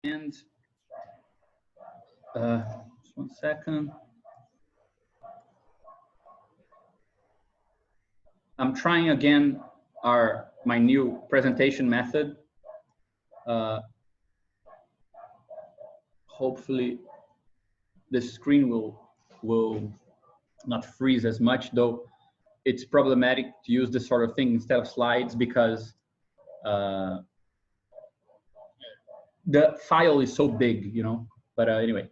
And just 1 second. I'm trying again my new presentation method. Hopefully the screen will not freeze as much, though it's problematic to use this sort of thing instead of slides because the file is so big, you know. But anyway,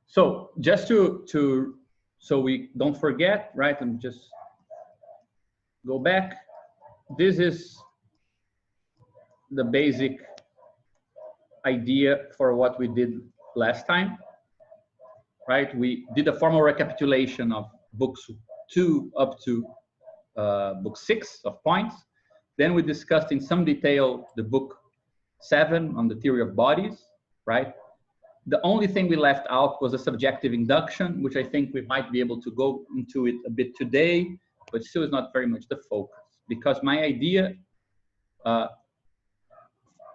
so just so we don't forget, right? And just go back. This is the basic idea for what we did last time, right? We did a formal recapitulation of books 2 up to book 6 of points. Then we discussed in some detail the book 7 on the theory of bodies, right? The only thing we left out was a subjective induction, which I think we might be able to go into it a bit today, but still is not very much the focus. Because my idea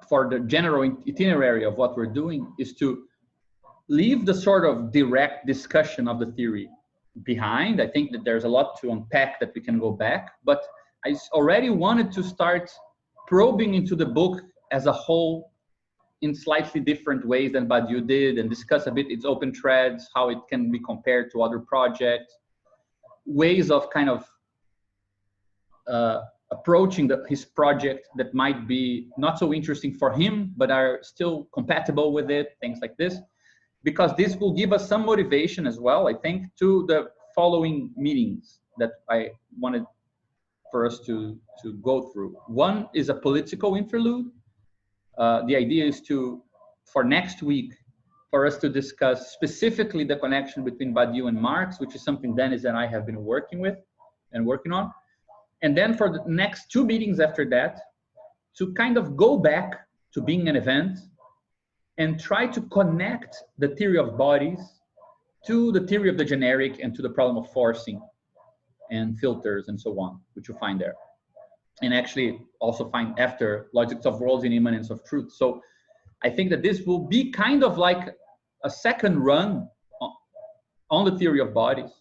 for the general itinerary of what we're doing is to leave the sort of direct discussion of the theory behind. I think that there's a lot to unpack that we can go back, but I already wanted to start probing into the book as a whole in slightly different ways than Badiou did, and discuss a bit its open threads, how it can be compared to other projects, ways of kind of approaching his project that might be not so interesting for him, but are still compatible with it, things like this. Because this will give us some motivation as well, I think, to the following meetings that I wanted for us to go through. One is a political interlude. The idea is for next week, for us to discuss specifically the connection between Badiou and Marx, which is something Dennis and I have been working on. And then for the next 2 meetings after that, to kind of go back to being an event and try to connect the theory of bodies to the theory of the generic and to the problem of forcing and filters and so on, which you find there. And actually also find after Logics of Worlds and Immanence of Truth. So I think that this will be kind of like a second run on the theory of bodies,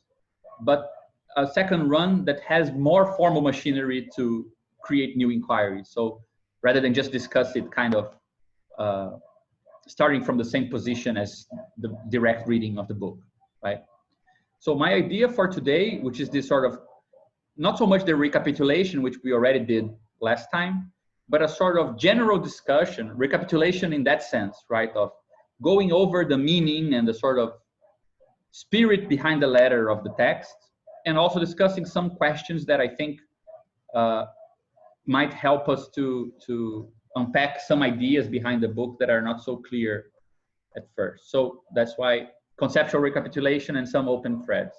but a second run that has more formal machinery to create new inquiries. So rather than just discuss it kind of starting from the same position as the direct reading of the book, right? So my idea for today, which is this sort of, not so much the recapitulation, which we already did last time, but a sort of general discussion, recapitulation in that sense, right? Of going over the meaning and the sort of spirit behind the letter of the text, and also discussing some questions that I think might help us to unpack some ideas behind the book that are not so clear at first. So that's why conceptual recapitulation and some open threads.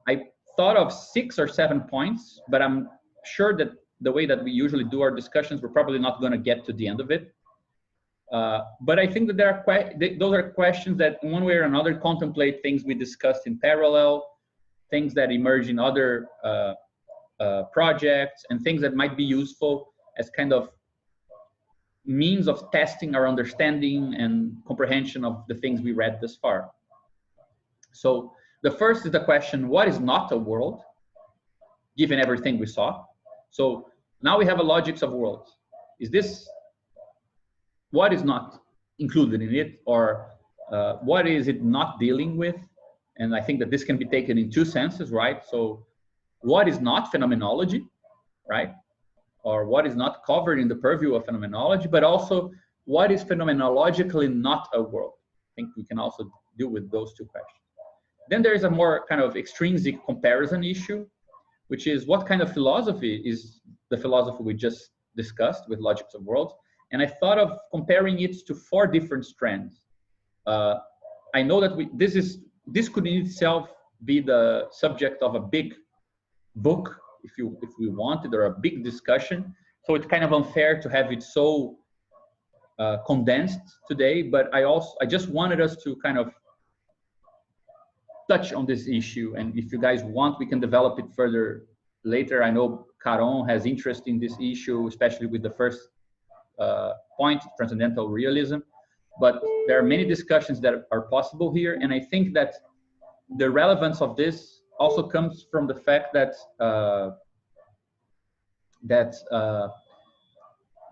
I thought of 6 or 7 points, but I'm sure that the way that we usually do our discussions, we're probably not going to get to the end of it. But I think that those are questions that in one way or another contemplate things we discussed in parallel, things that emerge in other projects, and things that might be useful as kind of means of testing our understanding and comprehension of the things we read thus far. So the first is the question, what is not a world, given everything we saw? So now we have a logics of worlds. What is not included in it, or what is it not dealing with? And I think that this can be taken in 2 senses, right? So what is not phenomenology, right? Or what is not covered in the purview of phenomenology, but also what is phenomenologically not a world? I think we can also deal with those 2 questions. Then there is a more kind of extrinsic comparison issue, which is what kind of philosophy is the philosophy we just discussed with Logics of Worlds. And I thought of comparing it to 4 different strands. I know that this could in itself be the subject of a big book, if we wanted, or a big discussion. So it's kind of unfair to have it so condensed today, but I just wanted us to kind of touch on this issue, and if you guys want, we can develop it further later. I know Caron has interest in this issue, especially with the first point, transcendental realism. but there are many discussions that are possible here. And I think that the relevance of this also comes from the fact that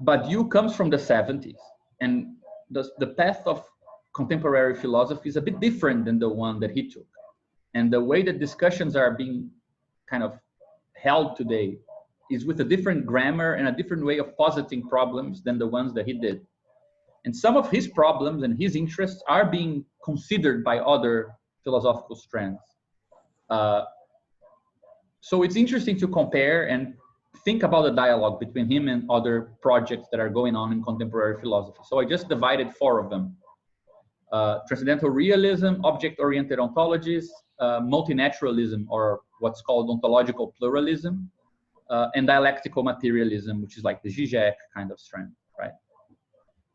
Badiou comes from the 70s, and the path of contemporary philosophy is a bit different than the one that he took. And the way that discussions are being kind of held today is with a different grammar and a different way of positing problems than the ones that he did. And some of his problems and his interests are being considered by other philosophical strands. So it's interesting to compare and think about the dialogue between him and other projects that are going on in contemporary philosophy. So I just divided 4 of them. Transcendental realism, object-oriented ontologies, multinaturalism, or what's called ontological pluralism, and dialectical materialism, which is like the Zizek kind of strand, right?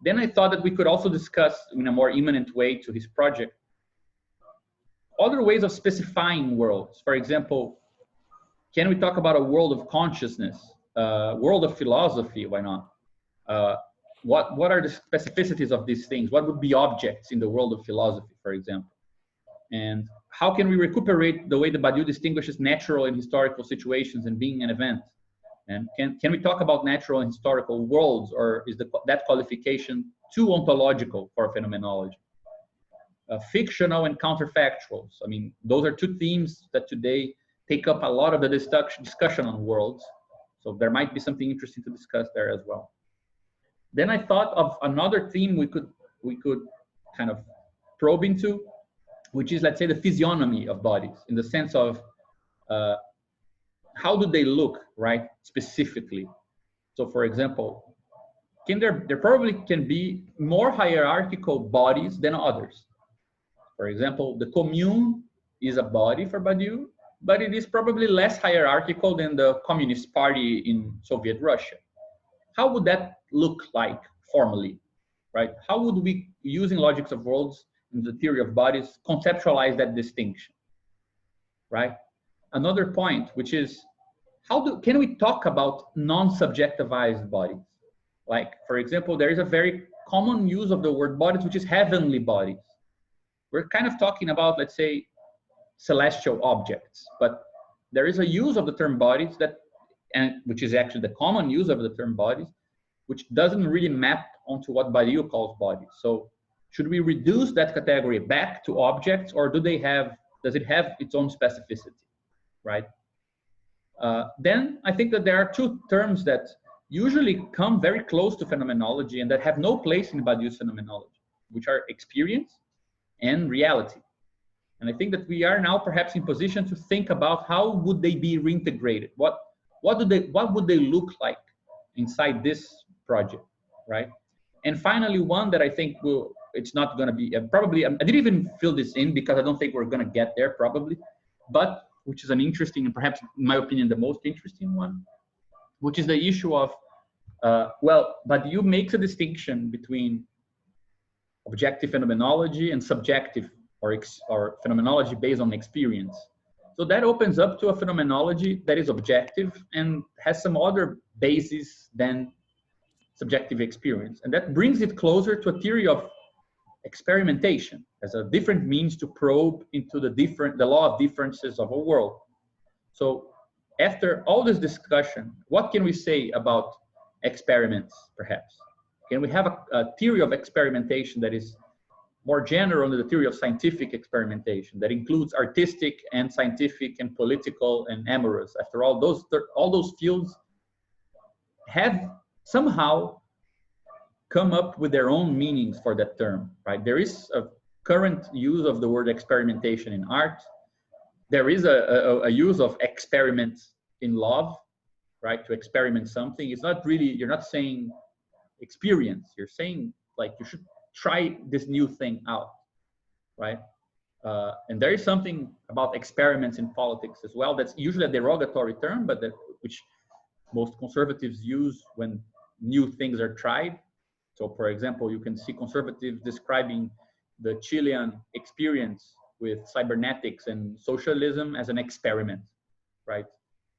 Then I thought that we could also discuss in a more immanent way to his project other ways of specifying worlds. For example, can we talk about a world of consciousness, world of philosophy? Why not? What are the specificities of these things? What would be objects in the world of philosophy, for example? And how can we recuperate the way that Badiou distinguishes natural and historical situations and being an event? And can we talk about natural and historical worlds, or is that qualification too ontological for phenomenology? Fictional and counterfactuals. I mean, those are 2 themes that today take up a lot of the discussion on worlds. So there might be something interesting to discuss there as well. Then I thought of another theme we could kind of probe into, which is, let's say, the physiognomy of bodies, in the sense of how do they look, right, specifically. So for example, there probably can be more hierarchical bodies than others. For example, the commune is a body for Badiou, but it is probably less hierarchical than the Communist Party in Soviet Russia. How would that look like formally, right? How would we, using logics of worlds and the theory of bodies, conceptualize that distinction, right? Another point, which is, can we talk about non-subjectivized bodies? Like, for example, there is a very common use of the word bodies, which is heavenly bodies. We're kind of talking about, let's say, celestial objects, but there is a use of the term bodies which is actually the common use of the term bodies, which doesn't really map onto what Badiou calls bodies. So should we reduce that category back to objects, or does it have its own specificity, right? Then I think that there are 2 terms that usually come very close to phenomenology and that have no place in Badiou's phenomenology, which are experience and reality. And I think that we are now perhaps in position to think about how would they be reintegrated? What would they look like inside this project, right? And finally, one that I think it's not going to be, probably, I didn't even fill this in because I don't think we're going to get there probably, but which is an interesting, and perhaps in my opinion, the most interesting one, which is the issue of, Badiou makes a distinction between objective phenomenology and subjective or phenomenology based on experience. So that opens up to a phenomenology that is objective and has some other bases than subjective experience. And that brings it closer to a theory of experimentation as a different means to probe into the law of differences of a world. So after all this discussion, what can we say about experiments, perhaps? Can we have a theory of experimentation that is more general than the theory of scientific experimentation, that includes artistic and scientific and political and amorous? After all, those fields have somehow come up with their own meanings for that term, right? There is a current use of the word experimentation in art. There is a use of experiments in love, right? To experiment something. It's not really, you're not saying experience, you're saying like you should try this new thing out, right? And there is something about experiments in politics as well that's usually a derogatory term, but which most conservatives use when new things are tried. So for example, you can see conservatives describing the Chilean experience with cybernetics and socialism as an experiment, right?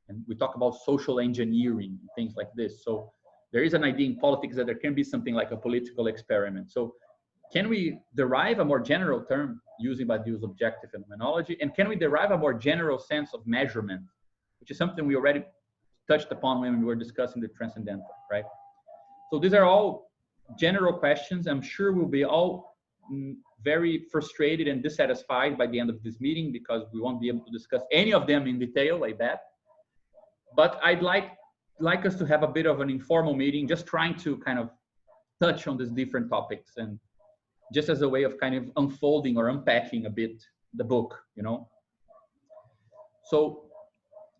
And we talk about social engineering and things like this. So there is an idea in politics that there can be something like a political experiment. So can we derive a more general term using Badiou's objective phenomenology? And can we derive a more general sense of measurement, which is something we already touched upon when we were discussing the transcendental, right? So these are all general questions. I'm sure we'll be all very frustrated and dissatisfied by the end of this meeting because we won't be able to discuss any of them in detail, I bet. But I'd like us to have a bit of an informal meeting, just trying to kind of touch on these different topics, and just as a way of kind of unfolding or unpacking a bit the book, you know. So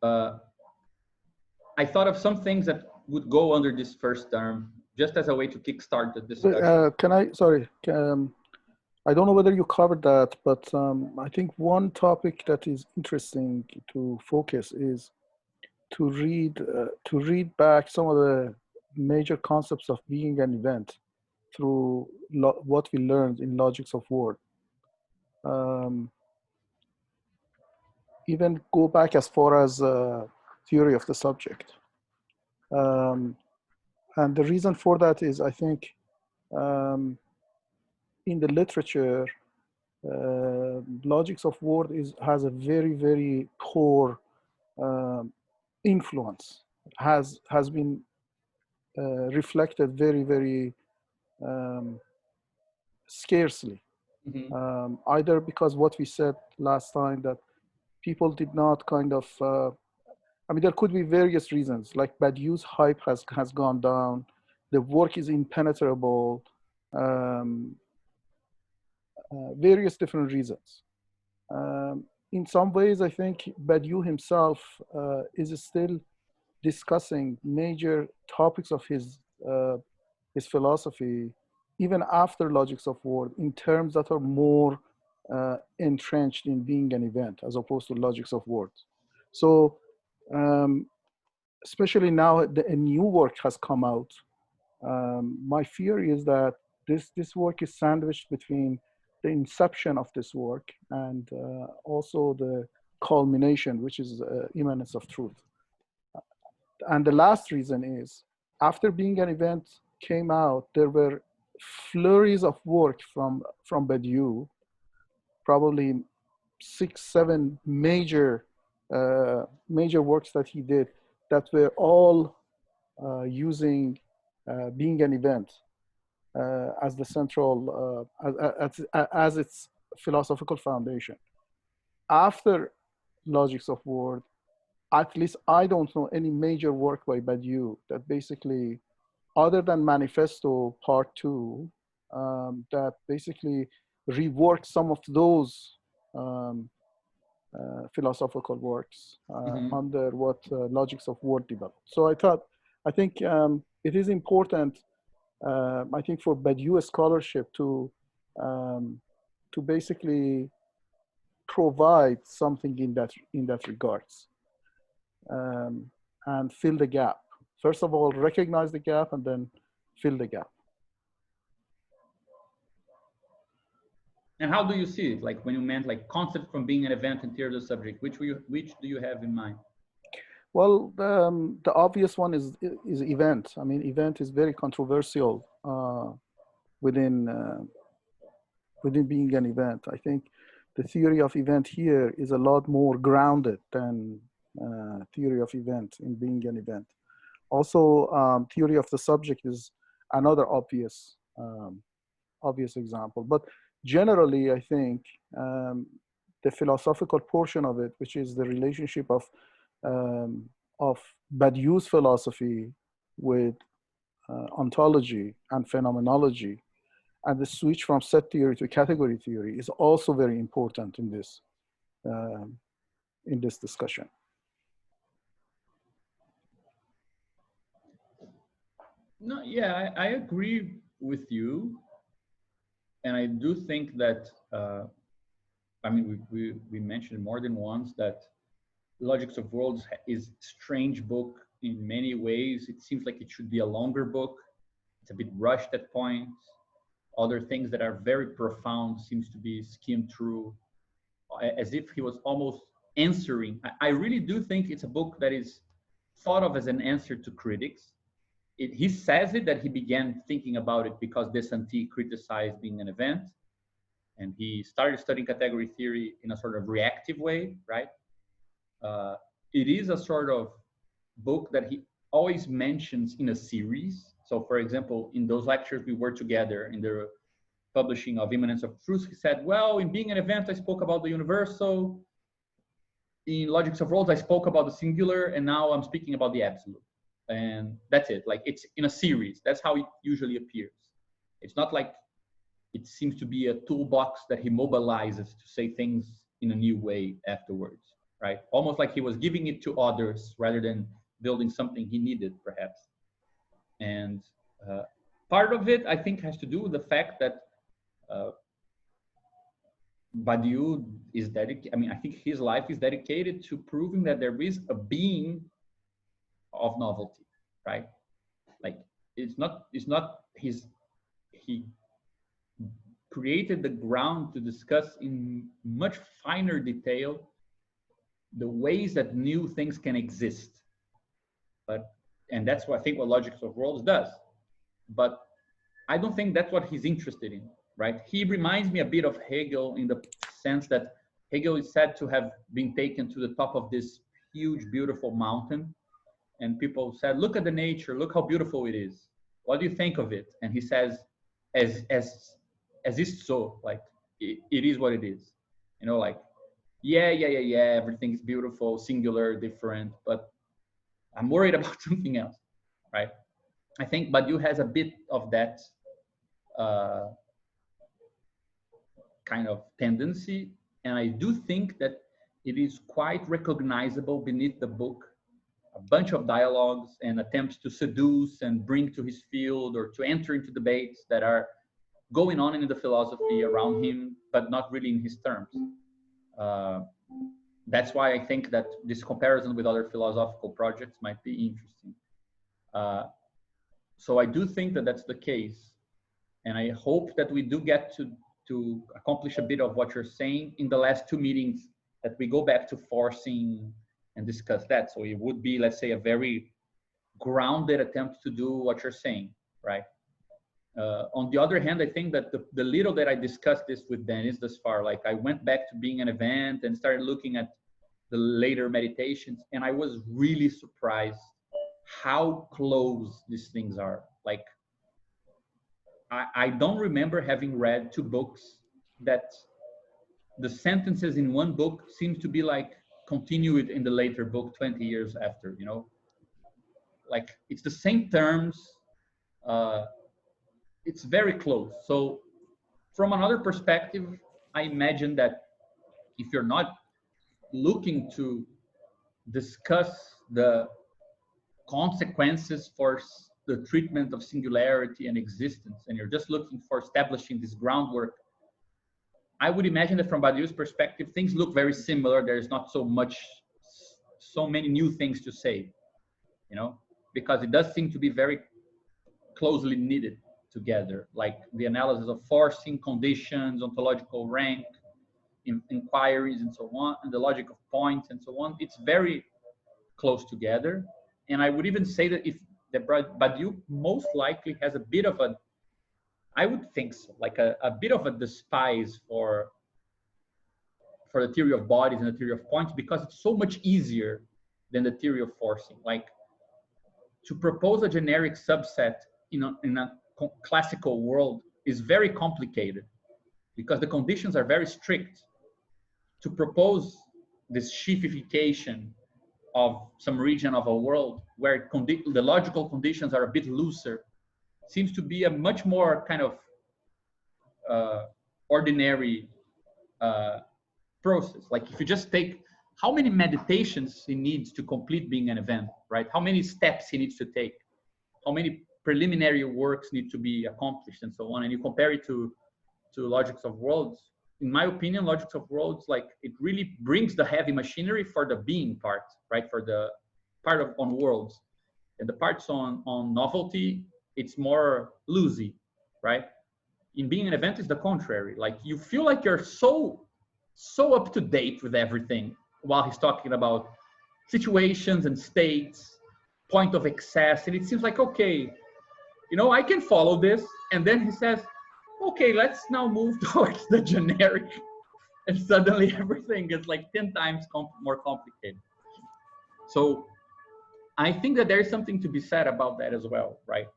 I thought of some things that would go under this first term, just as a way to kickstart the discussion. I don't know whether you covered that, but I think one topic that is interesting to focus is to read back some of the major concepts of being an event through what we learned in Logics of Word. Even go back as far as theory of the subject. And the reason for that is, I think, in the literature, Logics of Word has a very, very poor influence. Has been reflected very, very scarcely. Mm-hmm. Either because what we said last time, that people did not kind of, I mean, there could be various reasons, like Badiou's hype has gone down, the work is impenetrable, various different reasons. In some ways, I think Badiou himself is still discussing major topics of his philosophy, even after Logics of Word, in terms that are more entrenched in being an event, as opposed to Logics of Word. So, especially now, a new work has come out. My fear is that this work is sandwiched between the inception of this work and also the culmination, which is immanence of truth. And the last reason is, after being an event came out, there were flurries of work from Badiou, probably 6, 7 major works that he did that were all using being an event as the central, as its philosophical foundation. After Logics of Word, at least I don't know any major work by Badiou that basically, other than Manifesto Part 2, that basically reworked some of those philosophical works mm-hmm. under what Logics of Word developed. So I think it is important, I think, for Badiou scholarship to basically provide something in that regards, and fill the gap. First of all, recognize the gap and then fill the gap. And how do you see it? Like when you meant like concept from being an event and theory of the subject, which do you have in mind? Well, the obvious one is event. I mean, event is very controversial within being an event. I think the theory of event here is a lot more grounded than theory of event in being an event. Also, theory of the subject is another obvious example. But generally, I think the philosophical portion of it, which is the relationship of Badiou's philosophy with ontology and phenomenology, and the switch from set theory to category theory, is also very important in this discussion. No, yeah, I agree with you, and I do think that I mean we mentioned more than once that Logics of Worlds is a strange book in many ways. It seems like it should be a longer book. It's a bit rushed at points. Other things that are very profound seems to be skimmed through, as if he was almost answering. I really do think it's a book that is thought of as an answer to critics. he says it that he began thinking about it because Desantee criticized being an event, and he started studying category theory in a sort of reactive way, right? It is a sort of book that he always mentions in a series. So, for example, in those lectures we were together in the publishing of Immanence of Truth, he said, well, in being an event, I spoke about the universal. In Logics of Worlds, I spoke about the singular, and now I'm speaking about the absolute. And that's it. Like, it's in a series. That's how it usually appears. It's not like it seems to be a toolbox that he mobilizes to say things in a new way afterwards, right? Almost like he was giving it to others rather than building something he needed, perhaps. And part of it, I think, has to do with the fact that Badiou is dedicated. I mean, I think his life is dedicated to proving that there is a being of novelty, right? Like, it's not he created the ground to discuss in much finer detail the ways that new things can exist. And that's what I think what Logics of Worlds does. But I don't think that's what he's interested in, right? He reminds me a bit of Hegel in the sense that Hegel is said to have been taken to the top of this huge, beautiful mountain. And people said, look at the nature, look how beautiful it is. What do you think of it? And he says, as is so, like, it is what it is. You know, like, yeah, everything is beautiful, singular, different, but I'm worried about something else, right? I think Badiou has a bit of that kind of tendency, and I do think that it is quite recognizable beneath the book, a bunch of dialogues and attempts to seduce and bring to his field or to enter into debates that are going on in the philosophy around him, but not really in his terms. That's why I think that this comparison with other philosophical projects might be interesting. So I do think that that's the case. And I hope that we do get to accomplish a bit of what you're saying in the last two meetings, that we go back to forcing and discuss that. So it would be, let's say, a very grounded attempt to do what you're saying, right? On the other hand, I think that the little that I discussed this with Dennis thus far, like, I went back to being an event and started looking at the later meditations, and I was really surprised how close these things are. Like, I don't remember having read two books that the sentences in one book seems to be like continued in the later book 20 years after, you know? Like, it's the same terms. It's very close. So from another perspective, I imagine that if you're not looking to discuss the consequences for the treatment of singularity and existence, and you're just looking for establishing this groundwork, I would imagine that from Badiou's perspective, things look very similar. There's not so many new things to say, you know, because it does seem to be very closely knitted together, like the analysis of forcing, conditions, ontological rank, inquiries, and so on, and the logic of points, and so on. It's very close together. And I would even say that Badiou most likely has a bit of a, I would think so, like a bit of a despise for the theory of bodies and the theory of points, because it's so much easier than the theory of forcing. Like, to propose a generic subset in a classical world is very complicated because the conditions are very strict. To propose this sheafification of some region of a world where the logical conditions are a bit looser seems to be a much more kind of ordinary process. Like, if you just take how many meditations he needs to complete being an event, right? How many steps he needs to take, how many preliminary works need to be accomplished, and so on. And you compare it to Logics of Worlds. In my opinion, Logics of Worlds, like, it really brings the heavy machinery for the being part, right? For the part on worlds, and the parts on novelty, it's more loosey, right? In being an event is the contrary. Like, you feel like you're so up to date with everything while he's talking about situations and states point of excess, and it seems like, okay, you know, I can follow this. And then he says, okay, let's now move towards the generic. And suddenly everything is like 10 times more complicated. So I think that there is something to be said about that as well, right?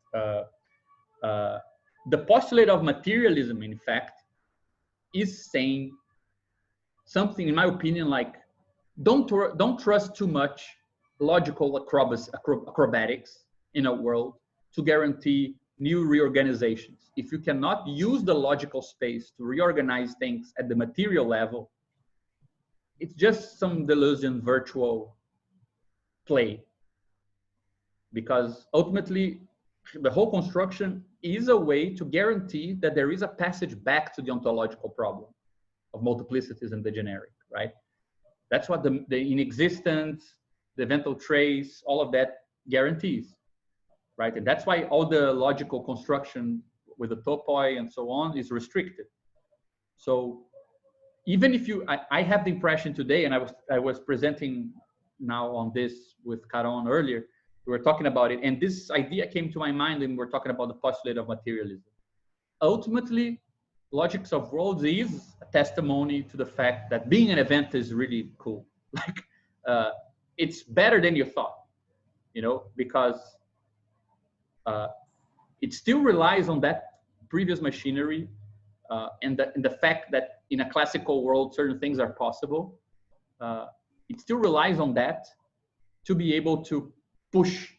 The postulate of materialism, in fact, is saying something, in my opinion, like don't trust too much logical acrobatics in a world to guarantee new reorganizations. If you cannot use the logical space to reorganize things at the material level, it's just some delusion virtual play. Because ultimately, the whole construction is a way to guarantee that there is a passage back to the ontological problem of multiplicities and the generic, right? That's what the inexistence, the eventual trace, all of that guarantees, right? And that's why all the logical construction with the topoi and so on is restricted. So even if you, I have the impression today, and I was presenting now on this with Caron earlier, we were talking about it, and this idea came to my mind when we're talking about the postulate of materialism. Ultimately, Logics of Worlds is a testimony to the fact that being an event is really cool. Like, it's better than you thought, you know, because it still relies on that previous machinery and the fact that in a classical world, certain things are possible. It still relies on that to be able to push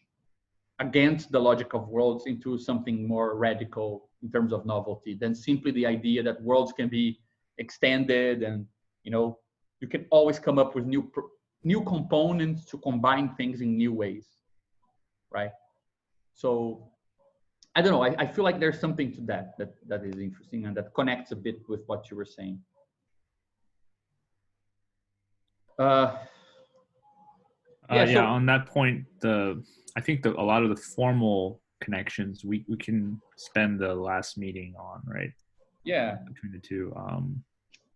against the logic of worlds into something more radical in terms of novelty than simply the idea that worlds can be extended and, you know, you can always come up with new components to combine things in new ways, right? So I don't know, I feel like there's something to that is interesting and that connects a bit with what you were saying. Yeah, on that point, I think a lot of the formal connections we can spend the last meeting on, right? Yeah. Between the two,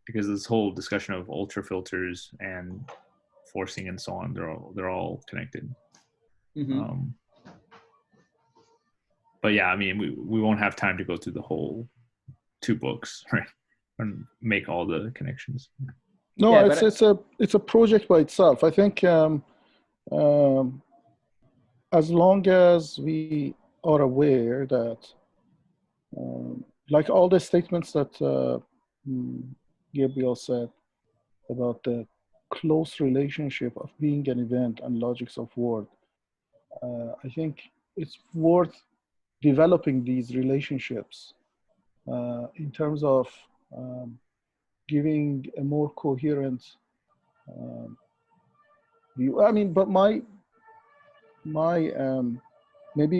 because this whole discussion of ultra filters and forcing and so on, they're all connected. Mm-hmm. But yeah, I mean, we won't have time to go through the whole 2 books, right? And make all the connections. No, yeah, it's a project by itself. I think as long as we are aware that, like all the statements that Gabriel said about the close relationship of being an event and logics of world, I think it's worth developing these relationships in terms of giving a more coherent view. I mean, but my maybe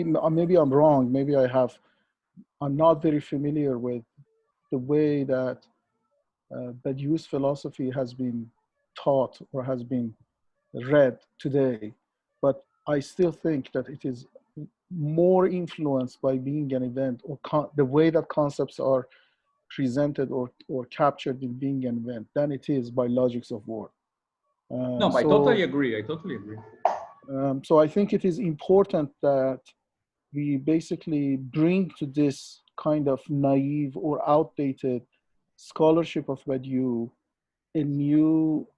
I'm wrong. Maybe I'm not very familiar with the way that Badiou's philosophy has been taught or has been read today, but I still think that it is more influenced by being an event or the way that concepts are presented or captured in being an event than it is by logics of world. No, I totally agree. So I think it is important that we basically bring to this kind of naive or outdated scholarship of Badiou a new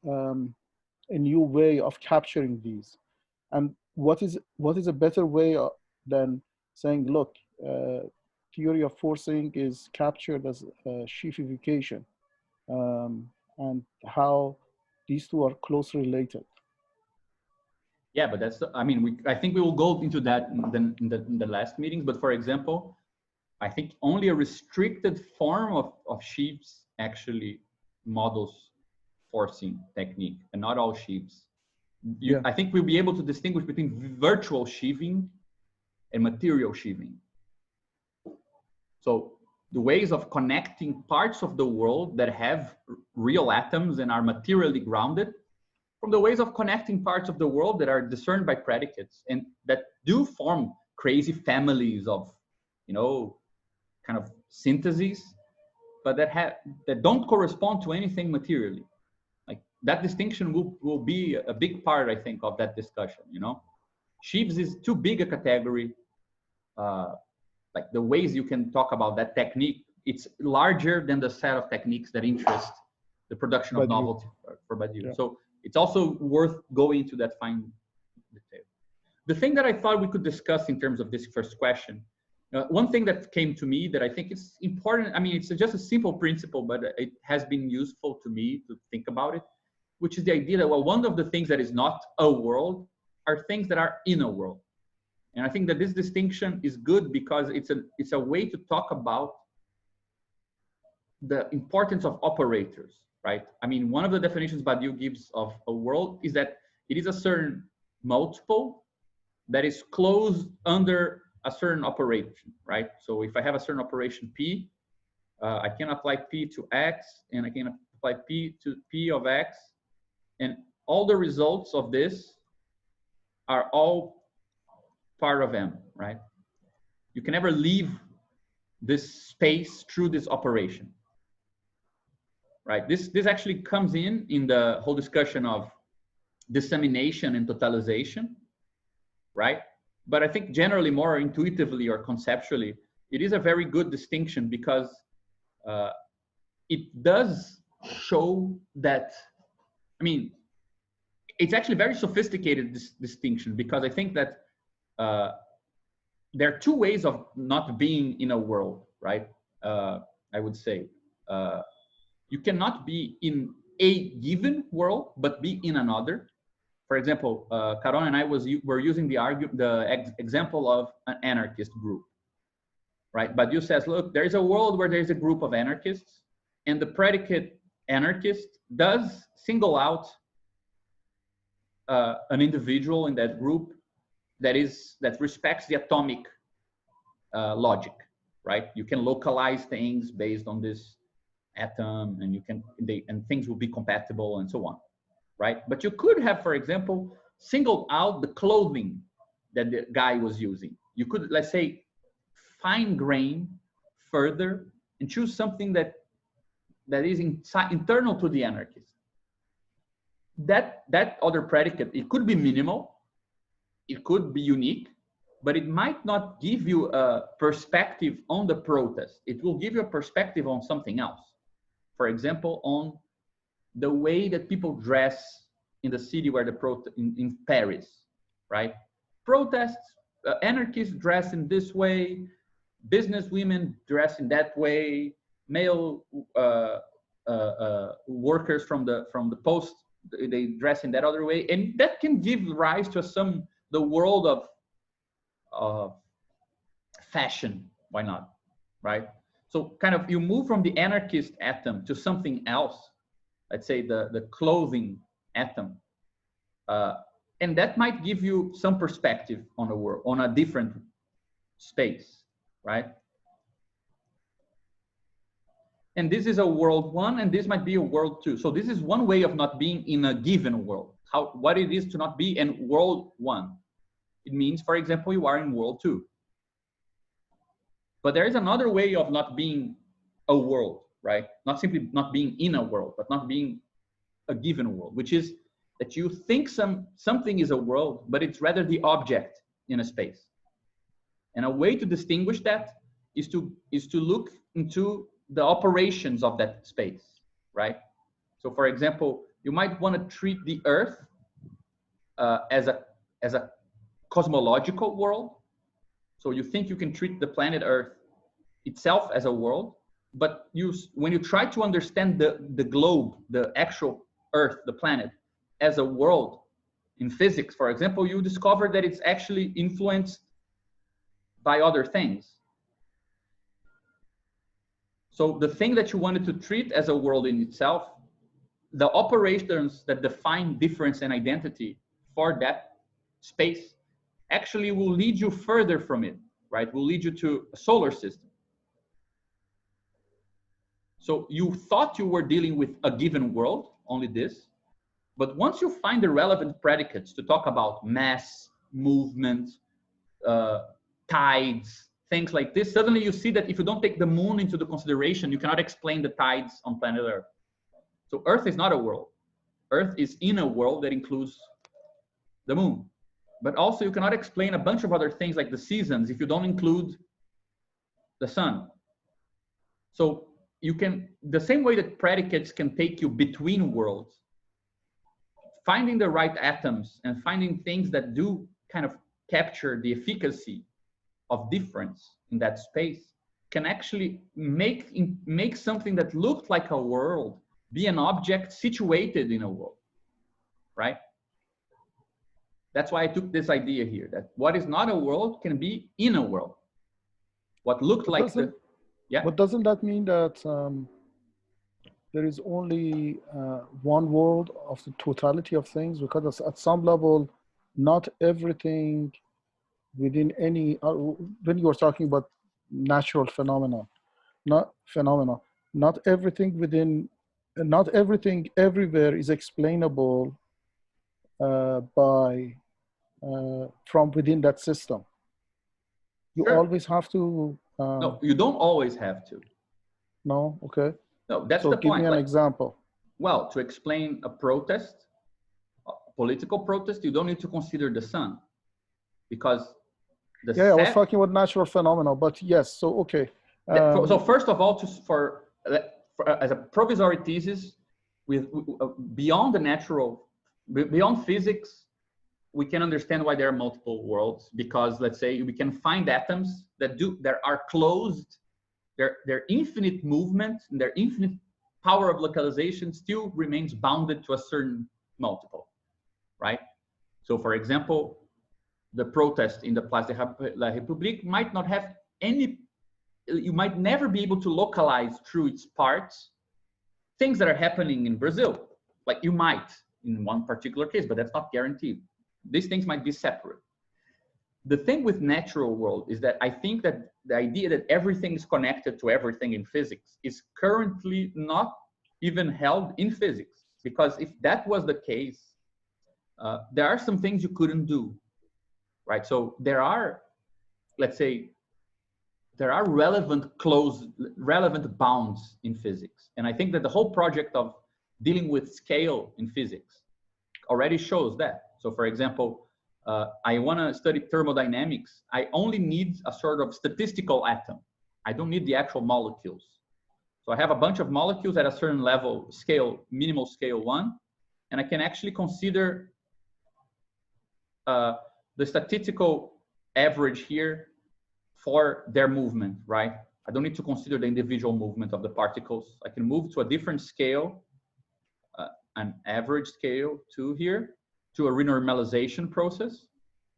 way of capturing these. And what is a better way than saying, look, theory of forcing is captured as sheafification, and how these two are closely related. Yeah, but that's, I mean, I think we will go into that in the last meetings. But for example, I think only a restricted form of sheaves actually models forcing technique, and not all sheaves. I think we'll be able to distinguish between virtual sheaving and material sheaving. So the ways of connecting parts of the world that have real atoms and are materially grounded, from the ways of connecting parts of the world that are discerned by predicates and that do form crazy families of, you know, kind of syntheses, but that don't correspond to anything materially. Like that distinction will be a big part, I think, of that discussion, you know? Sheaves is too big a category. Like the ways you can talk about that technique, it's larger than the set of techniques that interest the production of novelty for Badiou. Yeah. So it's also worth going into that fine detail. The thing that I thought we could discuss in terms of this first question, one thing that came to me that I think is important, I mean, it's just a simple principle, but it has been useful to me to think about it, which is the idea that, well, one of the things that is not a world are things that are in a world. And I think that this distinction is good because it's a way to talk about the importance of operators, right? I mean, one of the definitions Badiou gives of a world is that it is a certain multiple that is closed under a certain operation, right? So if I have a certain operation P, I can apply P to X, and I can apply P to P of X, and all the results of this are all part of M, right? You can never leave this space through this operation, right? This actually comes in the whole discussion of dissemination and totalization, right? But I think generally more intuitively or conceptually, it is a very good distinction because it does show that, I mean, it's actually very sophisticated, this distinction, because I think that there are two ways of not being in a world, right? I would say you cannot be in a given world, but be in another. For example, Caron and I were using the example of an anarchist group, right? Badiou says, look, there is a world where there is a group of anarchists, and the predicate anarchist does single out an individual in that group that respects the atomic logic, right? You can localize things based on this atom, and things will be compatible and so on, right? But you could have, for example, singled out the clothing that the guy was using. You could, let's say, fine grain further and choose something that is internal to the anarchist. That other predicate, it could be minimal, it could be unique, but it might not give you a perspective on the protest. It will give you a perspective on something else. For example, on the way that people dress in the city where in Paris, right? Protests, anarchists dress in this way, business women dress in that way, male workers from the post, they dress in that other way, and that can give rise to the world of fashion. Why not, right? So kind of you move from the anarchist atom to something else. Let's say the clothing atom, and that might give you some perspective on the world, on a different space, right? And this is a world one, and this might be a world two. So this is one way of not being in a given world. What it is to not be in world one. It means, for example, you are in world two. But there is another way of not being a world, right? Not simply not being in a world, but not being a given world, which is that you think something is a world, but it's rather the object in a space. And a way to distinguish that is to look into the operations of that space, right? So for example, you might want to treat the Earth as a cosmological world. So you think you can treat the planet Earth itself as a world, but when you try to understand the globe, the actual Earth, the planet, as a world in physics, for example, you discover that it's actually influenced by other things. So the thing that you wanted to treat as a world in itself, the operations that define difference and identity for that space actually will lead you further from it, right? Will lead you to a solar system. So you thought you were dealing with a given world, only this, but once you find the relevant predicates to talk about mass, movement, tides, things like this, suddenly you see that if you don't take the moon into the consideration, you cannot explain the tides on planet Earth. So Earth is not a world. Earth is in a world that includes the moon, But also you cannot explain a bunch of other things like the seasons if you don't include the sun. So you can, the same way that predicates can take you between worlds, finding the right atoms and finding things that do kind of capture the efficacy of difference in that space can actually make something that looked like a world be an object situated in a world, right? That's why I took this idea here, that what is not a world can be in a world. What looked like the, yeah. But doesn't that mean that there is only one world of the totality of things? Because at some level, not everything within any, when you are talking about natural phenomena, not everything within, not everything everywhere is explainable by from within that system. You Sure. always have to. No, you don't always have to. No, okay. No, that's so the give point. me an example. Well, to explain a protest, a political protest, you don't need to consider the sun, because the I was talking about natural phenomena, but yes. So okay. So first of all, for as a provisory thesis, with beyond the natural, beyond physics, we can understand why there are multiple worlds, because let's say we can find atoms that are closed, their infinite movement and their infinite power of localization still remains bounded to a certain multiple, right? So for example, the protest in the Place de la République might not have any, you might never be able to localize through its parts things that are happening in Brazil. Like you might in one particular case, but that's not guaranteed. These things might be separate. The thing with natural world is that I think that the idea that everything is connected to everything in physics is currently not even held in physics. Because if that was the case, there are some things you couldn't do, right? So there are, let's say, there are relevant bounds in physics. And I think that the whole project of dealing with scale in physics already shows that. So for example, I want to study thermodynamics. I only need a sort of statistical atom. I don't need the actual molecules. So I have a bunch of molecules at a certain level, scale, minimal scale 1, and I can actually consider the statistical average here for their movement, right? I don't need to consider the individual movement of the particles. I can move to a different scale, an average scale 2 here, to a renormalization process.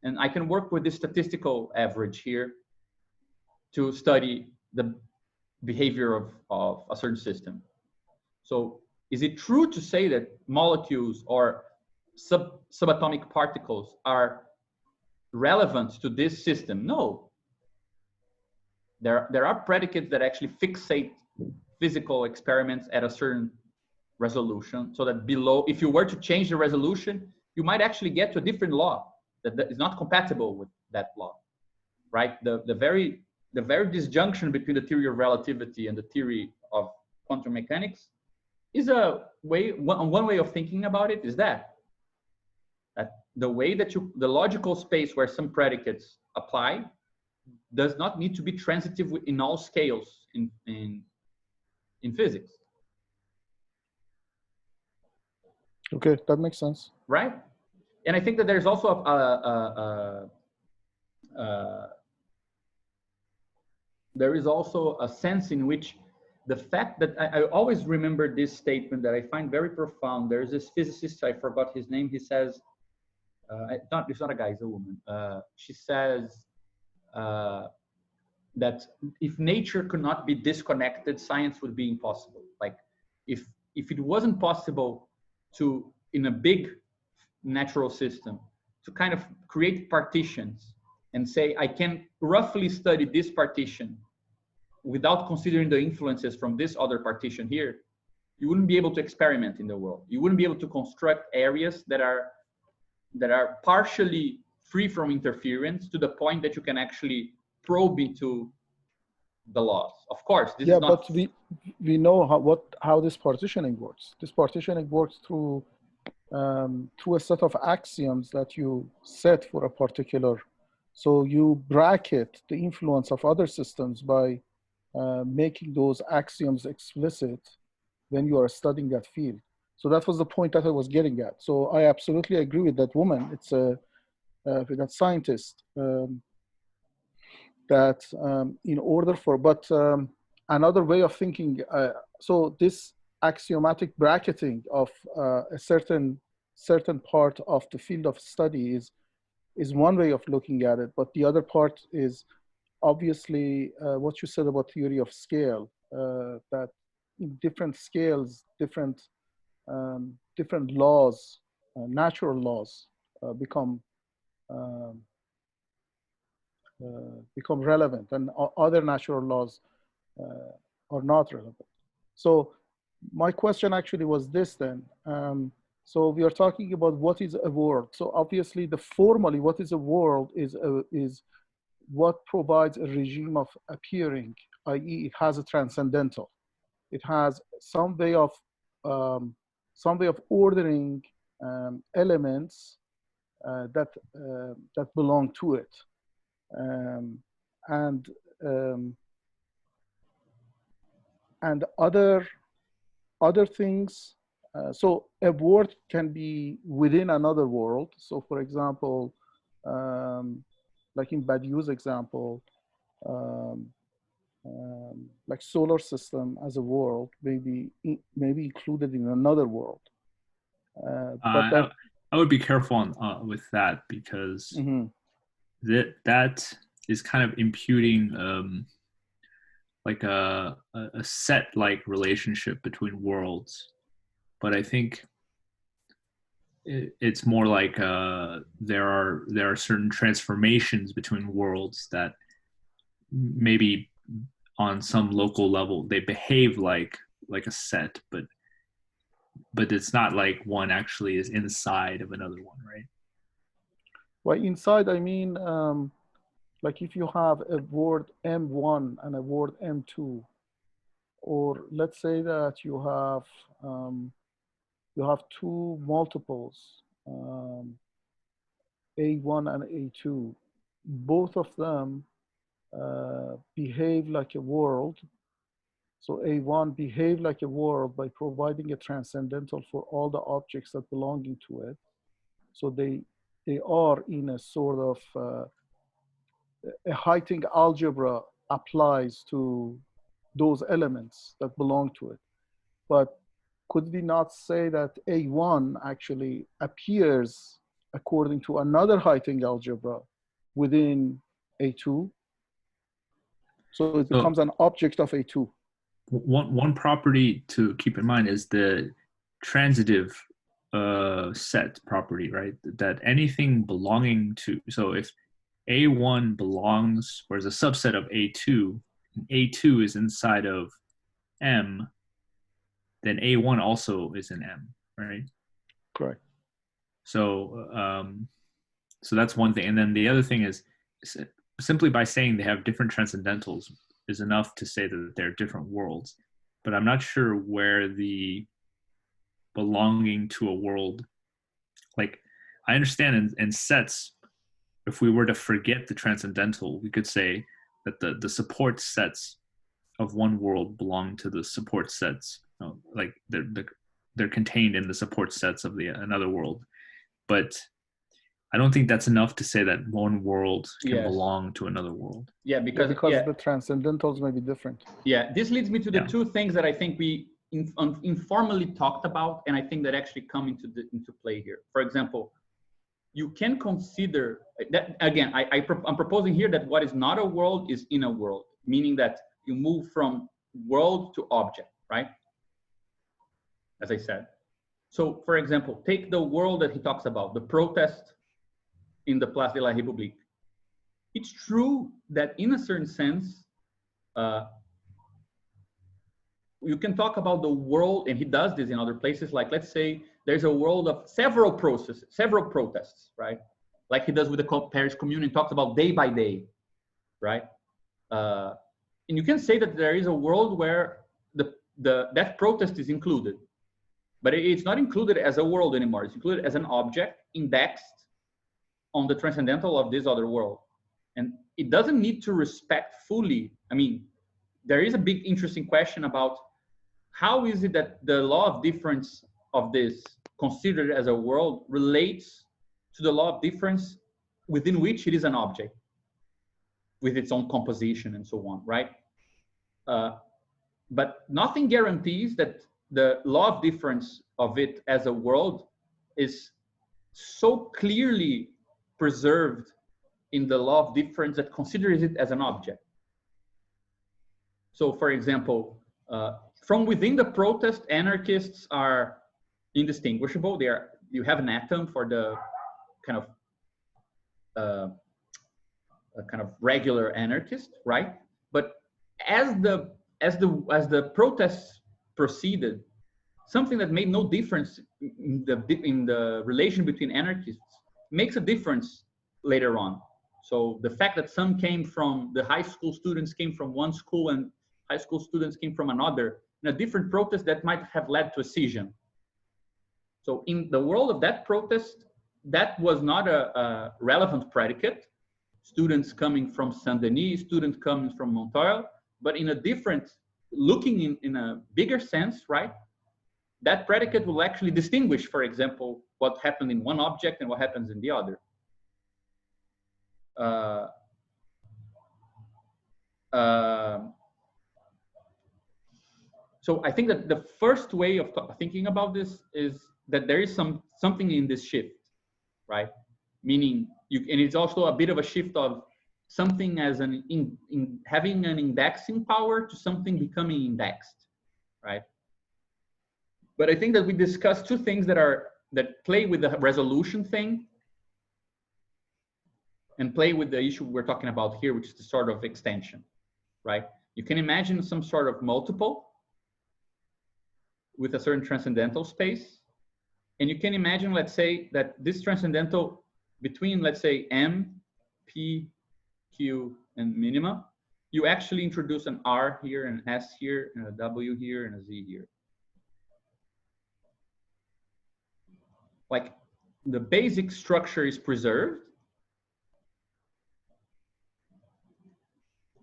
And I can work with this statistical average here to study the behavior of a certain system. So is it true to say that molecules or subatomic particles are relevant to this system? No. There are predicates that actually fixate physical experiments at a certain resolution, so that below, if you were to change the resolution, you might actually get to a different law that is not compatible with that law, right? The very disjunction between the theory of relativity and the theory of quantum mechanics is one way of thinking about it is that the way that the logical space where some predicates apply does not need to be transitive in all scales in physics. Okay, that makes sense. Right? And I think that there's also there is also a sense in which the fact that I always remember this statement that I find very profound. There's this physicist, I forgot his name. He says, it's not a guy, it's a woman. She says that if nature could not be disconnected, science would be impossible. Like if it wasn't possible to, in a big natural system, to kind of create partitions and say, I can roughly study this partition without considering the influences from this other partition here, you wouldn't be able to experiment in the world. You wouldn't be able to construct areas that are partially free from interference to the point that you can actually probe into the laws. Of course, this is not... but we know how this partitioning works. This partitioning works through through a set of axioms that you set for a particular. So you bracket the influence of other systems by making those axioms explicit when you are studying that field. So that was the point that I was getting at. So I absolutely agree with that woman. It's with that scientist that in order for, but another way of thinking, so this axiomatic bracketing of a certain part of the field of study is one way of looking at it, but the other part is obviously what you said about theory of scale, that in different scales, different laws, natural laws become relevant, and other natural laws are not relevant. So my question actually was this then. So we are talking about what is a world. So obviously formally what is a world is what provides a regime of appearing, i.e. it has a transcendental. It has some way of ordering elements that belong to it. And other things. So a world can be within another world. So for example, like in Badiou's example, like solar system as a world may be included in another world. I would be careful with that, because that is kind of imputing like a set-like relationship between worlds. But I think it's more like there are certain transformations between worlds that maybe on some local level they behave like a set, but it's not like one actually is inside of another one, right? Well, inside, I mean, like if you have a word M1 and a word M2, or let's say that you have two multiples, A1 and A2, both of them behave like a world. So A1 behave like a world by providing a transcendental for all the objects that belonging to it. So they are in a sort of a Heyting algebra applies to those elements that belong to it. But could we not say that A1 actually appears according to another Heyting algebra within A2? So it becomes an object of A2. One property to keep in mind is the transitive set property, right? That anything belonging to, so if A1 belongs or is a subset of A2, and A2 is inside of M, then A1 also is in M, right? Correct. So so that's one thing. And then the other thing is simply by saying they have different transcendentals is enough to say that they're different worlds. But I'm not sure where the belonging to a world, like I understand in sets, if we were to forget the transcendental, we could say that the support sets of one world belong to the support sets, like they're contained in the support sets of another world. But I don't think that's enough to say that one world can belong to another world. Yeah, because the transcendentals may be different. Yeah, this leads me to the two things that I think we informally talked about, and I think that actually come into play here. For example, you can consider that, again, I'm proposing here that what is not a world is in a world, meaning that you move from world to object, right? As I said. So, for example, take the world that he talks about, the protest in the Place de la République. It's true that in a certain sense, you can talk about the world, and he does this in other places, like let's say there's a world of several protests, right? Like he does with the Paris Commune, and talks about day by day, right? And you can say that there is a world where that protest is included. but it's not included as a world anymore. It's included as an object indexed on the transcendental of this other world. And it doesn't need to respect fully. I mean, there is a big interesting question about how is it that the law of difference of this considered as a world relates to the law of difference within which it is an object with its own composition and so on, right? But nothing guarantees that the law of difference of it as a world is so clearly preserved in the law of difference that considers it as an object. So for example, from within the protest, anarchists are indistinguishable. You have an atom for the kind of regular anarchist, right? But as the protests proceeded, something that made no difference in the relation between anarchists makes a difference later on. So the fact that some came from the high school students came from one school and high school students came from another in a different protest, that might have led to a scission. So in the world of that protest, that was not a relevant predicate. Students coming from Saint-Denis, students coming from Montreuil, but in a different, looking in a bigger sense, right? That predicate will actually distinguish, for example, what happened in one object and what happens in the other. So I think that the first way of thinking about this is that there is something in this shift, right? Meaning, and it's also a bit of a shift of something as having an indexing power to something becoming indexed, right? But I think that we discussed two things that play with the resolution thing and play with the issue we're talking about here, which is the sort of extension, right? You can imagine some sort of multiple with a certain transcendental space. And you can imagine, let's say, that this transcendental between, let's say, M, P, Q, and minima, you actually introduce an R here, an S here, and a W here, and a Z here. Like, the basic structure is preserved.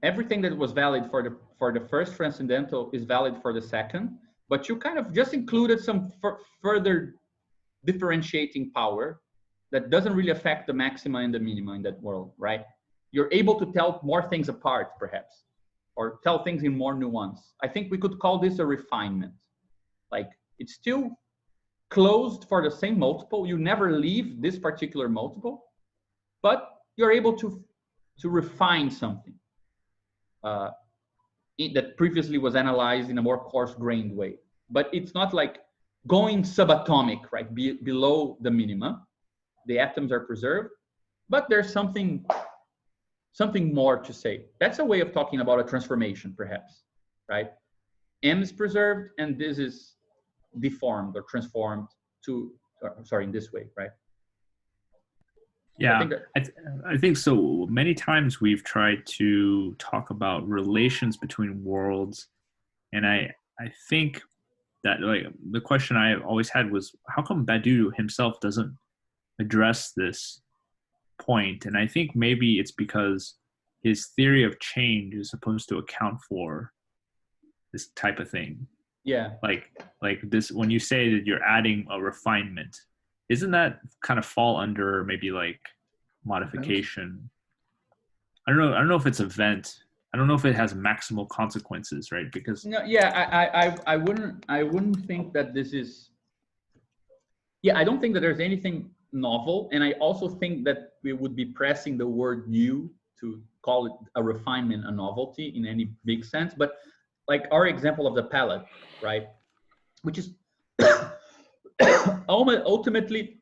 Everything that was valid for the first transcendental is valid for the second, but you kind of just included some further differentiating power that doesn't really affect the maxima and the minima in that world, right? You're able to tell more things apart, perhaps, or tell things in more nuance. I think we could call this a refinement. Like, it's still closed for the same multiple. You never leave this particular multiple, but you're able to refine something that previously was analyzed in a more coarse-grained way. But it's not like going subatomic, right, below the minima. The atoms are preserved, but there's something more to say. That's a way of talking about a transformation, perhaps, right? M is preserved, and this is deformed or transformed in this way, right? Yeah, I think so. Many times we've tried to talk about relations between worlds, and I think that, like, the question I always had was, how come Badiou himself doesn't address this point? And I think maybe it's because his theory of change is supposed to account for this type of thing. Yeah. Like this, when you say that you're adding a refinement, isn't that kind of fall under maybe like modification? I don't know if it's event. I don't know if it has maximal consequences, right? Because no, yeah, I wouldn't think that this is. Yeah, I don't think that there's anything novel, and I also think that we would be pressing the word new to call it a refinement, a novelty in any big sense. But like our example of the palette, right? Which is ultimately,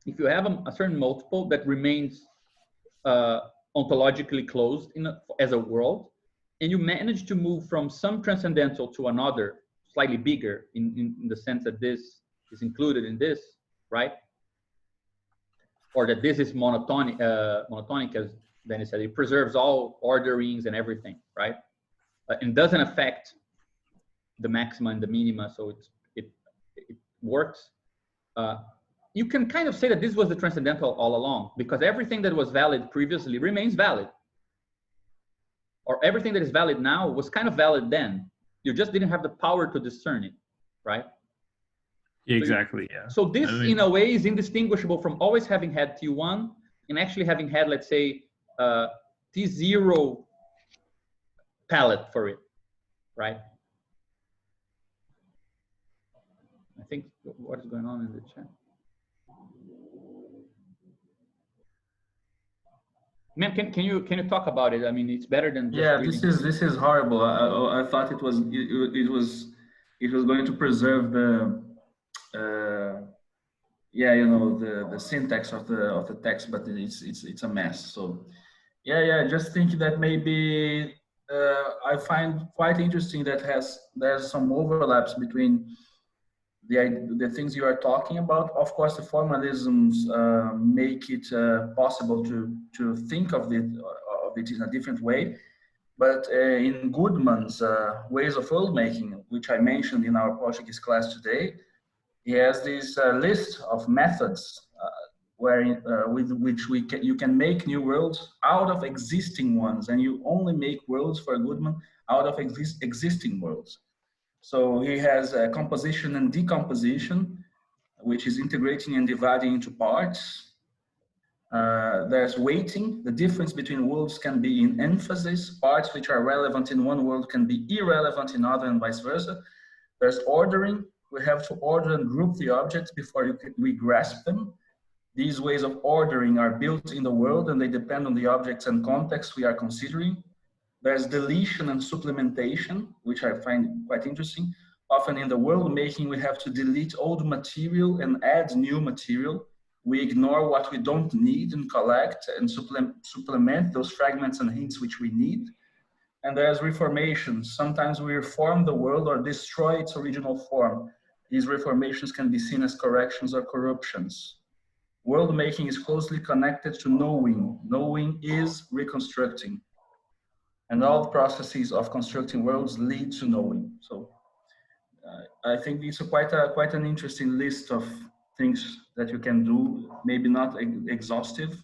if you have a certain multiple that remains ontologically closed as a world, and you manage to move from some transcendental to another slightly bigger in the sense that this is included in this, right? Or that this is monotonic, as Dennis said, it preserves all orderings and everything, right? And doesn't affect the maxima and the minima, so works, you can kind of say that this was the transcendental all along, because everything that was valid previously remains valid. Or everything that is valid now was kind of valid then. You just didn't have the power to discern it, right? Exactly, yeah. So this, in a way, is indistinguishable from always having had T1 and actually having had, let's say, T0 palette for it, right? I think, what is going on in the chat? Man, can you talk about it? I mean, it's better than just reading. This is horrible. I thought it was going to preserve the the syntax of the text, but it's a mess. So just think that maybe I find quite interesting that there's some overlaps between the things you are talking about. Of course, the formalisms make it possible to think of it in a different way. But in Goodman's ways of world making, which I mentioned in our Portuguese class today, he has this list of methods with which you can make new worlds out of existing ones, and you only make worlds for Goodman out of existing worlds. So he has composition and decomposition, which is integrating and dividing into parts. There's weighting. The difference between worlds can be in emphasis. Parts which are relevant in one world can be irrelevant in other, and vice versa. There's ordering. We have to order and group the objects before we grasp them. These ways of ordering are built in the world, and they depend on the objects and context we are considering. There's deletion and supplementation, which I find quite interesting. Often in the world making, we have to delete old material and add new material. We ignore what we don't need and collect and supplement those fragments and hints which we need. And there's reformations. Sometimes we reform the world or destroy its original form. These reformations can be seen as corrections or corruptions. World making is closely connected to knowing. Knowing is reconstructing. And all processes of constructing worlds lead to knowing. So I think it's quite an interesting list of things that you can do. Maybe not exhaustive,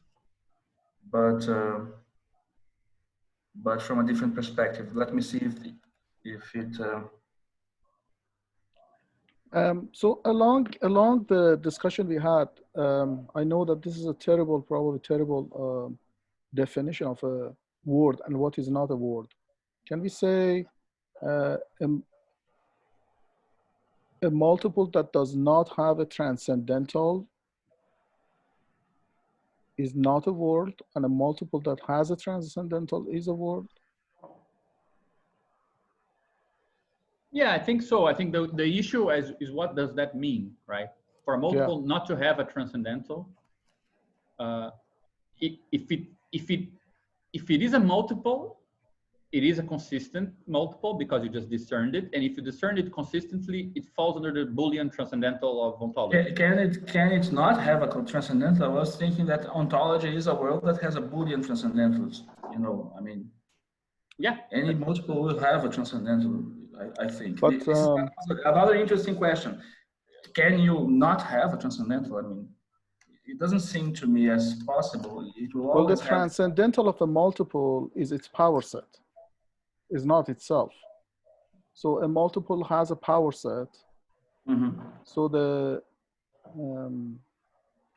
but from a different perspective. Let me see if it. So along the discussion we had, I know that this is a terrible, probably terrible definition of a word and what is not a word. Can we say a multiple that does not have a transcendental is not a word, and a multiple that has a transcendental is a word? Yeah, I think so. I think the issue is what does that mean, right? For a multiple not to have a transcendental, if it is a multiple, it is a consistent multiple because you just discerned it, and if you discern it consistently, it falls under the Boolean transcendental of ontology. Can it not have a transcendental? I was thinking that ontology is a world that has a Boolean transcendentals. You know, I mean, any multiple will have a transcendental. I think. But another interesting question: can you not have a transcendental? I mean, it doesn't seem to me as possible. It will always the transcendental of a multiple is its power set, is not itself. So a multiple has a power set. Mm-hmm. So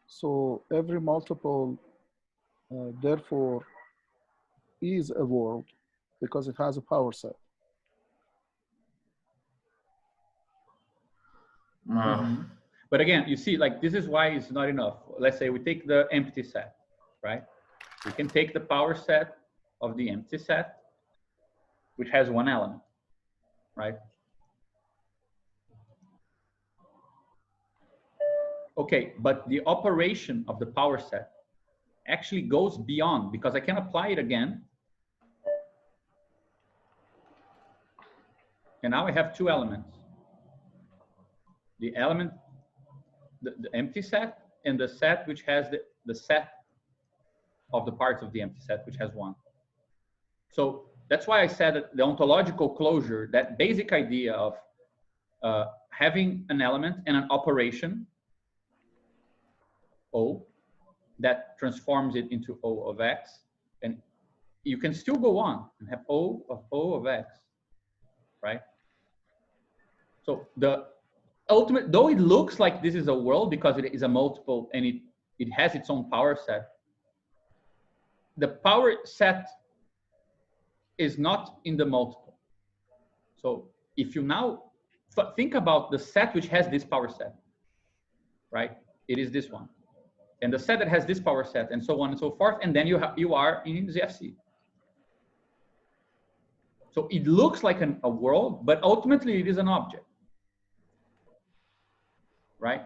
so every multiple, therefore, is a world because it has a power set. Mm-hmm. But again, you see, like, this is why it's not enough. Let's say we take the empty set, right? We can take the power set of the empty set, which has one element, right? Okay, but the operation of the power set actually goes beyond, because I can apply it again. And now I have two elements. The element, the empty set, and the set which has the set of the parts of the empty set, which has one. So that's why I said that the ontological closure, that basic idea of having an element and an operation, O, that transforms it into O of X. And you can still go on and have O of X, right? So the ultimate, though it looks like this is a world because it is a multiple and it has its own power set, the power set is not in the multiple. So if you now think about the set which has this power set, right? It is this one. And the set that has this power set and so on and so forth. And then you are in ZFC. So it looks like a world, but ultimately it is an object, right?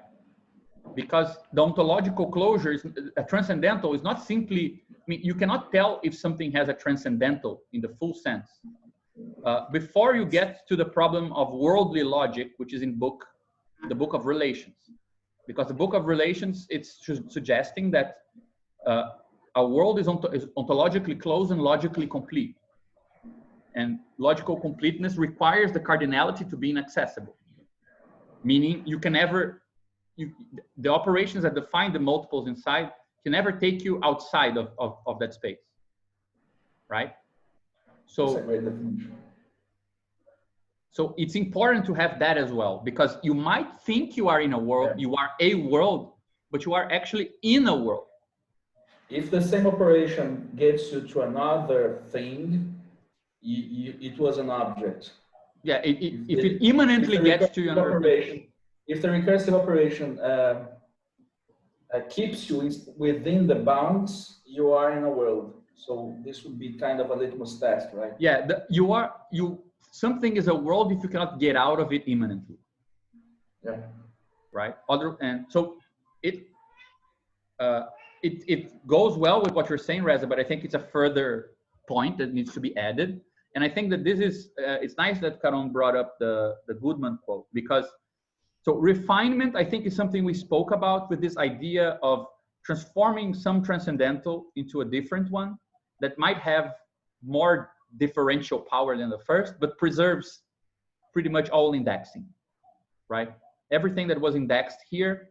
Because the ontological closure is a transcendental is not simply, I mean, you cannot tell if something has a transcendental in the full sense. Before you get to the problem of worldly logic, which is in the book of relations. Because the book of relations, it's suggesting that a world is ontologically closed and logically complete. And logical completeness requires the cardinality to be inaccessible. Meaning you can never, the operations that define the multiples inside can never take you outside of that space, right? So it's important to have that as well, because you might think you are in a world, you are a world, but you are actually in a world. If the same operation gets you to another thing, it was an object. Yeah, if it immanently gets to another operation, if the recursive operation keeps you within the bounds, you are in a world. So this would be kind of a litmus test, right? Yeah, something is a world if you cannot get out of it immanently. Yeah. Right. So it goes well with what you're saying, Reza, but I think it's a further point that needs to be added. And I think that this is, it's nice that Caron brought up the Goodman quote, because so refinement, I think, is something we spoke about with this idea of transforming some transcendental into a different one that might have more differential power than the first, but preserves pretty much all indexing, right? Everything that was indexed here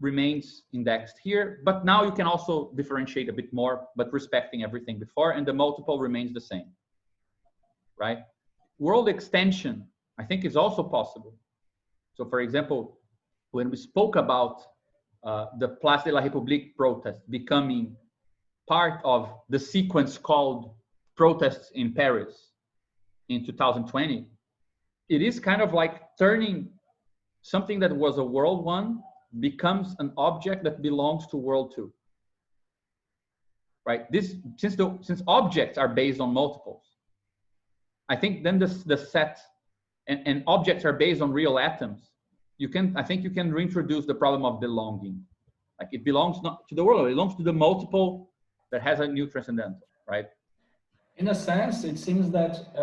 remains indexed here, but now you can also differentiate a bit more, but respecting everything before, and the multiple remains the same, right? World extension, I think, is also possible. So for example, when we spoke about the Place de la République protest becoming part of the sequence called protests in Paris in 2020, it is kind of like turning something that was a world one becomes an object that belongs to world two, right? This, since objects are based on multiples, I think then the set and objects are based on real atoms. I think you can reintroduce the problem of belonging. Like it belongs not to the world, it belongs to the multiple that has a new transcendental, right? In a sense, it seems that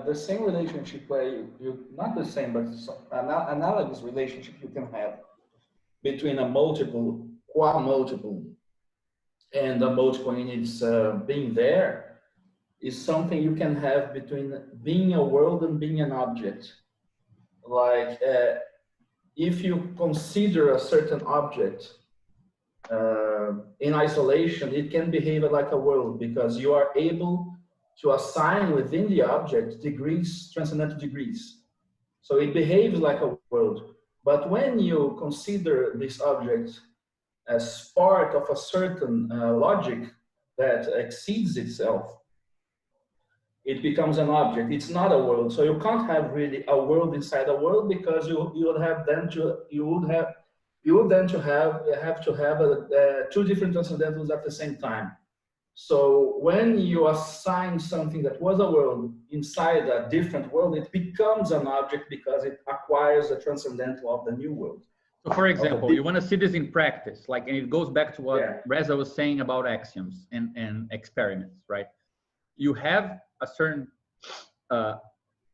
the same relationship where you not the same, but analogous relationship you can have between a multiple, qua multiple, and a multiple in its being there is something you can have between being a world and being an object. Like if you consider a certain object in isolation, it can behave like a world because you are able to assign within the object degrees, transcendental degrees. So it behaves like a world. But when you consider this object as part of a certain logic that exceeds itself, it becomes an object. It's not a world. So you can't have really a world inside a world because you would have to have two different transcendentals at the same time. So when you assign something that was a world inside a different world, it becomes an object because it acquires the transcendental of the new world. So for example, you want to see this in practice, like, and it goes back to what Reza was saying about axioms and experiments, right? You have a certain,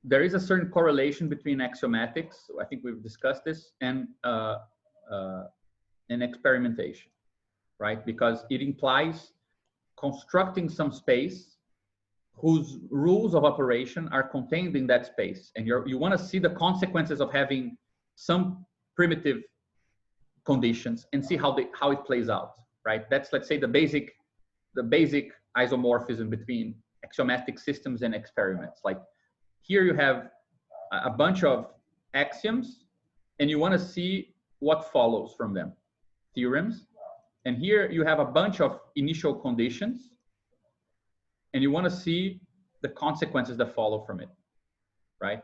there is a certain correlation between axiomatics, I think we've discussed this, and experimentation, right? Because it implies constructing some space whose rules of operation are contained in that space. And you want to see the consequences of having some primitive conditions and see how it plays out, right? That's, let's say, the basic isomorphism between axiomatic systems and experiments. Like here you have a bunch of axioms and you want to see what follows from them, theorems. And here you have a bunch of initial conditions and you want to see the consequences that follow from it, right?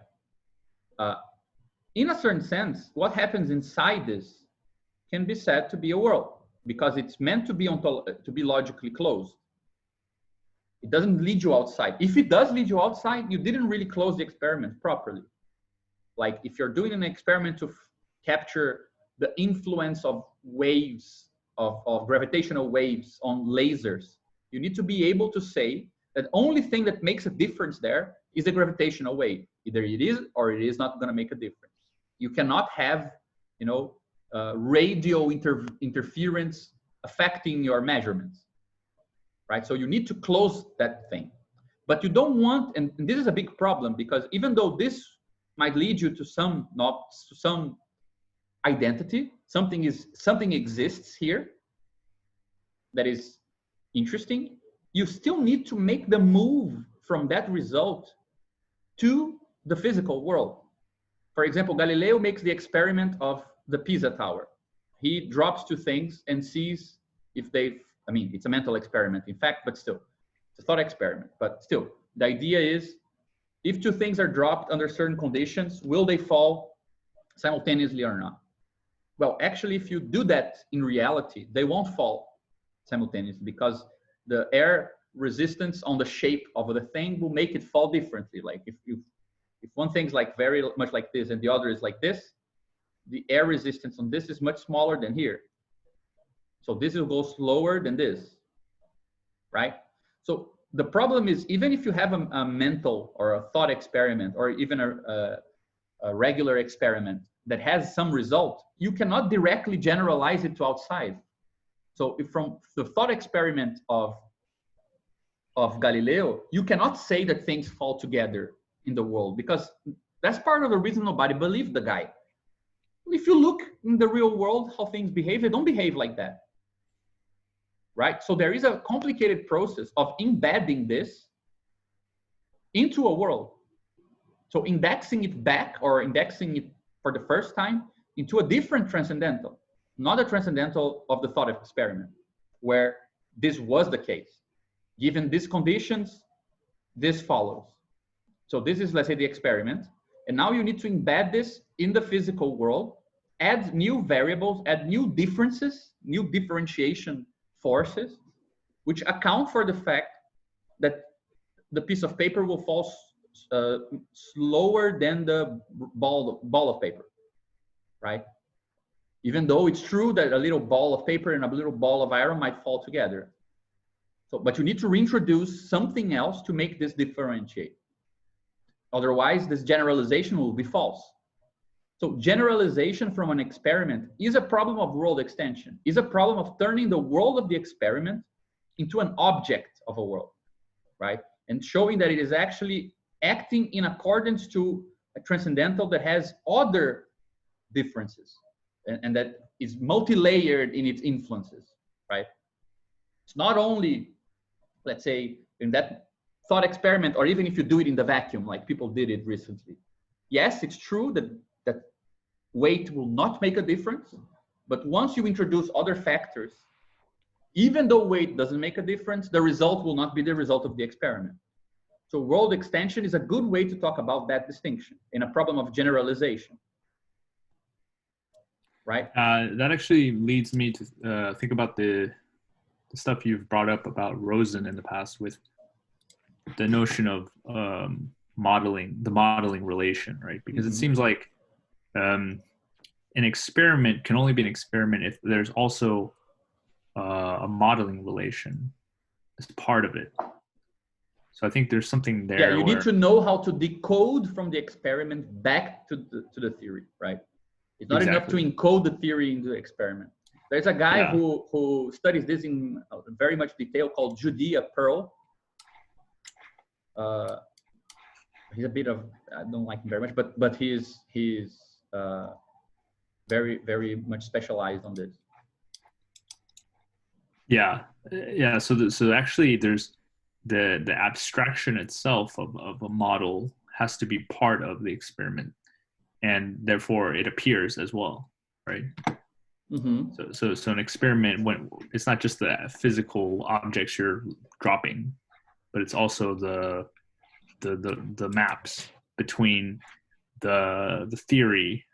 In a certain sense, what happens inside this can be said to be a world because it's meant to be logically closed. It doesn't lead you outside. If it does lead you outside, you didn't really close the experiment properly. Like if you're doing an experiment to capture the influence of waves, of gravitational waves on lasers, you need to be able to say that only thing that makes a difference there is the gravitational wave. Either it is or it is not going to make a difference. You cannot have, radio interference affecting your measurements, right? So you need to close that thing. But you don't want, and this is a big problem because even though this might lead you to some identity, something exists here that is interesting, you still need to make the move from that result to the physical world. For example, Galileo makes the experiment of the Pisa Tower. He drops two things and sees if it's a mental experiment, in fact, but still, it's a thought experiment. But still, the idea is, if two things are dropped under certain conditions, will they fall simultaneously or not? Well, actually, if you do that in reality, they won't fall simultaneously because the air resistance on the shape of the thing will make it fall differently. Like if one thing's like very much like this and the other is like this, the air resistance on this is much smaller than here. So this will go slower than this, right? So the problem is, even if you have a mental or a thought experiment or even a regular experiment that has some result, you cannot directly generalize it to outside. So if from the thought experiment of Galileo, you cannot say that things fall together in the world because that's part of the reason nobody believed the guy. If you look in the real world, how things behave, they don't behave like that, right? So there is a complicated process of embedding this into a world. So indexing it back or indexing it for the first time into a different transcendental, not a transcendental of the thought experiment, where this was the case. Given these conditions, this follows. So this is, let's say, the experiment. And now you need to embed this in the physical world, add new variables, add new differences, new differentiation forces, which account for the fact that the piece of paper will fall slower than the ball of paper, right? Even though it's true that a little ball of paper and a little ball of iron might fall together. So, but you need to reintroduce something else to make this differentiate. Otherwise, this generalization will be false. So generalization from an experiment is a problem of world extension, is a problem of turning the world of the experiment into an object of a world, right? And showing that it is actually acting in accordance to a transcendental that has other differences and that is multi-layered in its influences, right? It's not only, let's say, in that thought experiment, or even if you do it in the vacuum, like people did it recently. Yes, it's true that weight will not make a difference, but once you introduce other factors, even though weight doesn't make a difference, the result will not be the result of the experiment. So world extension is a good way to talk about that distinction in a problem of generalization, right? That actually leads me to think about the stuff you've brought up about Rosen in the past with the notion of the modeling relation, right? Because it seems like an experiment can only be an experiment if there's also a modeling relation as part of it. So I think there's something there. Yeah, you need to know how to decode from the experiment back to the theory, right? It's not enough to encode the theory into the experiment. There's a guy who studies this in very much detail called Judea Pearl. He's a bit of, I don't like him very much, but he's very, very much specialized on this. Yeah, yeah. So actually, there's the abstraction itself of a model has to be part of the experiment, and therefore it appears as well, right? Mm-hmm. So an experiment, when it's not just the physical objects you're dropping, but it's also the maps between the theory,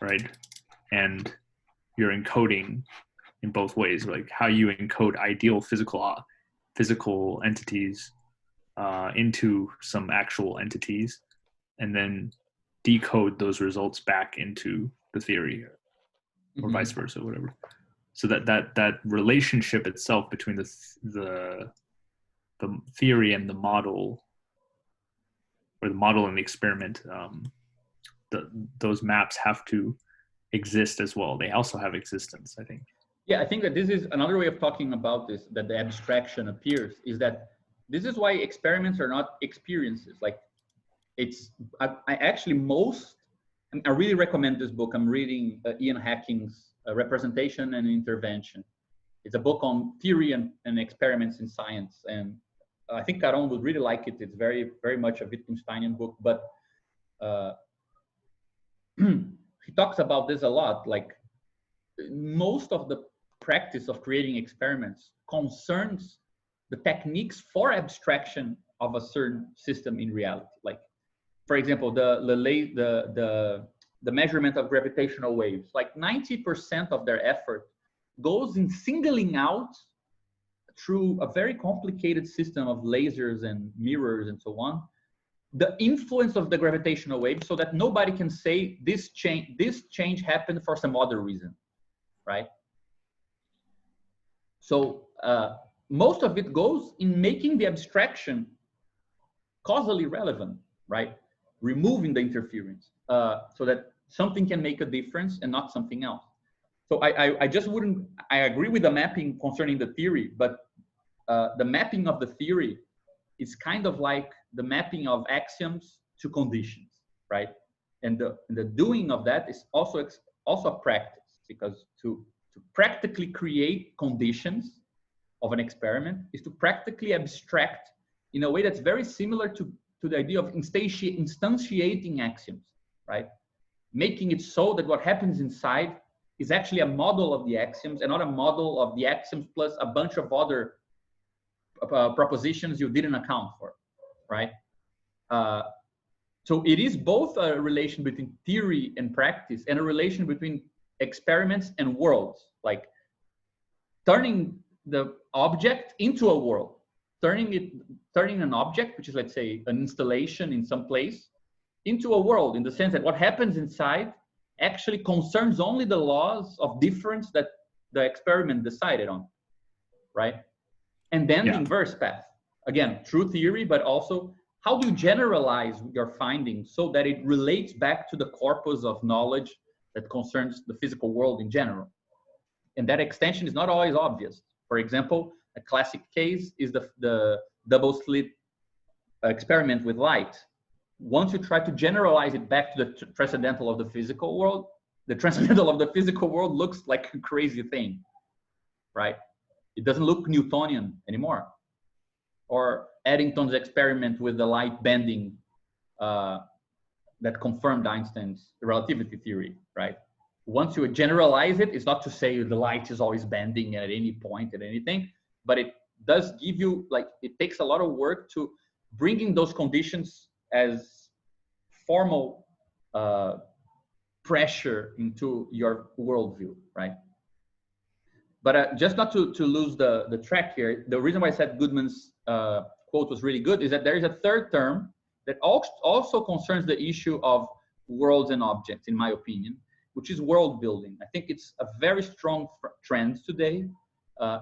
right, and your encoding in both ways, like how you encode ideal physical entities into some actual entities, and then decode those results back into the theory, or vice versa, whatever. So that relationship itself between the theory and the model, or the model and the experiment, those maps have to exist as well. They also have existence, I think. Yeah, I think that this is another way of talking about this, that the abstraction appears, is that this is why experiments are not experiences. Like, it's, I actually I really recommend this book. I'm reading Ian Hacking's Representation and Intervention. It's a book on theory and experiments in science. And I think Caron would really like it. It's very, very much a Wittgensteinian book, but he talks about this a lot. Like, most of the practice of creating experiments concerns the techniques for abstraction of a certain system in reality. Like, for example, the measurement of gravitational waves. Like 90% of their effort goes in singling out, through a very complicated system of lasers and mirrors and so on, the influence of the gravitational wave, so that nobody can say this change happened for some other reason, right? So most of it goes in making the abstraction causally relevant, right? Removing the interference, so that something can make a difference and not something else. So I just wouldn't, I agree with the mapping concerning the theory, but the mapping of the theory is kind of like the mapping of axioms to conditions, right? And the doing of that is also a practice, because to practically create conditions of an experiment is to practically abstract in a way that's very similar to the idea of instantiating axioms, right? Making it so that what happens inside is actually a model of the axioms, and not a model of the axioms plus a bunch of other propositions you didn't account for, right? So it is both a relation between theory and practice, and a relation between experiments and worlds, like turning the object into a world, turning an object, which is, let's say, an installation in some place, into a world, in the sense that what happens inside actually concerns only the laws of difference that the experiment decided on, right? And then the inverse path, again, through theory, but also how do you generalize your findings so that it relates back to the corpus of knowledge that concerns the physical world in general? And that extension is not always obvious. For example, a classic case is the double slit experiment with light. Once you try to generalize it back to the transcendental of the physical world, the transcendental of the physical world looks like a crazy thing, right? It doesn't look Newtonian anymore. Or Eddington's experiment with the light bending that confirmed Einstein's relativity theory, right? Once you generalize it, it's not to say the light is always bending at any point at anything, but it does give you, like, it takes a lot of work to bringing those conditions as formal pressure into your worldview, right? But just not to lose the track here, the reason why I said Goodman's quote was really good is that there is a third term that also concerns the issue of worlds and objects, in my opinion, which is world building. I think it's a very strong trend today.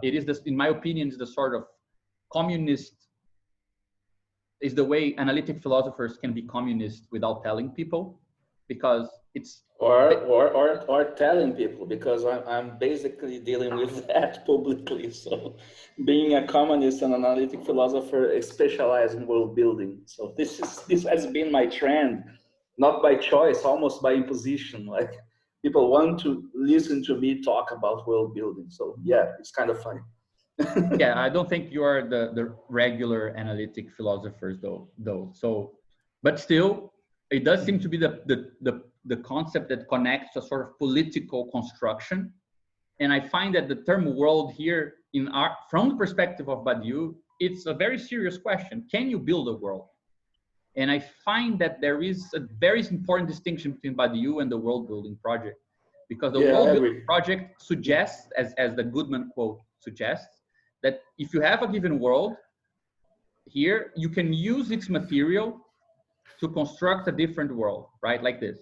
It is, in my opinion, is the sort of communist, is the way analytic philosophers can be communist without telling people, because it's or telling people, because I'm basically dealing with that publicly. So being a communist and analytic philosopher is specialized in world building. So this has been my trend, not by choice, almost by imposition. Like people want to listen to me talk about world building. So yeah, it's kind of funny. Yeah, I don't think you are the regular analytic philosophers though. So, but still, it does seem to be the concept that connects a sort of political construction. And I find that the term world here from the perspective of Badiou, it's a very serious question. Can you build a world? And I find that there is a very important distinction between Badiou and the world building project, because the world building project suggests, as the Goodman quote suggests, that if you have a given world here, you can use its material to construct a different world, right? Like this.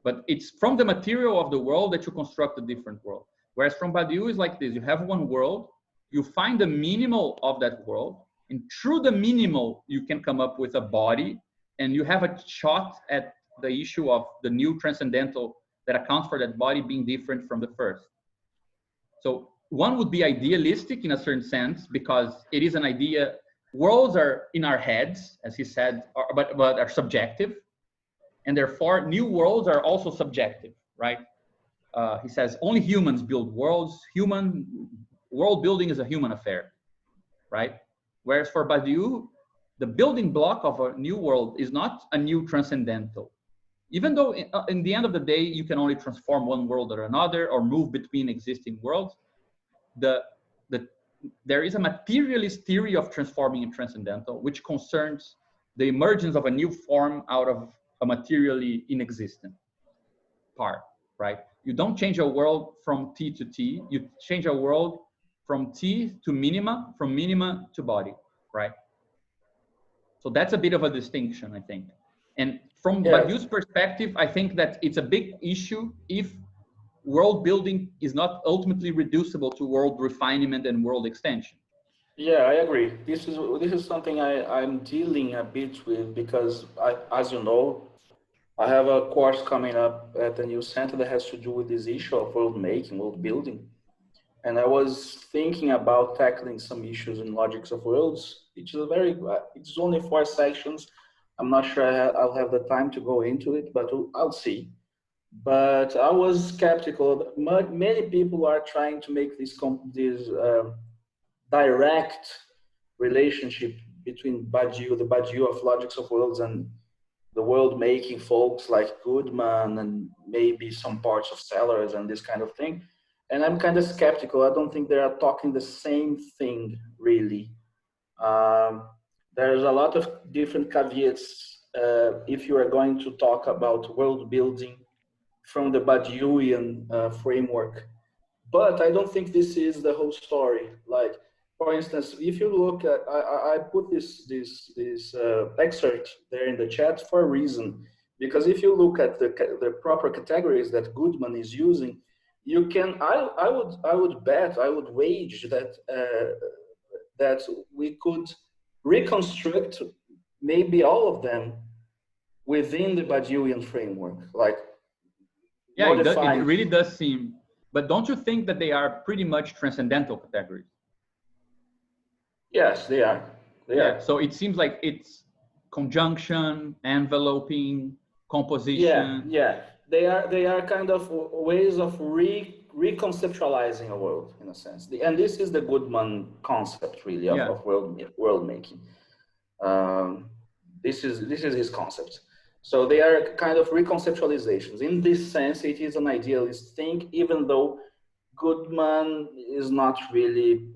But it's from the material of the world that you construct a different world. Whereas from Badiou is like this: you have one world, you find the minimal of that world, and through the minimal, you can come up with a body, and you have a shot at the issue of the new transcendental that accounts for that body being different from the first. So one would be idealistic in a certain sense, because it is an idea. Worlds are in our heads, as he said, but are subjective. And therefore, new worlds are also subjective, right? He says only humans build worlds. World building is a human affair, right? Whereas for Badiou, the building block of a new world is not a new transcendental. Even though in the end of the day, you can only transform one world or another, or move between existing worlds, there is a materialist theory of transforming a transcendental, which concerns the emergence of a new form out of a materially inexistent part, right? You don't change a world from T to T. You change a world from T to minima, from minima to body, right? So that's a bit of a distinction, I think. And from Badiou's perspective, I think that it's a big issue if world building is not ultimately reducible to world refinement and world extension. Yeah, I agree. This is something I'm dealing a bit with, because as you know, I have a course coming up at the new center that has to do with this issue of world making, world building. And I was thinking about tackling some issues in Logics of Worlds. It's only 4 sections. I'm not sure I'll have the time to go into it, but I'll see. But I was skeptical. Many people are trying to make this direct relationship between the Badiou of Logics of Worlds, and the world-making folks like Goodman and maybe some parts of Sellers and this kind of thing. And I'm kind of skeptical. I don't think they are talking the same thing, really. There's a lot of different caveats if you are going to talk about world building from the Badiouian framework. But I don't think this is the whole story. Like, for instance, if you look at, I put this excerpt there in the chat for a reason, because if you look at the proper categories that Goodman is using, you can, I would wager that we could reconstruct maybe all of them within the Badiouian framework, like. Yeah, it really does seem. But don't you think that they are pretty much transcendental categories? Yes, they are. They are. So it seems like it's conjunction, enveloping, composition. Yeah. They are kind of ways of reconceptualizing a world, in a sense. And this is the Goodman concept, really, of world making. This is his concept. So they are kind of reconceptualizations. In this sense, it is an idealist thing, even though Goodman is not really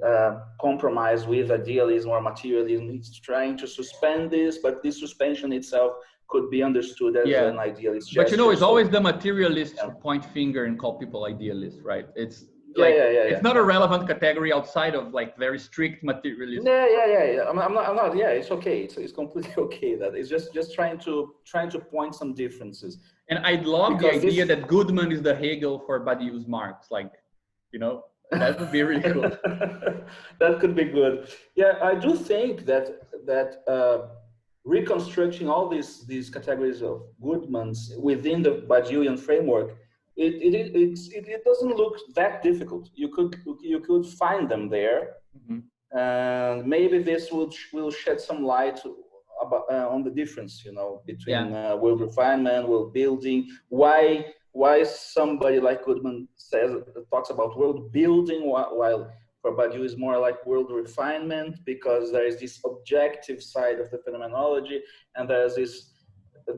compromised with idealism or materialism. He's trying to suspend this, but this suspension itself could be understood as an idealist gesture. But you know, it's always the materialists who point finger and call people idealists, right? It's like, it's not a relevant category outside of like very strict materialism. Yeah. I'm not. Yeah, it's okay. It's completely okay. That it's just trying to point some differences. And I'd love the idea that Goodman is the Hegel for Badiou's Marx. Like, you know, that would be really cool. That could be good. Yeah, I do think that reconstructing all these categories of Goodman's within the Badiouian framework, it doesn't look that difficult. You could find them there, and maybe this will shed some light about on the difference, you know, between world refinement, world building. Why why somebody like Goodman talks about world building, while for Badiou is more like world refinement, because there is this objective side of the phenomenology, and there's this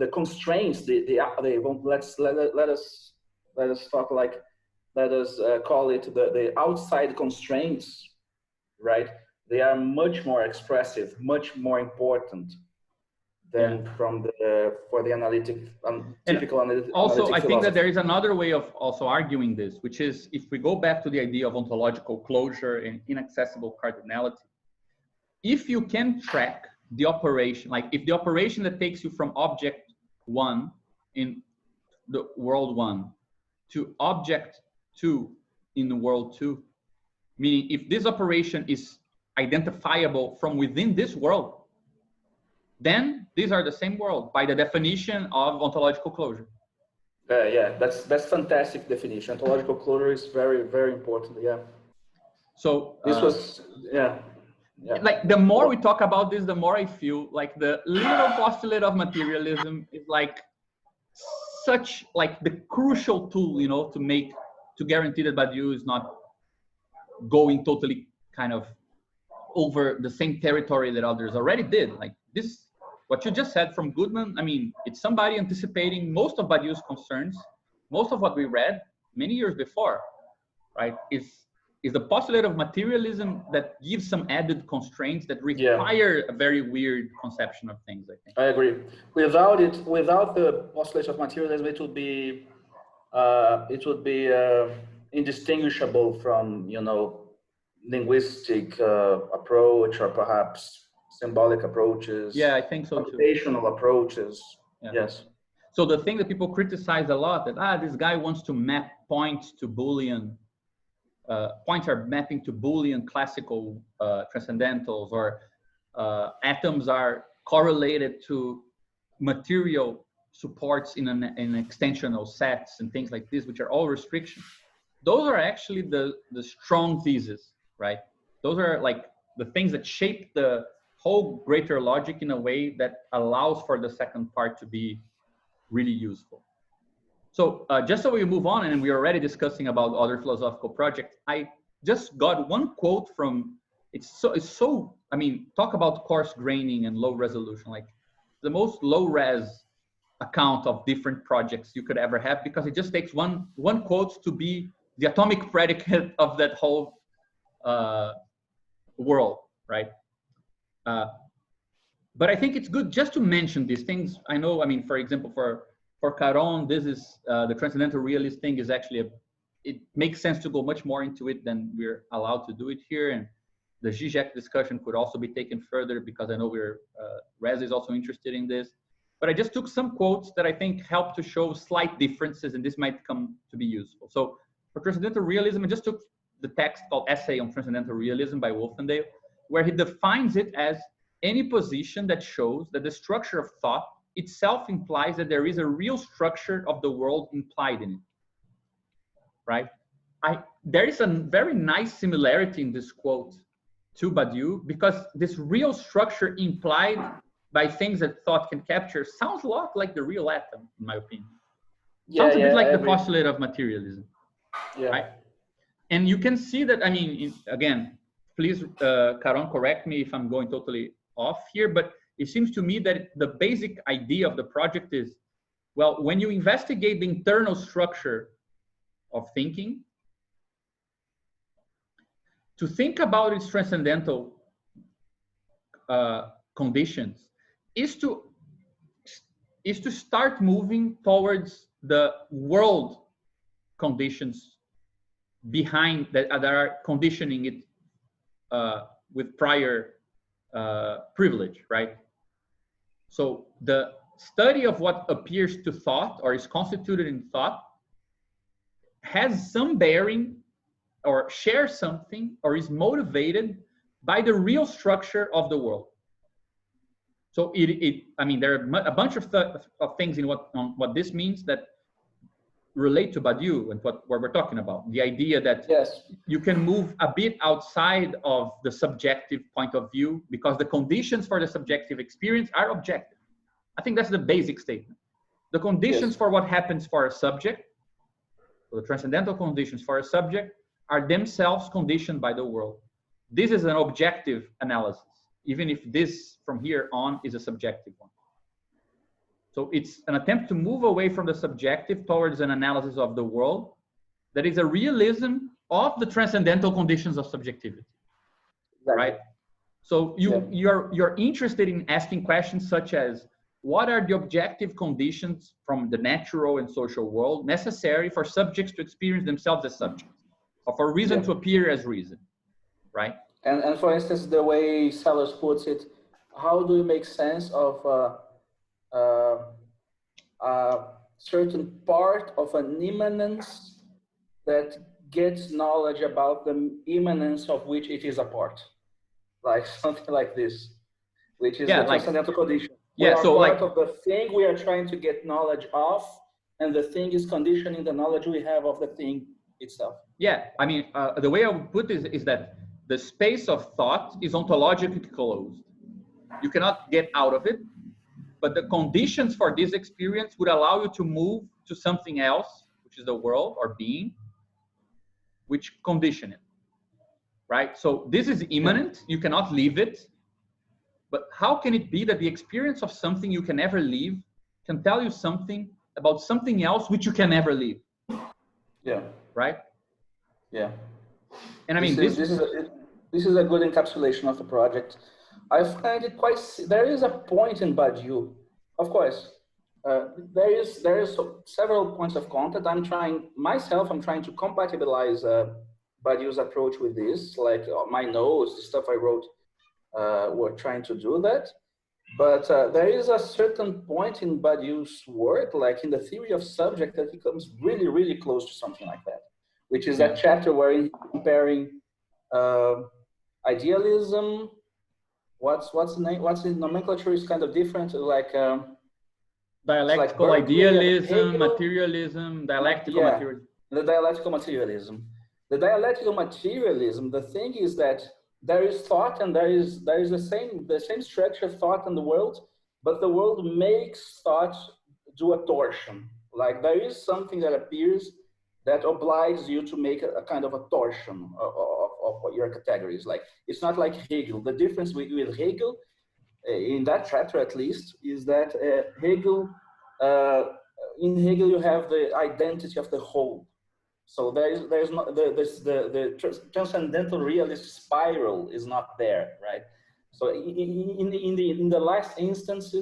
the constraints. Let us talk like, let us call it the outside constraints, right? They are much more expressive, much more important than for the analytic, typical analytic. Also, I think that there is another way of also arguing this, which is if we go back to the idea of ontological closure and inaccessible cardinality, if you can track the operation, like if the operation that takes you from object 1 in the world 1 to object 2 in the world 2, meaning if this operation is identifiable from within this world, then these are the same world by the definition of ontological closure. Yeah, that's fantastic definition. Ontological closure is very, very important. Yeah. So this was like the more we talk about this, the more I feel like the little postulate of materialism is like such like the crucial tool, you know, to guarantee that Badiou is not going totally kind of over the same territory that others already did. Like this, what you just said from Goodman, I mean, it's somebody anticipating most of Badiou's concerns, most of what we read many years before, right? Is the postulate of materialism that gives some added constraints that require a very weird conception of things, I think. I agree. Without the postulate of materialism, it would be indistinguishable from, you know, linguistic approach, or perhaps symbolic approaches. Yeah, I think so too. Computational approaches. Yeah. Yes. So the thing that people criticize a lot, that this guy wants to map points to Boolean, points are mapping to Boolean classical transcendentals, or atoms are correlated to material supports in extensional sets and things like this, which are all restrictions. Those are actually the strong theses, right? Those are like the things that shape the whole greater logic in a way that allows for the second part to be really useful. So just so we move on, and we're already discussing about other philosophical projects, I just got one quote from, it's so, I mean, talk about coarse graining and low resolution, like the most low res account of different projects you could ever have, because it just takes one quote to be the atomic predicate of that whole world, right? But I think it's good just to mention these things. I know, I mean, for example, for Caron, this is the transcendental realist thing is actually it makes sense to go much more into it than we're allowed to do it here. And the Zizek discussion could also be taken further, because I know Rez is also interested in this. But I just took some quotes that I think help to show slight differences, and this might come to be useful. So for transcendental realism, I just took the text called Essay on Transcendental Realism by Wolfendale, where he defines it as any position that shows that the structure of thought itself implies that there is a real structure of the world implied in it, right? There is a very nice similarity in this quote to Badiou, because this real structure implied by things that thought can capture sounds a lot like the real atom, in my opinion. Sounds a bit like the postulate of materialism, right? And you can see that, I mean, again, please, Caron, correct me if I'm going totally off here, but it seems to me that the basic idea of the project is, well, when you investigate the internal structure of thinking, to think about its transcendental conditions is to start moving towards the world conditions behind that are conditioning it with prior privilege, right? So the study of what appears to thought or is constituted in thought has some bearing or shares something or is motivated by the real structure of the world. So I mean, there are a bunch of things in what this means that relate to Badiou and what we're talking about. The idea that you can move a bit outside of the subjective point of view because the conditions for the subjective experience are objective. I think that's the basic statement. The conditions for what happens for a subject So the transcendental conditions for a subject are themselves conditioned by the world. This is an objective analysis, even if this from here on is a subjective one. So it's an attempt to move away from the subjective towards an analysis of the world that is a realism of the transcendental conditions of subjectivity, right? So you're interested in asking questions such as, what are the objective conditions from the natural and social world necessary for subjects to experience themselves as subjects, or for reason to appear as reason, right? And for instance, the way Sellers puts it, how do you make sense of a certain part of an immanence that gets knowledge about the immanence of which it is a part? Like something like this, which is the transcendental condition. We are so part of the thing we are trying to get knowledge of, and the thing is conditioning the knowledge we have of the thing itself. Yeah, I mean, the way I would put it is that the space of thought is ontologically closed. You cannot get out of it, but the conditions for this experience would allow you to move to something else, which is the world or being, which condition it, right? So this is immanent, you cannot leave it, but how can it be that the experience of something you can never leave can tell you something about something else which you can never leave? Yeah. Right? Yeah. And I mean, this is a good encapsulation of the project. I find it quite, there is a point in Badiou, of course, there is several points of contact. I'm trying to compatibilize Badiou's approach with this, like my notes, the stuff I wrote, we're trying to do that. But there is a certain point in Badiou's work, like in the theory of subject, that he comes really, really close to something like that, which is that chapter where he's comparing idealism. What's the name? What's the nomenclature is kind of different, like dialectical like idealism, materialism, dialectical materialism. The dialectical materialism. The dialectical materialism. The thing is that there is thought, and there is the same structure of thought in the world, but the world makes thought do a torsion. Like there is something that appears that obliges you to make a kind of a torsion of your categories. Like it's not like Hegel. The difference with Hegel, in that chapter at least, is that in Hegel you have the identity of the whole. So there's not the transcendental realist spiral is not there, right? So in the last instance,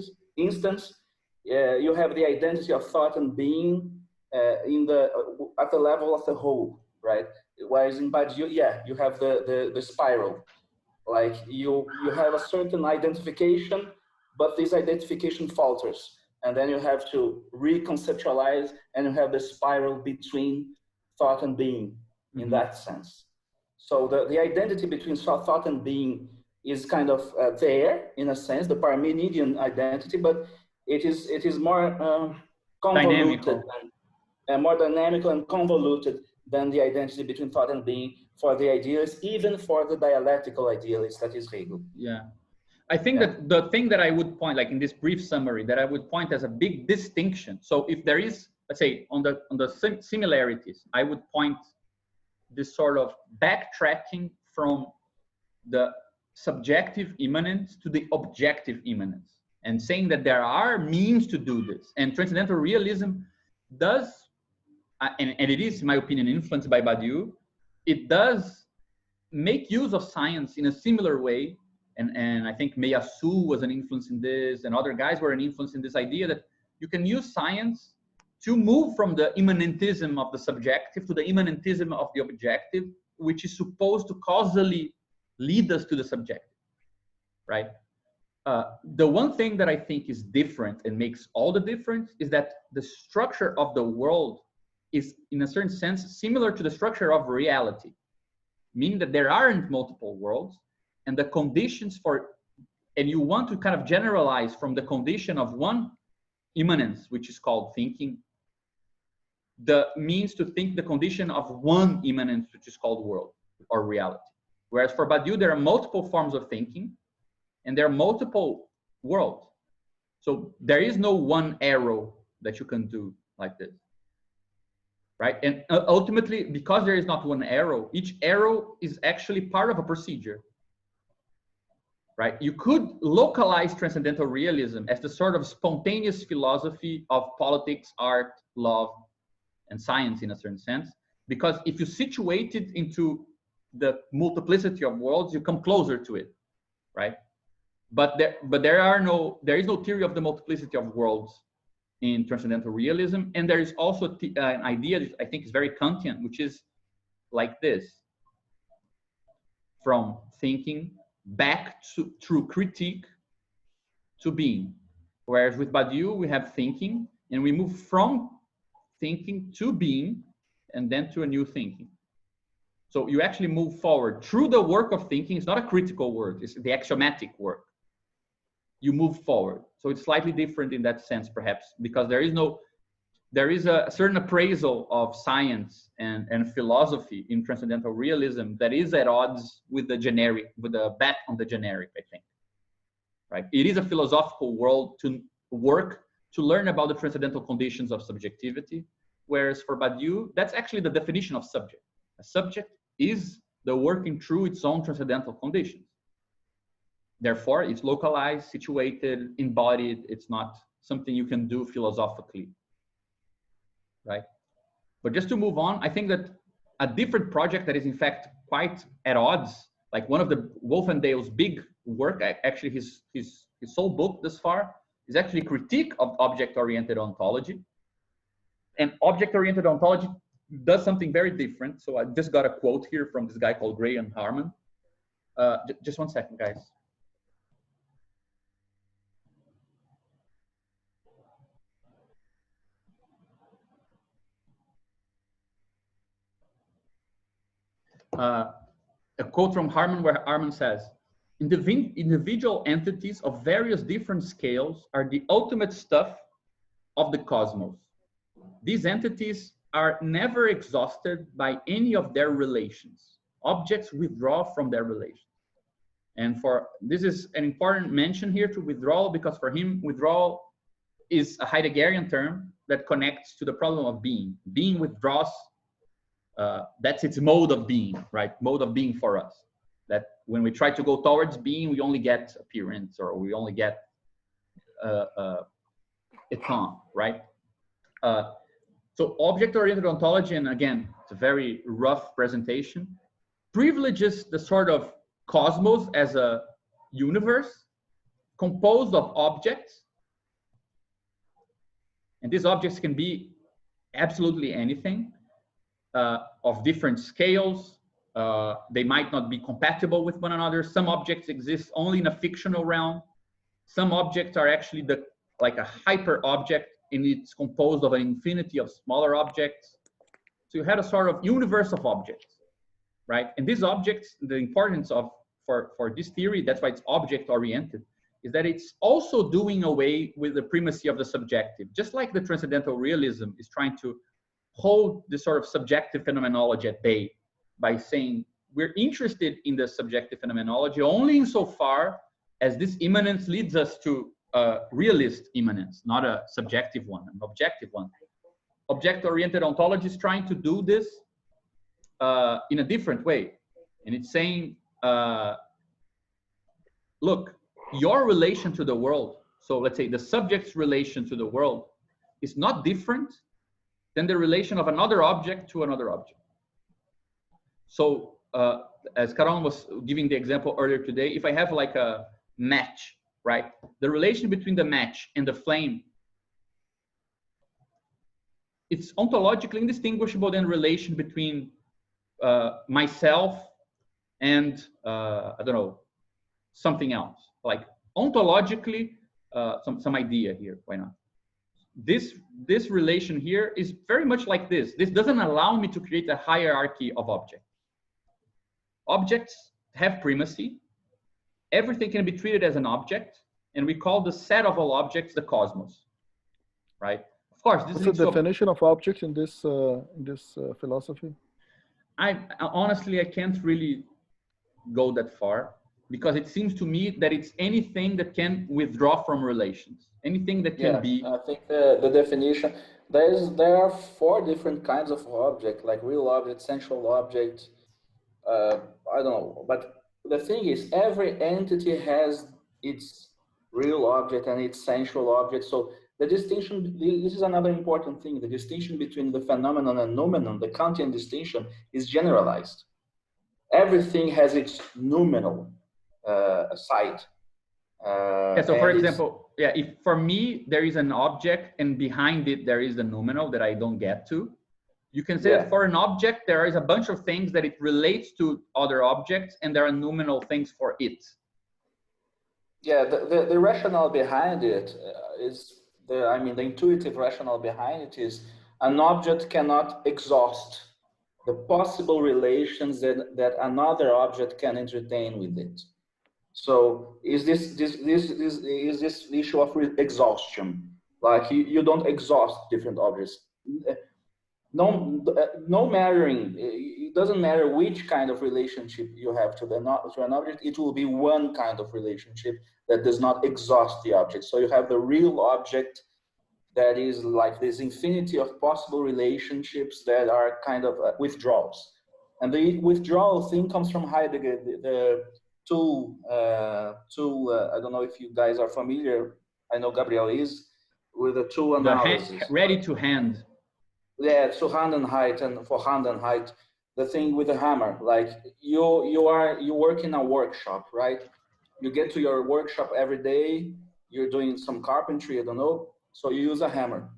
you have the identity of thought and being at the level of the whole, right? Whereas in Badiou, you have the spiral. Like you have a certain identification, but this identification falters, and then you have to reconceptualize, and you have the spiral between thought and being in that sense. So the identity between thought and being is kind of there in a sense, the Parmenidean identity, but it is more convoluted and more dynamical and convoluted than the identity between thought and being for the idealist, even for the dialectical idealist that is Hegel. Yeah. I think that the thing that I would point, like in this brief summary, that I would point as a big distinction. So if there is, let's say, on the similarities, I would point this sort of backtracking from the subjective immanence to the objective immanence, and saying that there are means to do this. And transcendental realism does, and it is, in my opinion, influenced by Badiou, it does make use of science in a similar way. And I think Meillassoux was an influence in this, and other guys were an influence in this idea that you can use science to move from the immanentism of the subjective to the immanentism of the objective, which is supposed to causally lead us to the subjective, right? The one thing that I think is different and makes all the difference is that the structure of the world is, in a certain sense, similar to the structure of reality, meaning that there aren't multiple worlds, and the conditions for, and you want to kind of generalize from the condition of one immanence, which is called thinking, the means to think the condition of one immanence, which is called world or reality. Whereas for Badiou, there are multiple forms of thinking, and there are multiple worlds. So there is no one arrow that you can do like this. right? And ultimately, because there is not one arrow, each arrow is actually part of a procedure, right? You could localize transcendental realism as the sort of spontaneous philosophy of politics, art, love, and science in a certain sense, because if you situate it into the multiplicity of worlds, you come closer to it, right? But there is no theory of the multiplicity of worlds in transcendental realism, and there is also an idea that I think is very Kantian, which is like this: from thinking back through critique to being. Whereas with Badiou, we have thinking, and we move from thinking to being, and then to a new thinking. So you actually move forward through the work of thinking. It's not a critical work, it's the axiomatic work. You move forward. So it's slightly different in that sense, perhaps, because there is a certain appraisal of science and philosophy in transcendental realism that is at odds with the generic, with the bet on the generic, I think. Right? It is a philosophical world to work to learn about the transcendental conditions of subjectivity, whereas for Badiou, that's actually the definition of subject. A subject is the working through its own transcendental conditions. Therefore, it's localized, situated, embodied. It's not something you can do philosophically, right? But just to move on, I think that a different project that is in fact quite at odds, like one of the Wolfendale's big work, actually his sole book thus far, is actually a critique of object-oriented ontology. And object-oriented ontology does something very different. So I just got a quote here from this guy called Graham Harman. Just one second, guys. A quote from Harman where Harman says, individual entities of various different scales are the ultimate stuff of the cosmos. These entities are never exhausted by any of their relations. Objects withdraw from their relations. And this is an important mention here to withdrawal, because for him, withdrawal is a Heideggerian term that connects to the problem of being. Being withdraws. That's its mode of being, right? Mode of being for us. That when we try to go towards being, we only get appearance, or we only get état, right? So object-oriented ontology, and again, it's a very rough presentation, privileges the sort of cosmos as a universe composed of objects. And these objects can be absolutely anything. Of different scales. They might not be compatible with one another. Some objects exist only in a fictional realm. Some objects are actually like a hyper object, and it's composed of an infinity of smaller objects. So you had a sort of universe of objects, right? And these objects, the importance for this theory, that's why it's object-oriented, is that it's also doing away with the primacy of the subjective. Just like the transcendental realism is trying to hold this sort of subjective phenomenology at bay by saying we're interested in the subjective phenomenology only insofar as this immanence leads us to a realist immanence, not a subjective one, an objective one. Object-oriented ontology is trying to do this in a different way. And it's saying, look, your relation to the world, so let's say the subject's relation to the world, is not different than the relation of another object to another object. So as Caron was giving the example earlier today, if I have like a match, right? The relation between the match and the flame, it's ontologically indistinguishable than relation between myself and, I don't know, something else. Like ontologically, some idea here, why not? This relation here is very much like this. This doesn't allow me to create a hierarchy of objects. Objects have primacy. Everything can be treated as an object, and we call the set of all objects the cosmos, right? Of course, this is the definition of objects in this philosophy. Honestly, I can't really go that far, because it seems to me that it's anything that can withdraw from relations, anything that can be. I think the definition, There are 4 different kinds of object, like real object, sensual object. I don't know, but the thing is, every entity has its real object and its sensual object. So the distinction, this is another important thing, the distinction between the phenomenon and noumenon, the Kantian distinction, is generalized. Everything has its noumenal side. Yeah, so for example, yeah, if for me there is an object and behind it there is the noumenal that I don't get to, you can say that for an object there is a bunch of things that it relates to other objects and there are noumenal things for it. Yeah, the rationale behind it is, the intuitive rationale behind it is an object cannot exhaust the possible relations that another object can entertain with it. So is this issue of exhaustion? Like you don't exhaust different objects. No mattering, it doesn't matter which kind of relationship you have to an object, it will be one kind of relationship that does not exhaust the object. So you have the real object that is like this infinity of possible relationships that are kind of withdrawals. And the withdrawal thing comes from Heidegger, the tool, I don't know if you guys are familiar, I know Gabriel is, with the tool analysis. Ready to hand. Yeah, so hand and height, and for hand and height, the thing with the hammer, like you work in a workshop, right? You get to your workshop every day, you're doing some carpentry, I don't know, so you use a hammer.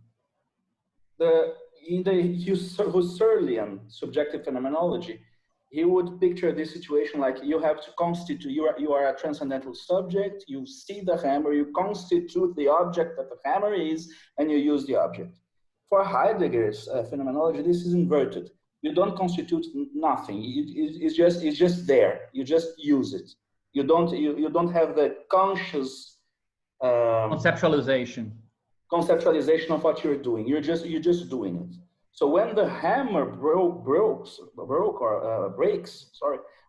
In the Husserlian subjective phenomenology, he would picture this situation like you have to constitute, you are a transcendental subject, you see the hammer, you constitute the object that the hammer is, and you use the object. For Heidegger's phenomenology, this is inverted. You don't constitute nothing. It's just there. You just use it. You don't have the conscious conceptualization of what you're doing. You're just doing it. So when the hammer breaks,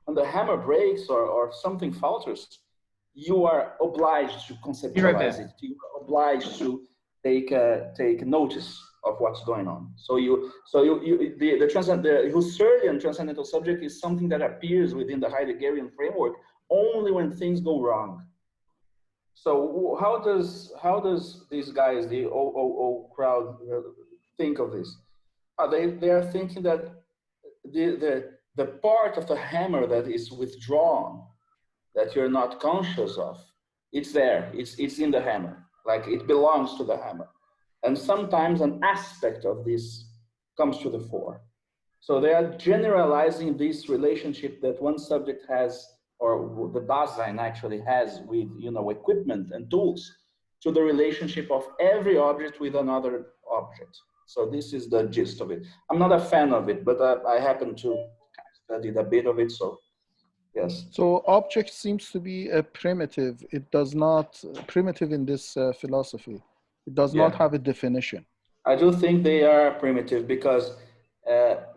when the hammer breaks or something falters, you are obliged to conceptualize it. You are obliged to take notice of what's going on. So the Husserlian transcendental subject is something that appears within the Heideggerian framework only when things go wrong. So how does these guys, the OOO crowd, think of this? They are thinking that the part of the hammer that is withdrawn, that you're not conscious of, it's there. It's in the hammer. Like it belongs to the hammer. And sometimes an aspect of this comes to the fore. So they are generalizing this relationship that one subject has, or the Dasein actually has with, equipment and tools, to the relationship of every object with another object. So this is the gist of it. I'm not a fan of it, but I happen to study a bit of it, so yes. So object seems to be a primitive. It does not, primitive in this philosophy. It does not have a definition. I do think they are primitive because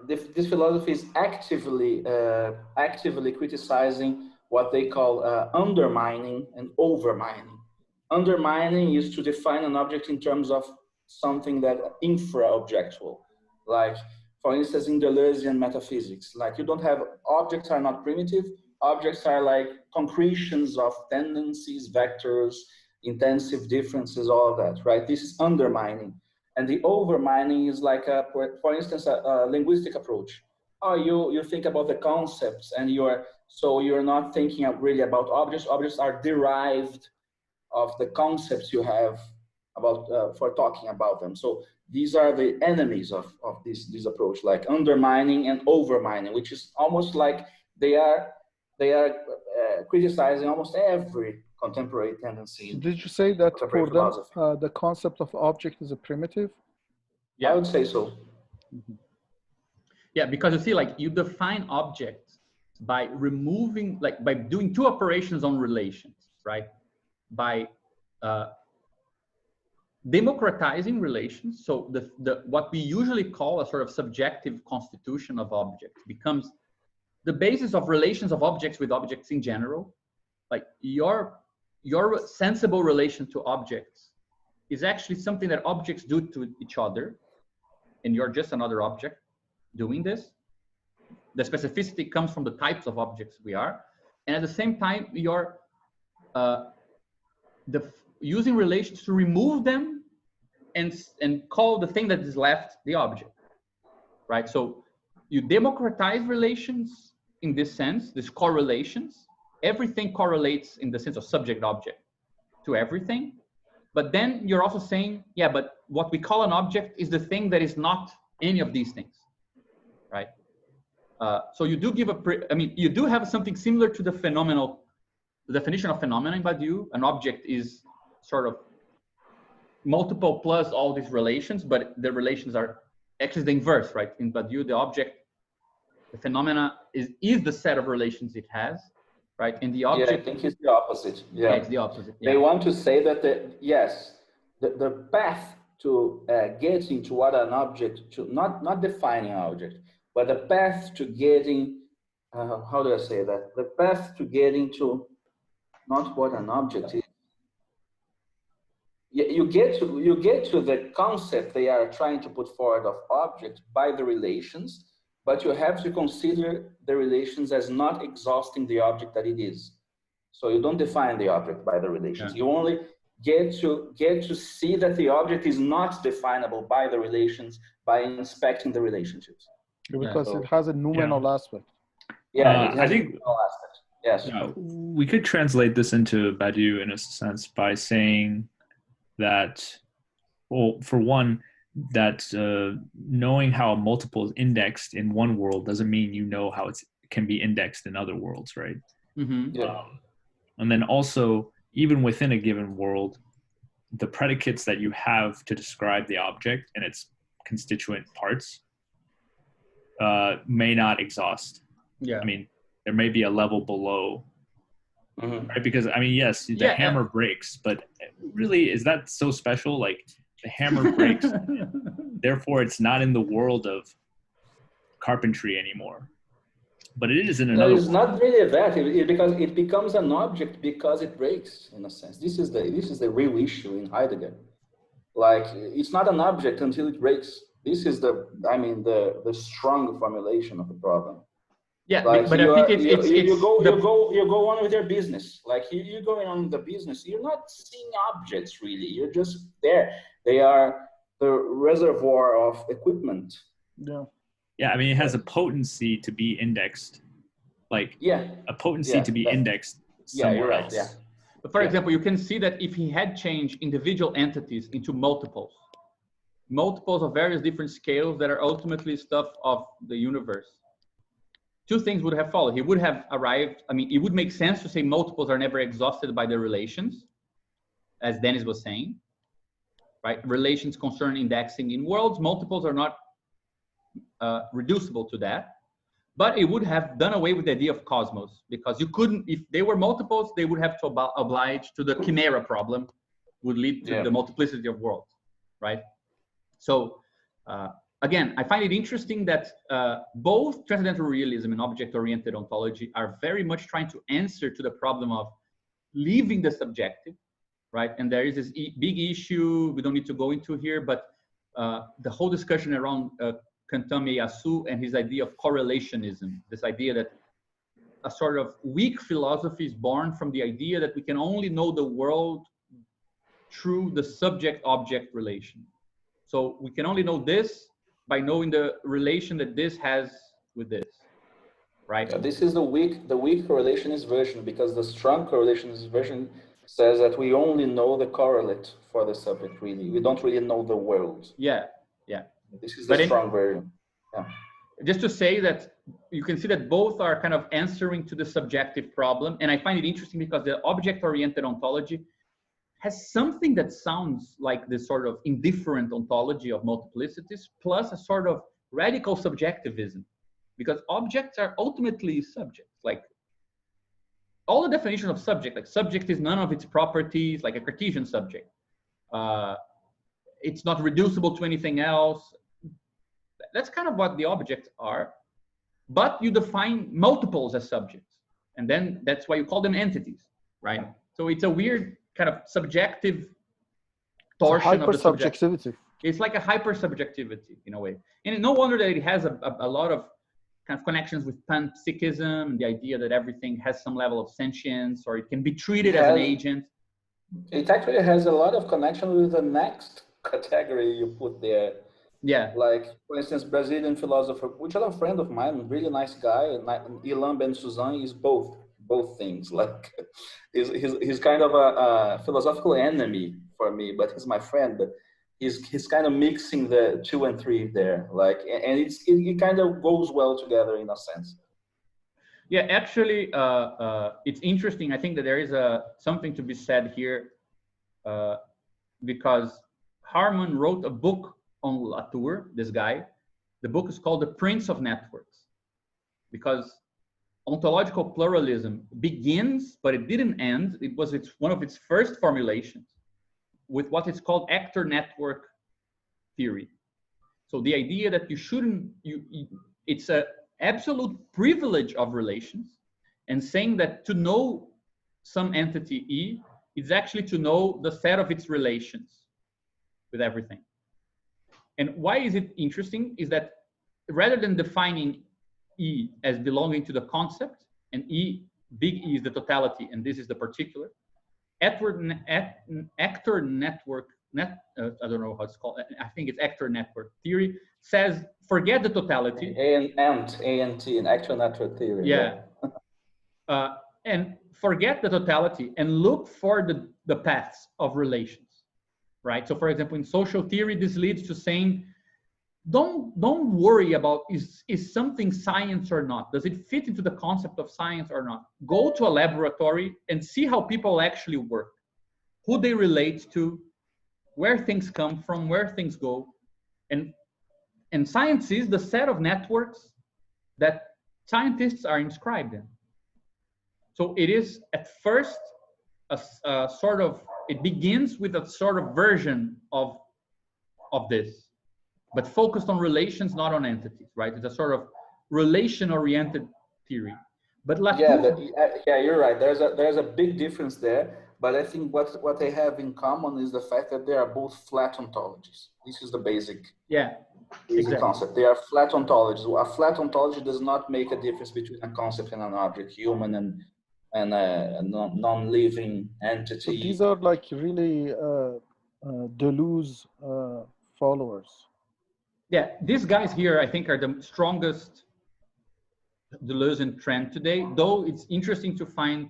this philosophy is actively criticizing what they call undermining and overmining. Undermining is to define an object in terms of something that infra-objectual, like for instance in Deleuzean metaphysics, like you don't have, objects are not primitive, objects are like concretions of tendencies, vectors, intensive differences, all of that, right? This is undermining. And the overmining is like, for instance, a linguistic approach. Oh, you think about the concepts and you're not thinking really about objects. Objects are derived of the concepts you have about for talking about them. So these are the enemies of this approach, like undermining and overmining, which is almost like they are criticizing almost every contemporary tendency. Did you say that for them the concept of object is a primitive? Yeah, I would say so. Mm-hmm. Yeah, because you see, like you define objects by removing, like by doing two operations on relations, right? By democratizing relations. So what we usually call a sort of subjective constitution of objects becomes the basis of relations of objects with objects in general. Like your sensible relation to objects is actually something that objects do to each other. and you're just another object doing this. The specificity comes from the types of objects we are. And at the same time, you're using relations to remove them and call the thing that is left the object, right? So you democratize relations in this sense, these correlations. Everything correlates in the sense of subject-object to everything. But then you're also saying, yeah, but what we call an object is the thing that is not any of these things, right? So you do give you do have something similar to the definition of phenomenon in Badiou. An object is sort of multiple plus all these relations, but the relations are actually the inverse, right? In Badiou, the object, the phenomena is the set of relations it has, right? And the object, yeah, I think it's the opposite. Yeah, it's the opposite. Yeah. They want to say that the path to get into what an object, to not defining an object, but the path to getting, how do I say that? The path to getting to not what an object is. You get to the concept they are trying to put forward of object by the relations, but you have to consider the relations as not exhausting the object that it is. So you don't define the object by the relations. Yeah. You only get to see that the object is not definable by the relations by inspecting the relationships. Because it has a noumenal aspect. Yeah, I think aspect. Yes. We could translate this into Badiou in a sense by saying that, well, for one, that knowing how a multiple is indexed in one world doesn't mean you know how it can be indexed in other worlds, right? Mm-hmm. Yeah. And then also, even within a given world, the predicates that you have to describe the object and its constituent parts may not exhaust. Yeah. I mean, there may be a level below, Mm-hmm. right? Because, I mean, yes, the hammer breaks, but really, is that so special? Like, the hammer breaks, therefore it's not in the world of carpentry anymore. But it is in another No, it's world. not really that, because it becomes an object because it breaks, in a sense. This is the real issue in Heidegger. Like, it's not an object until it breaks. This is the strong formulation of the problem. Yeah, like but I think you go on with your business. Like you're going on the business. You're not seeing objects really. You're just there. They are the reservoir of equipment. Yeah. Yeah, I mean, it has a potency to be indexed. Like, a potency to be indexed somewhere else. Yeah. But for example, you can see that if he had changed individual entities into multiples of various different scales that are ultimately stuff of the universe, two things would have followed. He would have arrived, I mean, it would make sense to say multiples are never exhausted by their relations, as Dennis was saying, right? Relations concern indexing in worlds, multiples are not reducible to that. But it would have done away with the idea of cosmos, because you couldn't, if they were multiples, they would have to oblige to the chimera problem, would lead to the multiplicity of worlds, right? So, again, I find it interesting that both transcendental realism and object-oriented ontology are very much trying to answer to the problem of leaving the subjective, right? And there is this big issue we don't need to go into here, but the whole discussion around Kantame Yasu and his idea of correlationism, this idea that a sort of weak philosophy is born from the idea that we can only know the world through the subject-object relation. So we can only know this by knowing the relation that this has with this, right? Yeah, this is the weak correlationist version, because the strong correlationist version says that we only know the correlate for the subject, really. We don't really know the world. Yeah. This is the strong version. Yeah. Just to say that you can see that both are kind of answering to the subjective problem. And I find it interesting because the object-oriented ontology has something that sounds like this sort of indifferent ontology of multiplicities, plus a sort of radical subjectivism, because objects are ultimately subjects. Like all the definition of subject, like subject is none of its properties, like a Cartesian subject. It's not reducible to anything else. That's kind of what the objects are, but you define multiples as subjects. And then that's why you call them entities, right? So it's a weird kind of subjective torsion of the hypersubjectivity. It's like a hyper subjectivity in a way. And no wonder that it has a lot of kind of connections with panpsychism, the idea that everything has some level of sentience, or it can be treated as an agent. It actually has a lot of connection with the next category you put there. Yeah. Like, for instance, Brazilian philosopher, which is a friend of mine, really nice guy, Ilan Ben Suzan, is both things. Like, he's kind of a philosophical enemy for me, but he's my friend. But he's kind of mixing the 2 and 3 there. Like, and it kind of goes well together in a sense. Yeah, actually, it's interesting. I think that there is something to be said here, because Harman wrote a book on Latour, this guy. The book is called The Prince of Networks, because ontological pluralism begins, but it didn't end. It was one of its first formulations with what is called actor network theory. So the idea that you shouldn't, it's a absolute privilege of relations, and saying that to know some entity E is actually to know the set of its relations with everything. And why is it interesting is that rather than defining E as belonging to the concept, and big E is the totality, and this is the particular, actor network, I don't know how it's called, I think it's actor network theory, says forget the totality. ANT, an actor network theory. Yeah. And forget the totality and look for the paths of relations, right? So for example, in social theory, this leads to saying, don't worry about is something science or not? Does it fit into the concept of science or not? Go to a laboratory and see how people actually work, who they relate to, where things come from, where things go. And science is the set of networks that scientists are inscribed in. So it is at first a sort of, it begins with a sort of version of this, but focused on relations, not on entities, right? It's a sort of relation-oriented theory. But Latour, yeah, you're right. There's a big difference there. But I think what they have in common is the fact that they are both flat ontologies. This is the basic concept. They are flat ontologies. A flat ontology does not make a difference between a concept and an object, human and a non-living entity. So these are like really Deleuze followers. Yeah, these guys here, I think, are the strongest Deleuzean trend today, though it's interesting to find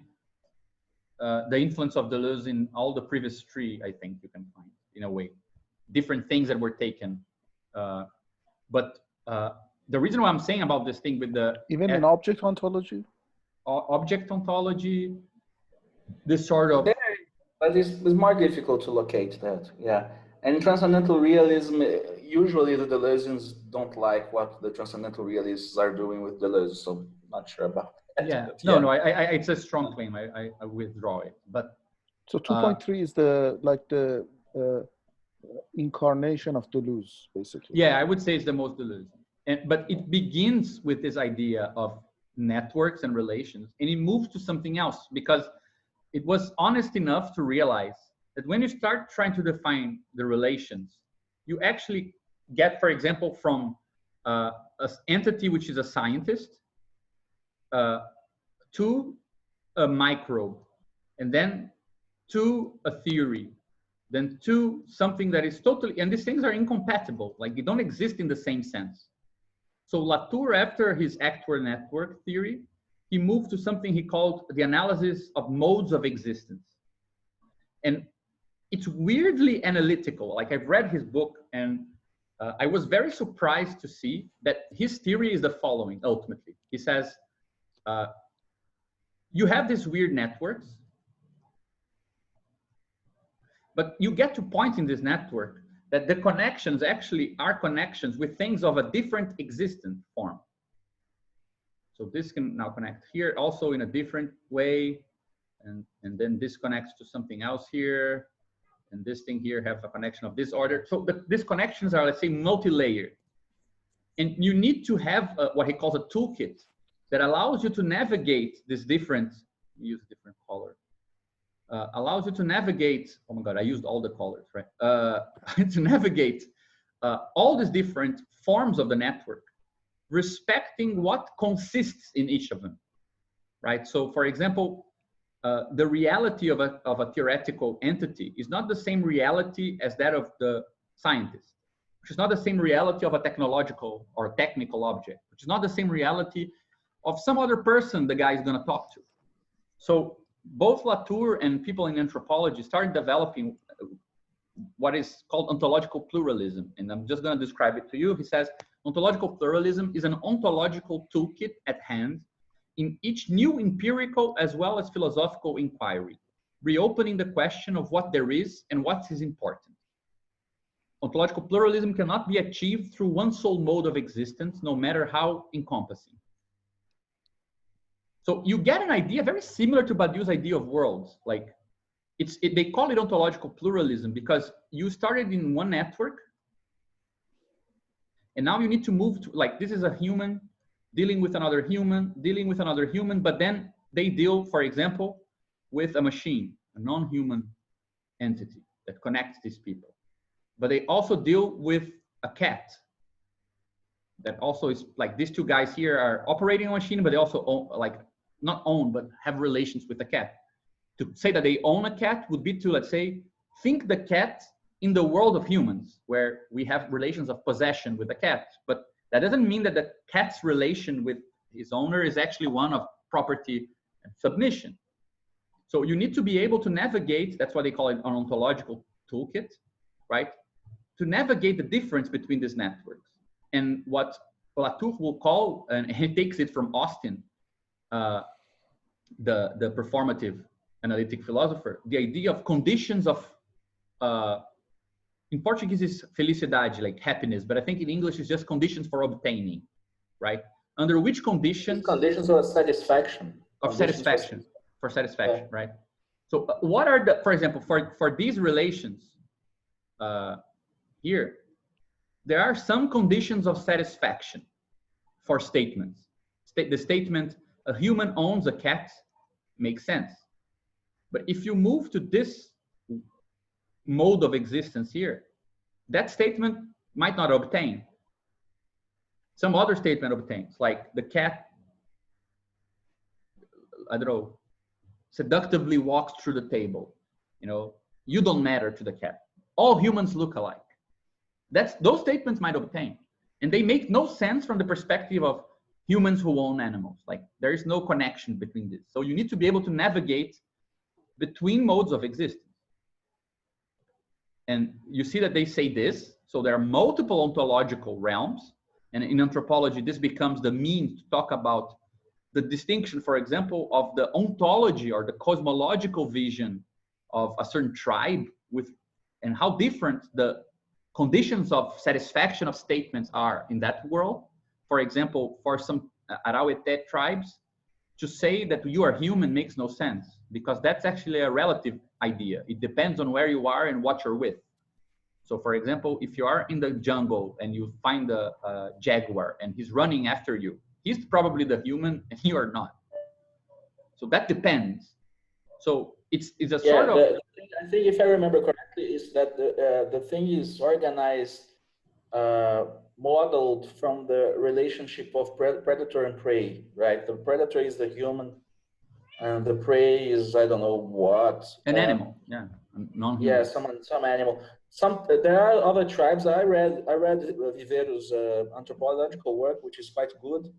the influence of Deleuze in all the previous 3, I think you can find, in a way, different things that were taken. But the reason why I'm saying about this thing with the... Even in object ontology? Object ontology, this sort of... But it's more difficult to locate that, yeah. And in transcendental realism, usually the Deleuzians don't like what the transcendental realists are doing with Deleuze, so I'm not sure about that. Yeah, no, it's a strong claim. I withdraw it. But so 2.3 is the incarnation of Deleuze, basically. Yeah, I would say it's the most Deleuze. But it begins with this idea of networks and relations, and it moves to something else, because it was honest enough to realize that when you start trying to define the relations, you actually get, for example, from an entity which is a scientist to a microbe, and then to a theory, then to something that is totally, and these things are incompatible, like they don't exist in the same sense. So Latour, after his actor network theory, he moved to something he called the analysis of modes of existence. And it's weirdly analytical. Like, I've read his book, and I was very surprised to see that his theory is the following, ultimately. He says, you have these weird networks, but you get to point in this network that the connections actually are connections with things of a different existent form. So this can now connect here also in a different way, and then this connects to something else here, and this thing here have a connection of this order. So these connections are, let's say, multi-layered. And you need to have what he calls a toolkit that allows you to navigate this different, use a different color, allows you to navigate, oh my God, I used all the colors, right? To navigate all these different forms of the network, respecting what consists in each of them, right? So for example, the reality of a theoretical entity is not the same reality as that of the scientist, which is not the same reality of a technological or technical object, which is not the same reality of some other person the guy is going to talk to. So both Latour and people in anthropology started developing what is called ontological pluralism. And I'm just going to describe it to you. He says, ontological pluralism is an ontological toolkit at hand in each new empirical as well as philosophical inquiry, reopening the question of what there is and what is important. Ontological pluralism cannot be achieved through one sole mode of existence, no matter how encompassing. So you get an idea very similar to Badiou's idea of worlds. Like they call it ontological pluralism because you started in one network and now you need to move to, like, this is a human dealing with another human, but then they deal, for example, with a machine, a non-human entity that connects these people. But they also deal with a cat that also is like, these two guys here are operating a machine, but they also own, like, not own, but have relations with the cat. To say that they own a cat would be to, let's say, think the cat in the world of humans, where we have relations of possession with the cat. But that doesn't mean that the cat's relation with his owner is actually one of property and submission. So you need to be able to navigate, that's why they call it an ontological toolkit, right? To navigate the difference between these networks. And what Latour will call, and he takes it from Austin, the performative analytic philosopher, the idea of conditions of, in Portuguese is felicidade, like happiness, but I think in English it's just conditions for obtaining, right? Under which conditions? Conditions of satisfaction. Of satisfaction, for satisfaction, yeah. Right? So what are the, for example, for these relations here, there are some conditions of satisfaction for statements. The statement, a human owns a cat, makes sense. But if you move to this mode of existence here, that statement might not obtain. Some other statement obtains, like the cat, I don't know, seductively walks through the table. You know, you don't matter to the cat. All humans look alike. Those statements might obtain. And they make no sense from the perspective of humans who own animals. Like, there is no connection between this. So you need to be able to navigate between modes of existence. And you see that they say this. So there are multiple ontological realms. And in anthropology, this becomes the means to talk about the distinction, for example, of the ontology or the cosmological vision of a certain tribe and how different the conditions of satisfaction of statements are in that world. For example, for some Arauete tribes, to say that you are human makes no sense, because that's actually a relative idea. It depends on where you are and what you're with. So for example, if you are in the jungle and you find a jaguar and he's running after you, he's probably the human and you are not. So that depends. So it's a sort of... I think if I remember correctly, is that the thing is organized, modeled from the relationship of predator and prey, right? The predator is the human, and the prey is, I don't know what. An animal, yeah, non-human. Yeah, some animal. There are other tribes. I read Viveiro's anthropological work, which is quite good.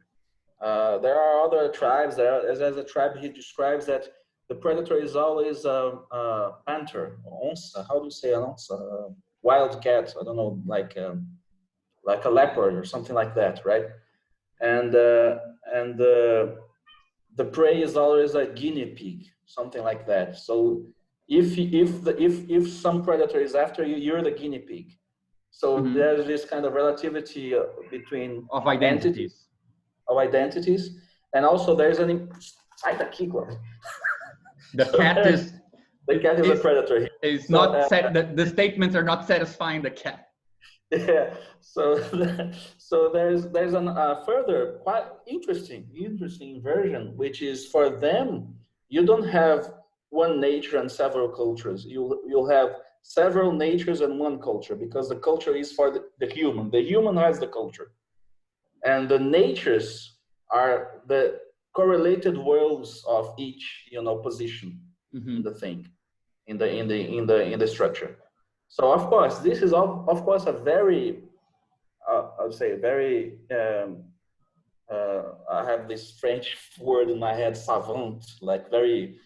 There are other tribes. As a tribe, he describes that the predator is always a panther, onça. How do you say an onça? Wild cat. I don't know, like a leopard or something like that, right? And the prey is always a guinea pig, something like that. So if some predator is after you, you're the guinea pig. So there's this kind of relativity between identities, and also there's the cat is a predator here. It's not the statements are not satisfying the cat. Yeah. So there's a further quite interesting version, which is for them, you don't have one nature and several cultures. You'll have several natures and one culture, because the culture is for the human. The human has the culture, and the natures are the correlated worlds of each, you know, position in the thing, in the structure. So of course, this is of course a very, I would say very. I have this French word in my head, savant, like very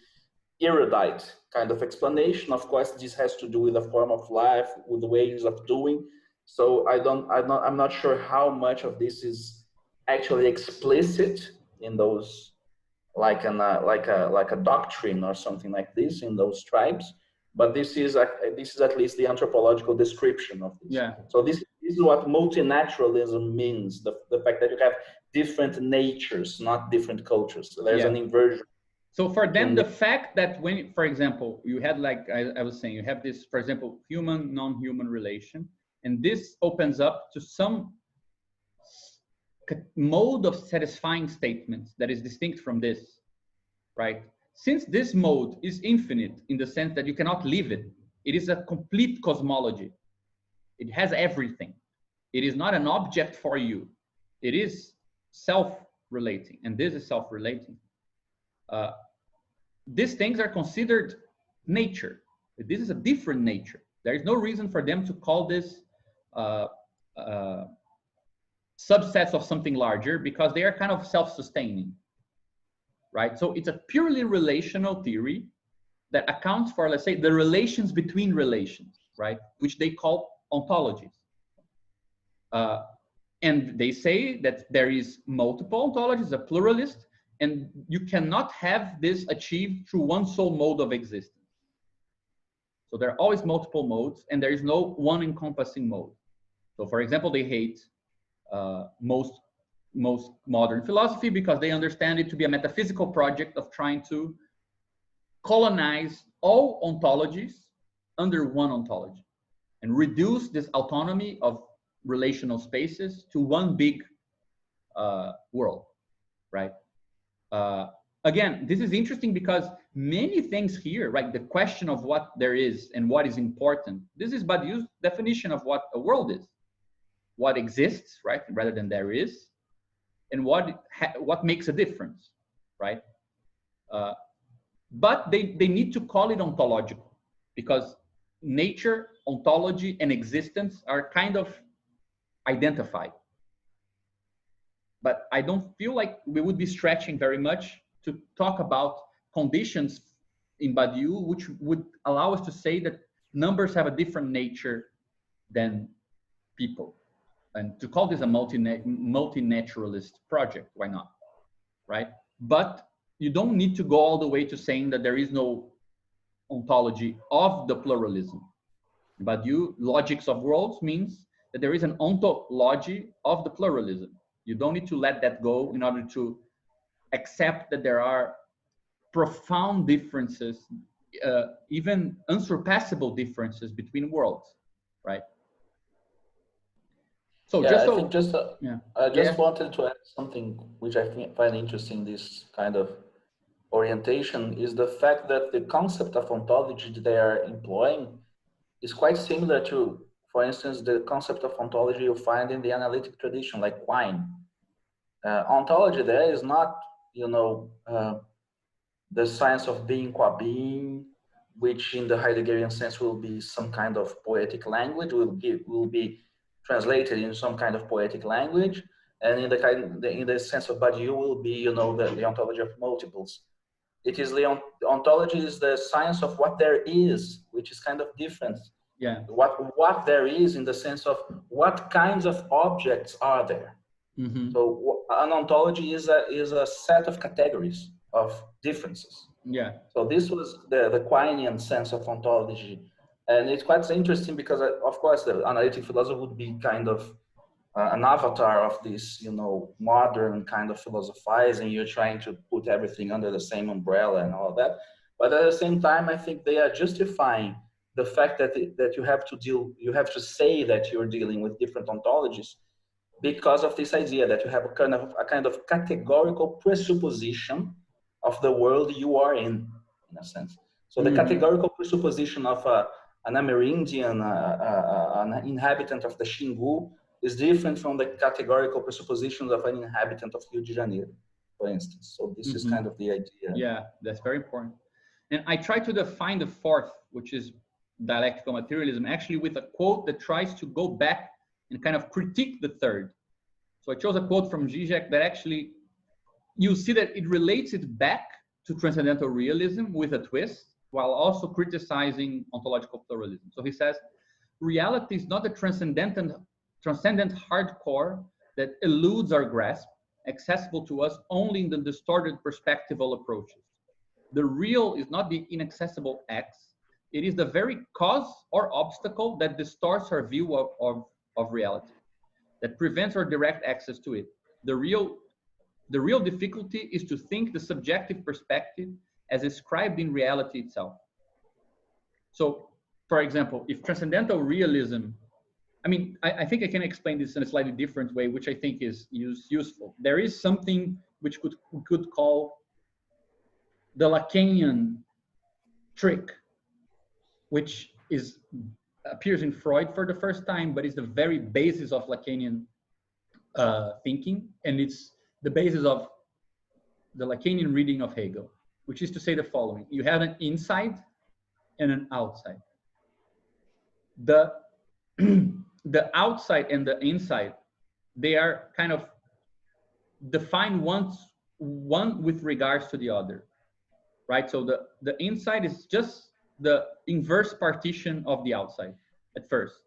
erudite kind of explanation. Of course, this has to do with the form of life, with the ways of doing. So I'm not sure how much of this is actually explicit in those, like a doctrine or something like this in those tribes. But this is at least the anthropological description of this. Yeah. So this is what multinaturalism means: the fact that you have different natures, not different cultures. So there's an inversion. So for them, the fact that when, for example, you had, like I was saying, you have this, for example, human, non-human relation, and this opens up to some mode of satisfying statements that is distinct from this, right? Since this mode is infinite in the sense that you cannot leave it, it is a complete cosmology. It has everything. It is not an object for you. It is self-relating, and this is self-relating. These things are considered nature. This is a different nature. There is no reason for them to call this subsets of something larger, because they are kind of self-sustaining, right? So it's a purely relational theory that accounts for, let's say, the relations between relations, right? Which they call ontologies. And they say that there is multiple ontologies, a pluralist, and you cannot have this achieved through one sole mode of existence. So there are always multiple modes, and there is no one encompassing mode. So for example, they hate most modern philosophy because they understand it to be a metaphysical project of trying to colonize all ontologies under one ontology and reduce this autonomy of relational spaces to one big world, right? Again, this is interesting because many things here, right? The question of what there is and what is important, this is Badiou's definition of what a world is. What exists, right? Rather than there is, and what makes a difference, right? But they need to call it ontological, because nature, ontology, and existence are kind of identified. But I don't feel like we would be stretching very much to talk about conditions in Badiou which would allow us to say that numbers have a different nature than people. And to call this a multinaturalist project, why not, right? But you don't need to go all the way to saying that there is no ontology of the pluralism. Badiou, logics of worlds means that there is an ontology of the pluralism. You don't need to let that go in order to accept that there are profound differences, even unsurpassable differences between worlds, right? So yeah, I just wanted to add something which I find interesting. This kind of orientation is the fact that the concept of ontology they are employing is quite similar to, for instance, the concept of ontology you find in the analytic tradition, like Quine. Ontology there is not, you know, the science of being qua being, which in the Heideggerian sense will be some kind of poetic language, will be translated in some kind of poetic language, and in the sense of Badiou will be, you know, the ontology of multiples. It is the ontology is the science of what there is, which is kind of different. Yeah. What there is in the sense of what kinds of objects are there. Mm-hmm. So an ontology is a set of categories of differences. Yeah. So this was the Quinean sense of ontology. And it's quite interesting because, of course, the analytic philosophy would be kind of an avatar of this, you know, modern kind of philosophizing. You're trying to put everything under the same umbrella and all that. But at the same time, I think they are justifying the fact that you have to say that you're dealing with different ontologies because of this idea that you have a kind of categorical presupposition of the world you are in a sense. So the categorical presupposition of an Amerindian, an inhabitant of the Xingu, is different from the categorical presuppositions of an inhabitant of Rio de Janeiro, for instance. So this is kind of the idea. Yeah, that's very important. And I try to define the fourth, which is dialectical materialism, actually with a quote that tries to go back and kind of critique the third. So I chose a quote from Zizek that actually, you see that it relates it back to transcendental realism with a twist, while also criticizing ontological pluralism. So he says, reality is not a transcendent hardcore that eludes our grasp, accessible to us only in the distorted perspectival approaches. The real is not the inaccessible X, it is the very cause or obstacle that distorts our view of reality, that prevents our direct access to it. The real difficulty is to think the subjective perspective as ascribed in reality itself. So, for example, if transcendental realism, I mean, I think I can explain this in a slightly different way, which I think is useful. There is something which we could call the Lacanian trick, which appears in Freud for the first time, but is the very basis of Lacanian thinking, and it's the basis of the Lacanian reading of Hegel, which is to say the following: you have an inside and an outside. The outside and the inside, they are kind of defined one with regards to the other, right? So the inside is just the inverse partition of the outside at first.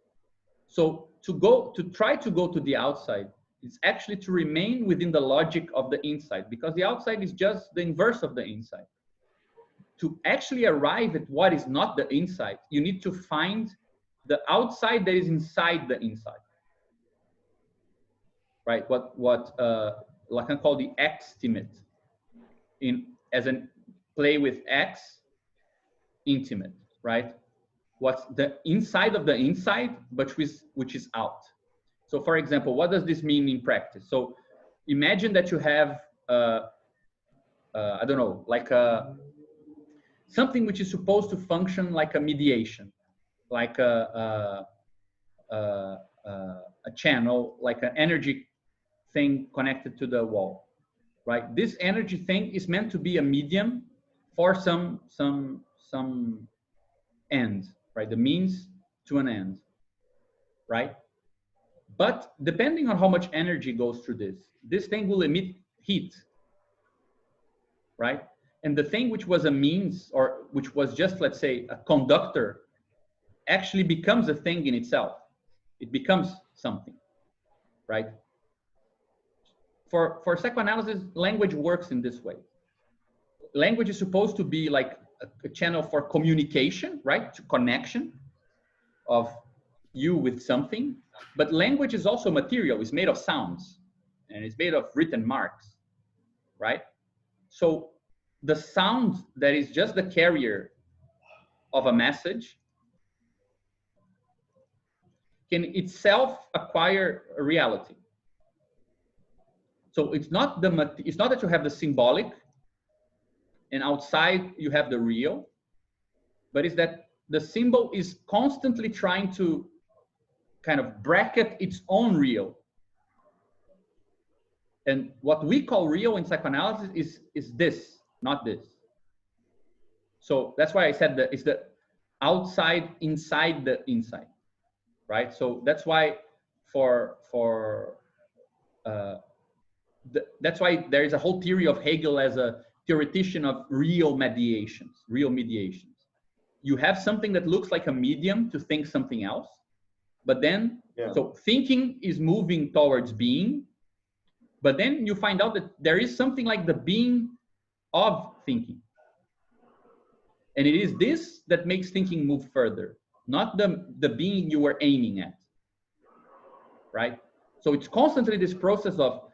So to try to go to the outside, it's actually to remain within the logic of the inside, because the outside is just the inverse of the inside. To actually arrive at what is not the inside, you need to find the outside that is inside the inside, right? What Lacan called the extimate, as a play with X, intimate, right? What's the inside of the inside, but which is out. So for example, what does this mean in practice? So imagine that you have, I don't know, like something which is supposed to function like a mediation, like a channel, like an energy thing connected to the wall, right? This energy thing is meant to be a medium for some end, right? The means to an end, right? But depending on how much energy goes through this thing will emit heat, right? And the thing which was a means, or which was just, let's say, a conductor, actually becomes a thing in itself. It becomes something, right? For psychoanalysis, language works in this way. Language is supposed to be like a channel for communication, right? To connection of you with something. But language is also material. It's made of sounds, and it's made of written marks, right? So the sound that is just the carrier of a message can itself acquire a reality. So it's not that you have the symbolic and outside you have the real, but it's that the symbol is constantly trying to kind of bracket its own real. And what we call real in psychoanalysis is this, not this. So that's why I said that it's the outside inside the inside, right? So that's why that's why there is a whole theory of Hegel as a theoretician of real mediations. You have something that looks like a medium to think something else, but then, so thinking is moving towards being, but then you find out that there is something like the being of thinking. And it is this that makes thinking move further, not the being you were aiming at, right? So it's constantly this process of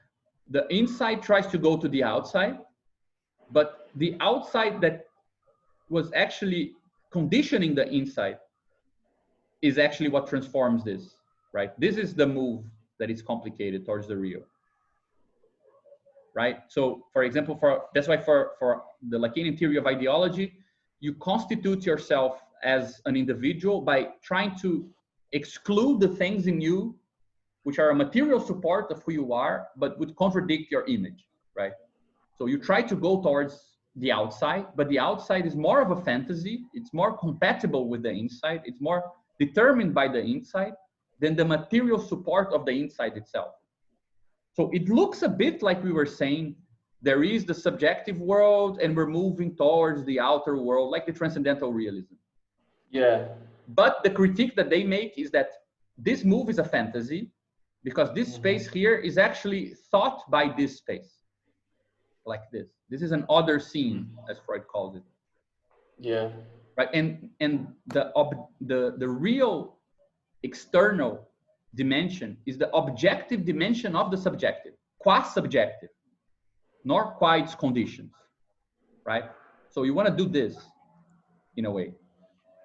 the inside tries to go to the outside, but the outside that was actually conditioning the inside is actually what transforms this, right? This is the move that is complicated towards the real, right? So for example, that's why for the Lacanian theory of ideology, you constitute yourself as an individual by trying to exclude the things in you which are a material support of who you are, but would contradict your image, right? So you try to go towards the outside, but the outside is more of a fantasy. It's more compatible with the inside. It's more determined by the inside than the material support of the inside itself. So it looks a bit like we were saying, there is the subjective world and we're moving towards the outer world, like the transcendental realism. Yeah. But the critique that they make is that this move is a fantasy because this space here is actually thought by this space, like this. This is an other scene, as Freud calls it. Yeah. Right, and the real external dimension is the objective dimension of the subjective, qua-subjective, nor qua its conditions, right? So you want to do this in a way,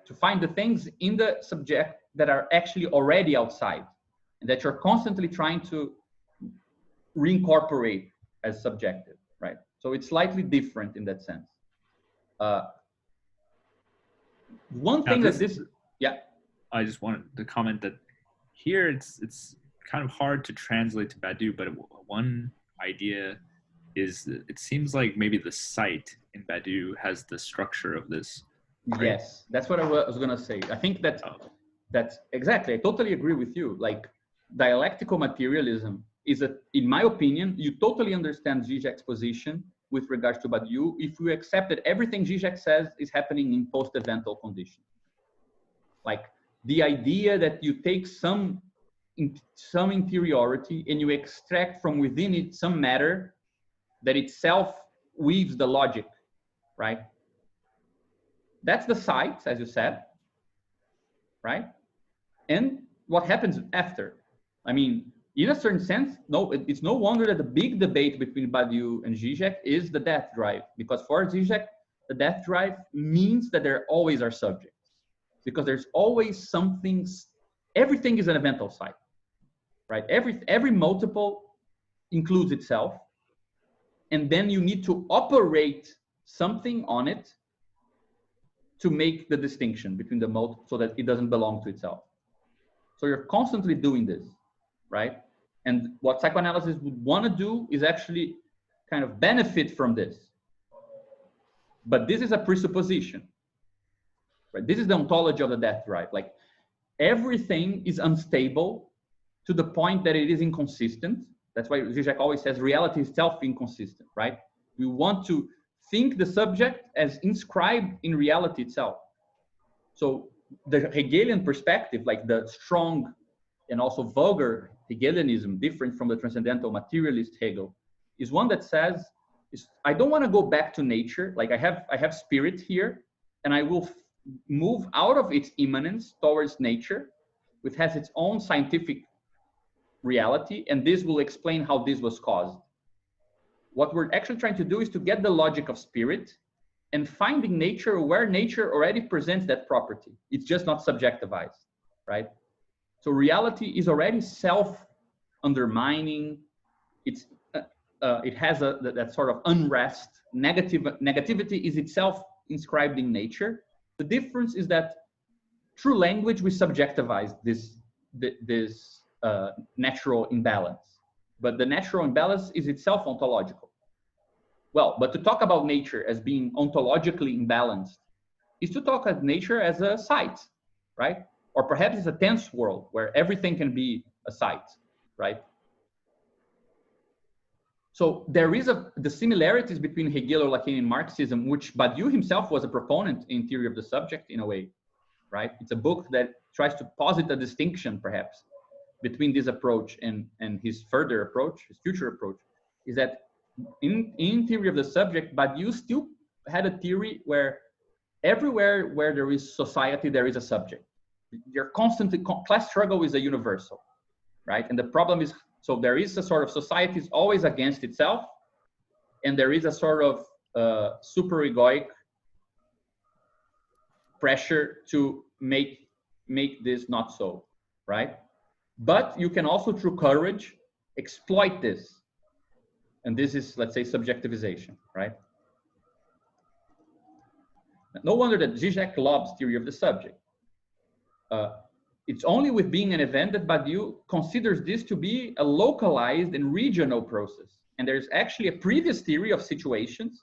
to find the things in the subject that are actually already outside and that you're constantly trying to reincorporate as subjective, right? So it's slightly different in that sense. One thing that this, yeah. I just wanted to comment that here it's kind of hard to translate to Badiou, but one idea is that it seems like maybe the site in Badiou has the structure of this. Right? Yes, that's what I was gonna say. I think that that's exactly. I totally agree with you. Like dialectical materialism is in my opinion, you totally understand Zizek's position with regards to Badiou if you accept that everything Zizek says is happening in post-evental conditions. Like the idea that you take some interiority and you extract from within it some matter that itself weaves the logic, right? That's the site, as you said, right? And what happens after? I mean, in a certain sense, no, it's no wonder that the big debate between Badiou and Zizek is the death drive, because for Zizek, the death drive means that there always are subjects, because there's always something, everything is an evental site, right? Every multiple includes itself, and then you need to operate something on it to make the distinction between the multiple so that it doesn't belong to itself. So you're constantly doing this, right? And what psychoanalysis would want to do is actually kind of benefit from this. But this is a presupposition, right? This is the ontology of the death drive. Like everything is unstable to the point that it is inconsistent. That's why Zizek always says reality is self-inconsistent, right? We want to think the subject as inscribed in reality itself. So the Hegelian perspective, like the strong and also vulgar Hegelianism, different from the transcendental materialist Hegel, is one that says, I don't want to go back to nature. Like I have spirit here, and I will move out of its immanence towards nature, which has its own scientific reality, and this will explain how this was caused. What we're actually trying to do is to get the logic of spirit and finding nature where nature already presents that property. It's just not subjectivized, right? So reality is already self-undermining. It has that sort of unrest. Negativity is itself inscribed in nature. The difference is that through language we subjectivize this natural imbalance, but the natural imbalance is itself ontological. Well, but to talk about nature as being ontologically imbalanced is to talk about nature as a site, right? Or perhaps it's a tense world where everything can be a site, right? So there is the similarities between Hegelo-Lacanian Marxism, which Badiou himself was a proponent in Theory of the Subject in a way, right? It's a book that tries to posit a distinction perhaps between this approach and his further approach, his future approach, is that in Theory of the Subject, Badiou still had a theory where everywhere where there is society, there is a subject. You're constantly, class struggle is a universal, right? And the problem is, so there is a sort of society is always against itself, and there is a sort of super-egoic pressure to make this not so, right? But you can also, through courage, exploit this. And this is, let's say, subjectivization, right? No wonder that Zizek loves theory of the subject. It's only with being an event that Badiou considers this to be a localized and regional process. And there's actually a previous theory of situations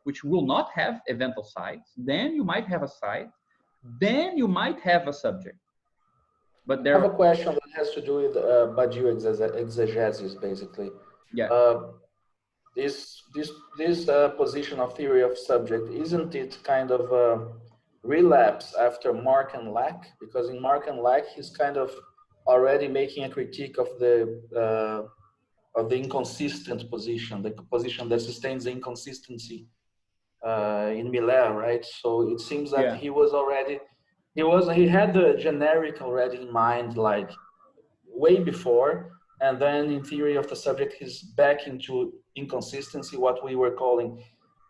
which will not have evental sides. Then you might have a side. Then you might have a subject. But there I have a question that has to do with Badiou exegesis, basically. Yeah. This position of theory of subject, isn't it kind of a relapse after Mark and Lack? Because in Mark and Lack, he's kind of already making a critique of the inconsistent position, the position that sustains the inconsistency in Miller, right? So it seems that he was already, he had the generic already in mind, like way before, and then in theory of the subject, he's back into inconsistency, what we were calling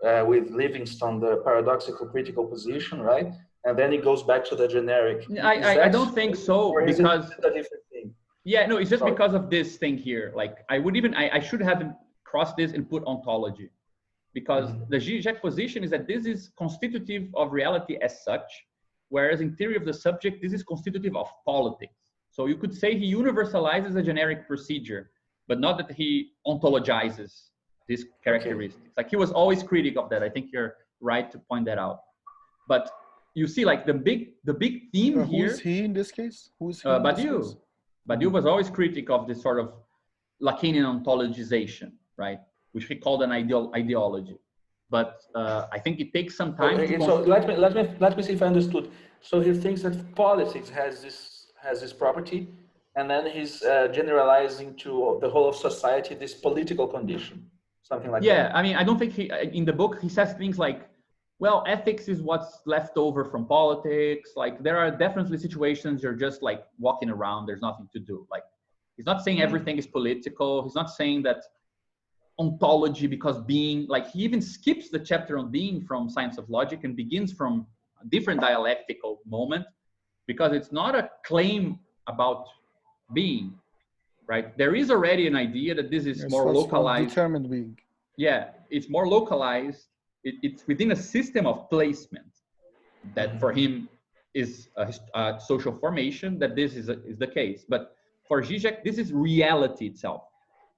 with Livingstone, the paradoxical critical position, right? And then it goes back to the generic. I don't think so, because a different thing? Yeah, no, it's just because of this thing here. Like I should have crossed this and put ontology, because the Zizek position is that this is constitutive of reality as such, whereas in theory of the subject, this is constitutive of politics. So you could say he universalizes a generic procedure, but not that he ontologizes these characteristics. Okay. Like he was always critic of that. I think you're right to point that out. But you see, like the big theme here. Who's he in this case? Who's he? Badiou. Badiou was always critic of this sort of Lacanian ontologization, right? Which he called an ideology. But I think it takes some time. So let me see if I understood. So he thinks that politics has this property, and then he's generalizing to the whole of society this political condition, something like that. Yeah, I mean, I don't think in the book he says things like, well, ethics is what's left over from politics. Like there are definitely situations you're just like walking around, there's nothing to do. Like he's not saying everything is political. He's not saying that ontology, because being, like he even skips the chapter on being from Science of Logic and begins from a different dialectical moment, because it's not a claim about being, right? There is already an idea that this is more localized. Determined being. Yeah, it's more localized. It's within a system of placement that for him is a social formation, that this is the case. But for Zizek, this is reality itself,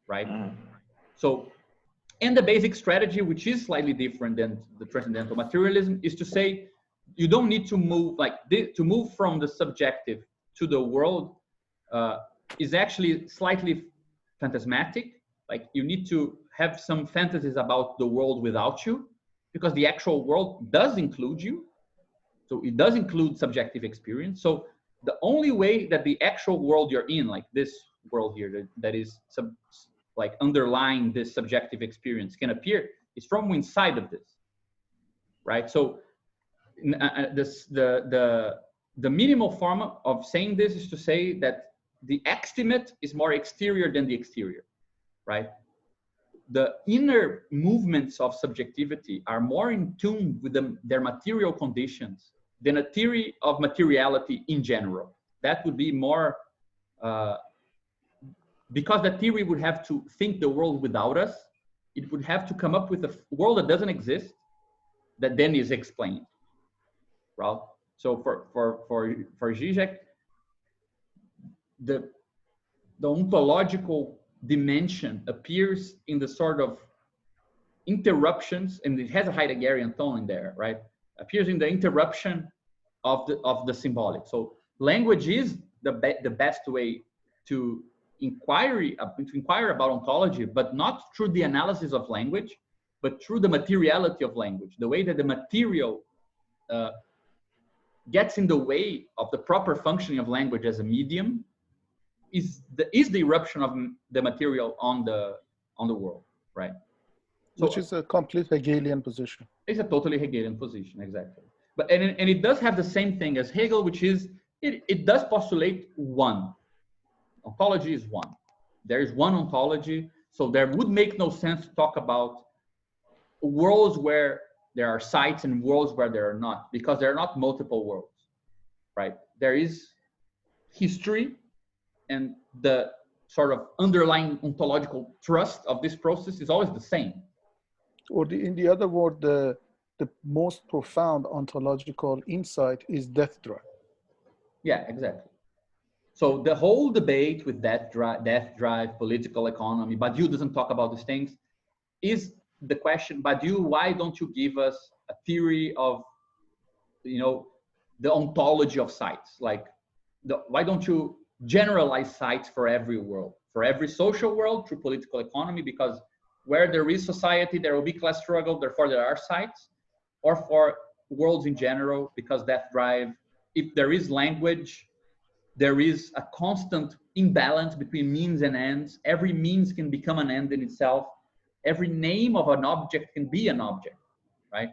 right? So, and the basic strategy, which is slightly different than the transcendental materialism, is to say you don't need to move to move from the subjective to the world is actually slightly phantasmatic. Like you need to have some fantasies about the world without you, because the actual world does include you. So it does include subjective experience. So the only way that the actual world you're in, like this world here, that is like underlying this subjective experience, can appear is from inside of this, right? So the minimal form of saying this is to say that the extimate is more exterior than the exterior, right? The inner movements of subjectivity are more in tune with their material conditions than a theory of materiality in general. That would be more, because the theory would have to think the world without us, it would have to come up with a world that doesn't exist, that then is explained, right? So for Zizek, the ontological dimension appears in the sort of interruptions, and it has a Heideggerian tone in there, right? Appears in the interruption of the symbolic. So language is the best way to inquire about ontology, but not through the analysis of language, but through the materiality of language, the way that the material gets in the way of the proper functioning of language as a medium is the eruption of the material on the world, right? So, which is a complete Hegelian position. It's a totally Hegelian position, exactly. But and it does have the same thing as Hegel, which is it does postulate one. Ontology is one. There is one ontology, so there would make no sense to talk about worlds where there are sites and worlds where there are not, because there are not multiple worlds, right? There is history, and the sort of underlying ontological thrust of this process is always the same. Or in the other word, the the most profound ontological insight is death drive. Yeah, exactly. So the whole debate with death drive, political economy, Badiou doesn't talk about these things, is the question, Badiou, why don't you give us a theory of, the ontology of sites? Like, why don't you generalize sites for every world, for every social world through political economy? Because where there is society, there will be class struggle, therefore there are sites, or for worlds in general, because death drive, if there is language, there is a constant imbalance between means and ends. Every means can become an end in itself. Every name of an object can be an object, right?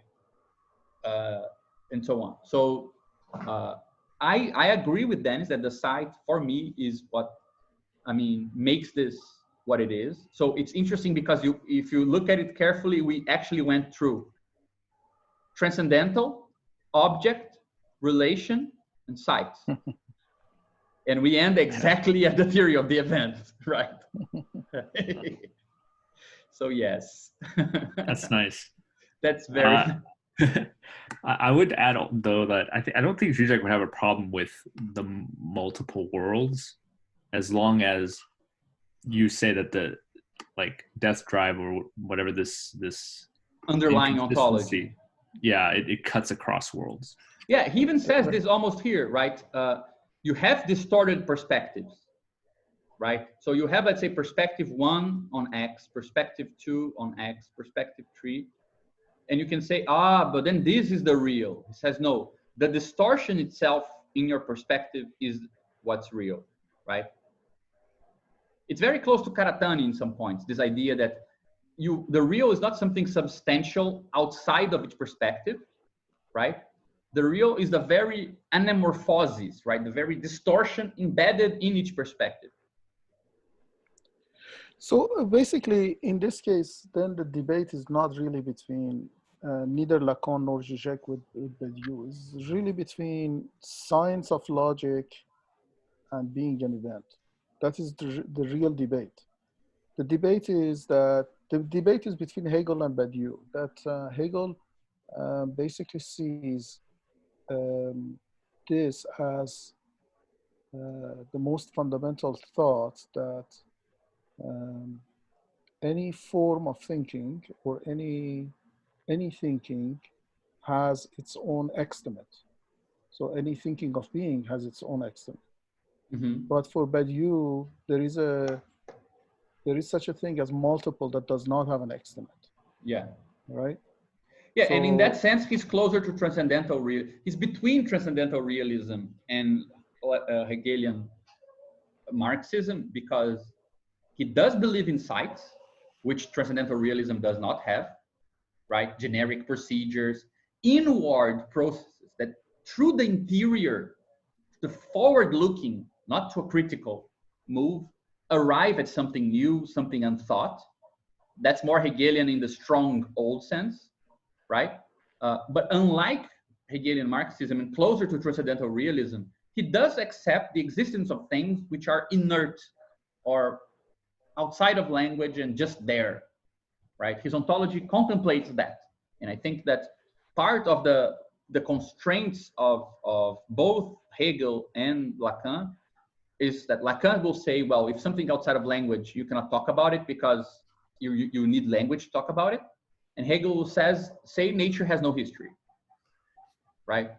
And so on. So I agree with Dennis that the site for me is what, makes this what it is. So it's interesting because if you look at it carefully, we actually went through transcendental, object, relation, and site. And we end exactly at the theory of the event, right? So yes. That's nice. That's very. I would add though that I don't think Zizek would have a problem with the multiple worlds, as long as you say that the death drive or whatever this underlying ontology. Yeah, it cuts across worlds. Yeah, he even says this almost here, right? You have distorted perspectives, right? So you have, let's say, perspective 1 on X, perspective 2 on X, perspective 3. And you can say, but then this is the real. He says, no, the distortion itself in your perspective is what's real, right? It's very close to Karatani in some points, this idea that the real is not something substantial outside of its perspective, right? The real is the very anamorphosis, right? The very distortion embedded in each perspective. So basically, in this case, then the debate is not really between neither Lacan nor Zizek with Badiou. It's really between science of logic and being an event. That is the real debate. The debate is between Hegel and Badiou. That Hegel basically sees this as the most fundamental thought that any form of thinking or any thinking has its own estimate. So any thinking of being has its own estimate. Mm-hmm. But for Badiou, there is such a thing as multiple that does not have an estimate. Yeah. Right? Yeah, so, and in that sense, he's closer to transcendental real. He's between transcendental realism and Hegelian Marxism, because he does believe in sites, which transcendental realism does not have, right? Generic procedures, inward processes that through the interior, the forward-looking, not too critical move, arrive at something new, something unthought. That's more Hegelian in the strong old sense, right? But unlike Hegelian Marxism and closer to transcendental realism, he does accept the existence of things which are inert or outside of language and just there, right? His ontology contemplates that. And I think that part of the constraints of both Hegel and Lacan is that Lacan will say, well, if something outside of language, you cannot talk about it because you need language to talk about it. And Hegel say nature has no history, right?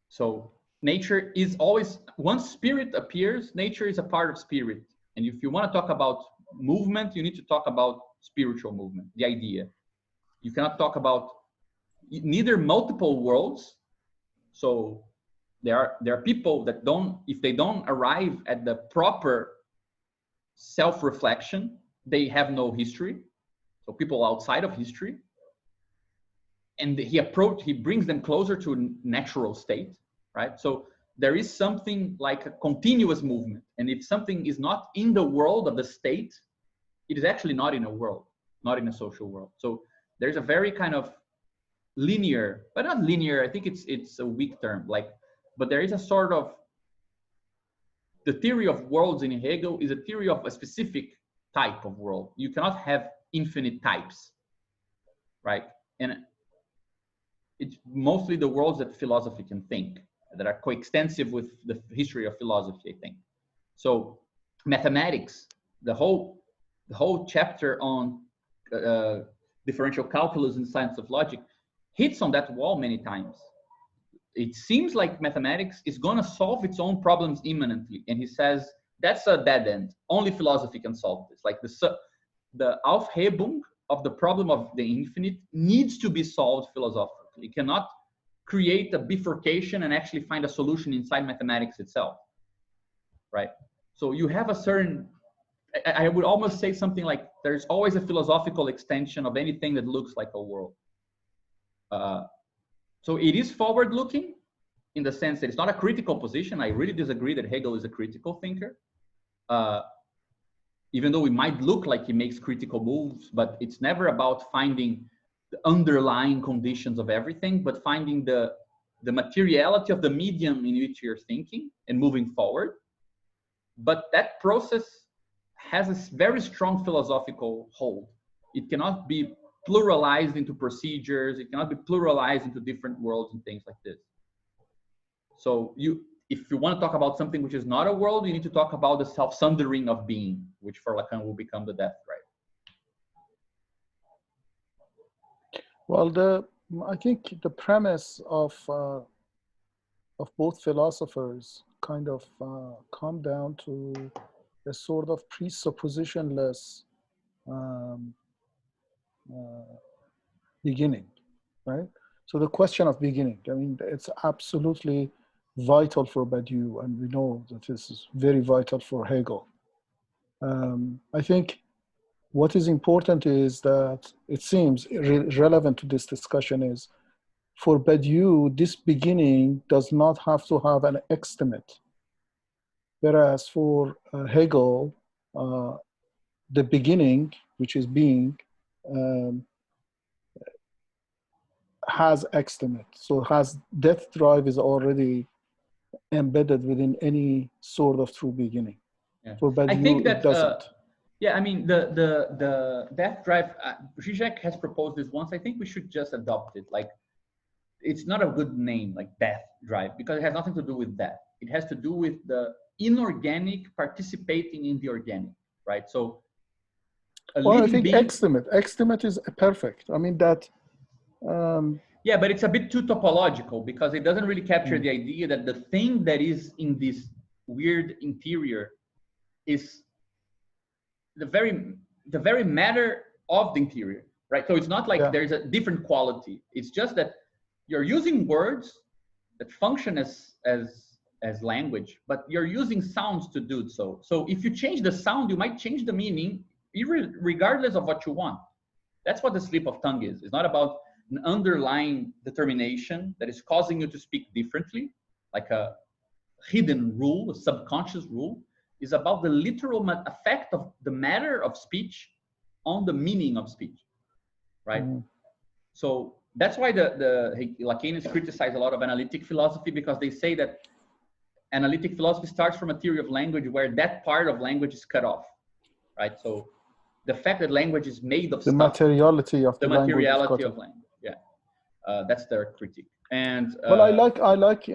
So nature is always, once spirit appears, nature is a part of spirit. And if you want to talk about movement, you need to talk about spiritual movement, the idea. You cannot talk about neither multiple worlds. So there are people that if they don't arrive at the proper self-reflection, they have no history. So people outside of history. And he brings them closer to a natural state, right? So there is something like a continuous movement. And if something is not in the world of the state, it is actually not in a world, not in a social world. So there's a very kind of linear, but not linear, I think it's a weak term, but there is a sort of, the theory of worlds in Hegel is a theory of a specific type of world. You cannot have infinite types, right? And it's mostly the worlds that philosophy can think, that are coextensive with the history of philosophy, I think. So mathematics, the whole chapter on differential calculus and science of logic hits on that wall many times. It seems like mathematics is going to solve its own problems immanently. And he says, that's a dead end. Only philosophy can solve this. Like the Aufhebung of the problem of the infinite needs to be solved philosophically. It cannot create a bifurcation and actually find a solution inside mathematics itself, right? So you have a certain, I would almost say something like, there's always a philosophical extension of anything that looks like a world. So it is forward-looking in the sense that it's not a critical position. I really disagree that Hegel is a critical thinker. Even though it might look like he makes critical moves, but it's never about finding the underlying conditions of everything, but finding the materiality of the medium in which you're thinking and moving forward. But that process has a very strong philosophical hold. It cannot be pluralized into procedures. It cannot be pluralized into different worlds and things like this. So if you want to talk about something which is not a world, you need to talk about the self-sundering of being, which for Lacan will become the death drive. Well, I think the premise of both philosophers kind of come down to a sort of presuppositionless beginning, right? So the question of beginning, I mean, it's absolutely vital for Badiou, and we know that this is very vital for Hegel. I think what is important is that it seems relevant to this discussion is, for Badiou, this beginning does not have to have an estimate. Whereas for Hegel, the beginning, which is being, has estimate. So death drive is already embedded within any sort of true beginning. Yeah. For Badiou, I think that, it doesn't. yeah, I mean, the death drive, Zizek has proposed this once. I think we should just adopt it. Like, it's not a good name, like death drive, because it has nothing to do with that. It has to do with the inorganic participating in the organic, right? So, well, I think estimate is perfect. I mean, that. Yeah, but it's a bit too topological because it doesn't really capture the idea that the thing that is in this weird interior is the very matter of the interior, right? So it's not like there's a different quality. It's just that you're using words that function as language, but you're using sounds to do so. So if you change the sound, you might change the meaning regardless of what you want. That's what the slip of tongue is. It's not about an underlying determination that is causing you to speak differently, like a hidden rule, a subconscious rule. Is about the literal effect of the matter of speech on the meaning of speech, right? So that's why the Lacanians criticize a lot of analytic philosophy, because they say that analytic philosophy starts from a theory of language where that part of language is cut off, right? So the fact that language is made of the materiality of the materiality of language, that's their critique. And well, I'd like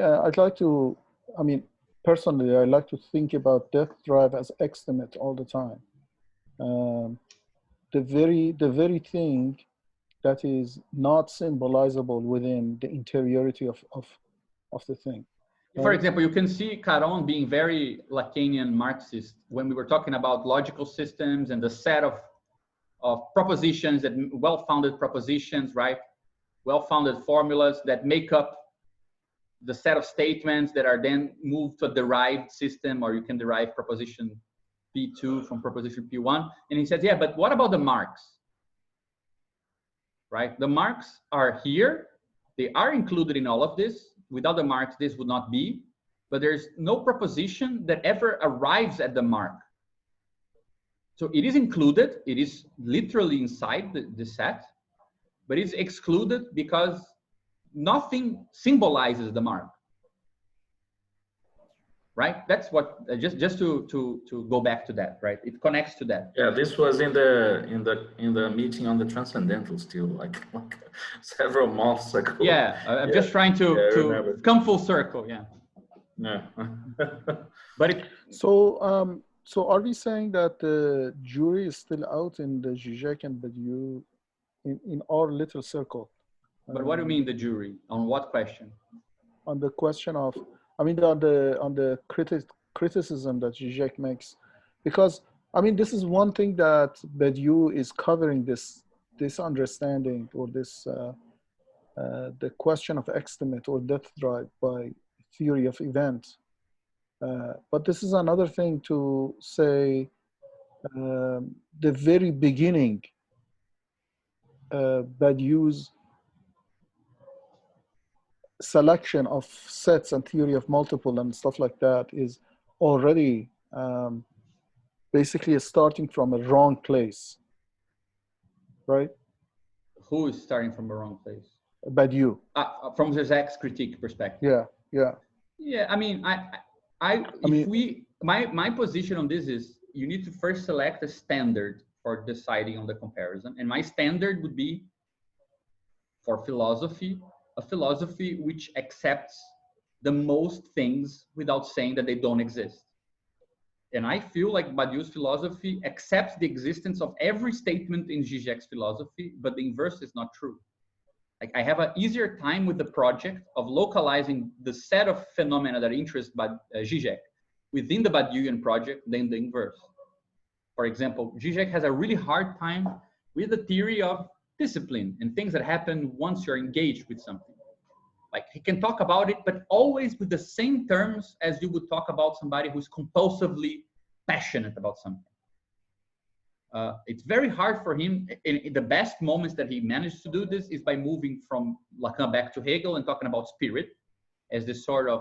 to, I mean, personally, I like to think about death drive as estimate all the time. The very thing that is not symbolizable within the interiority of the thing. For example, you can see Caron being very Lacanian Marxist when we were talking about logical systems and the set of propositions, that well-founded propositions, right? Well-founded formulas that make up the set of statements that are then moved to a derived system, or you can derive proposition P2 from proposition P1. And he says, yeah, but what about the marks? Right? The marks are here. They are included in all of this. Without the marks, this would not be. But there's no proposition that ever arrives at the mark. So it is included. It is literally inside the set, but it's excluded because nothing symbolizes the mark. right? That's what just to go back to that, right? It connects to that. Yeah, this was in the meeting on the transcendental still, like several months ago. Yeah, I'm Yeah. just trying to remember. come full circle. Yeah, Yeah. but it, So are we saying that the jury is still out in the Zizek and Badiou in our little circle? but what do you mean the jury? On what question? On the question of, I mean, on the criticism that Zizek makes, because I mean, this is one thing that Badiou is covering, this understanding, or this the question of estimate or depth drive by theory of event. But this is another thing to say. The very beginning, Badiou's selection of sets and theory of multiple and stuff like that is already basically starting from a wrong place, right? Who is starting from the wrong place? Badiou. From Zizek's critique perspective. Yeah, yeah. Yeah, I mean, my position on this is you need to first select a standard for deciding on the comparison, and my standard would be for philosophy, a philosophy which accepts the most things without saying that they don't exist. And I feel like Badiou's philosophy accepts the existence of every statement in Zizek's philosophy, but the inverse is not true. Like, I have an easier time with the project of localizing the set of phenomena that interest Zizek within the Badiouian project than the inverse. For example, Zizek has a really hard time with the theory of discipline and things that happen once you're engaged with something. Like, he can talk about it, but always with the same terms as you would talk about somebody who's compulsively passionate about something. It's very hard for him. In the best moments that he managed to do this is by moving from Lacan back to Hegel and talking about spirit as this sort of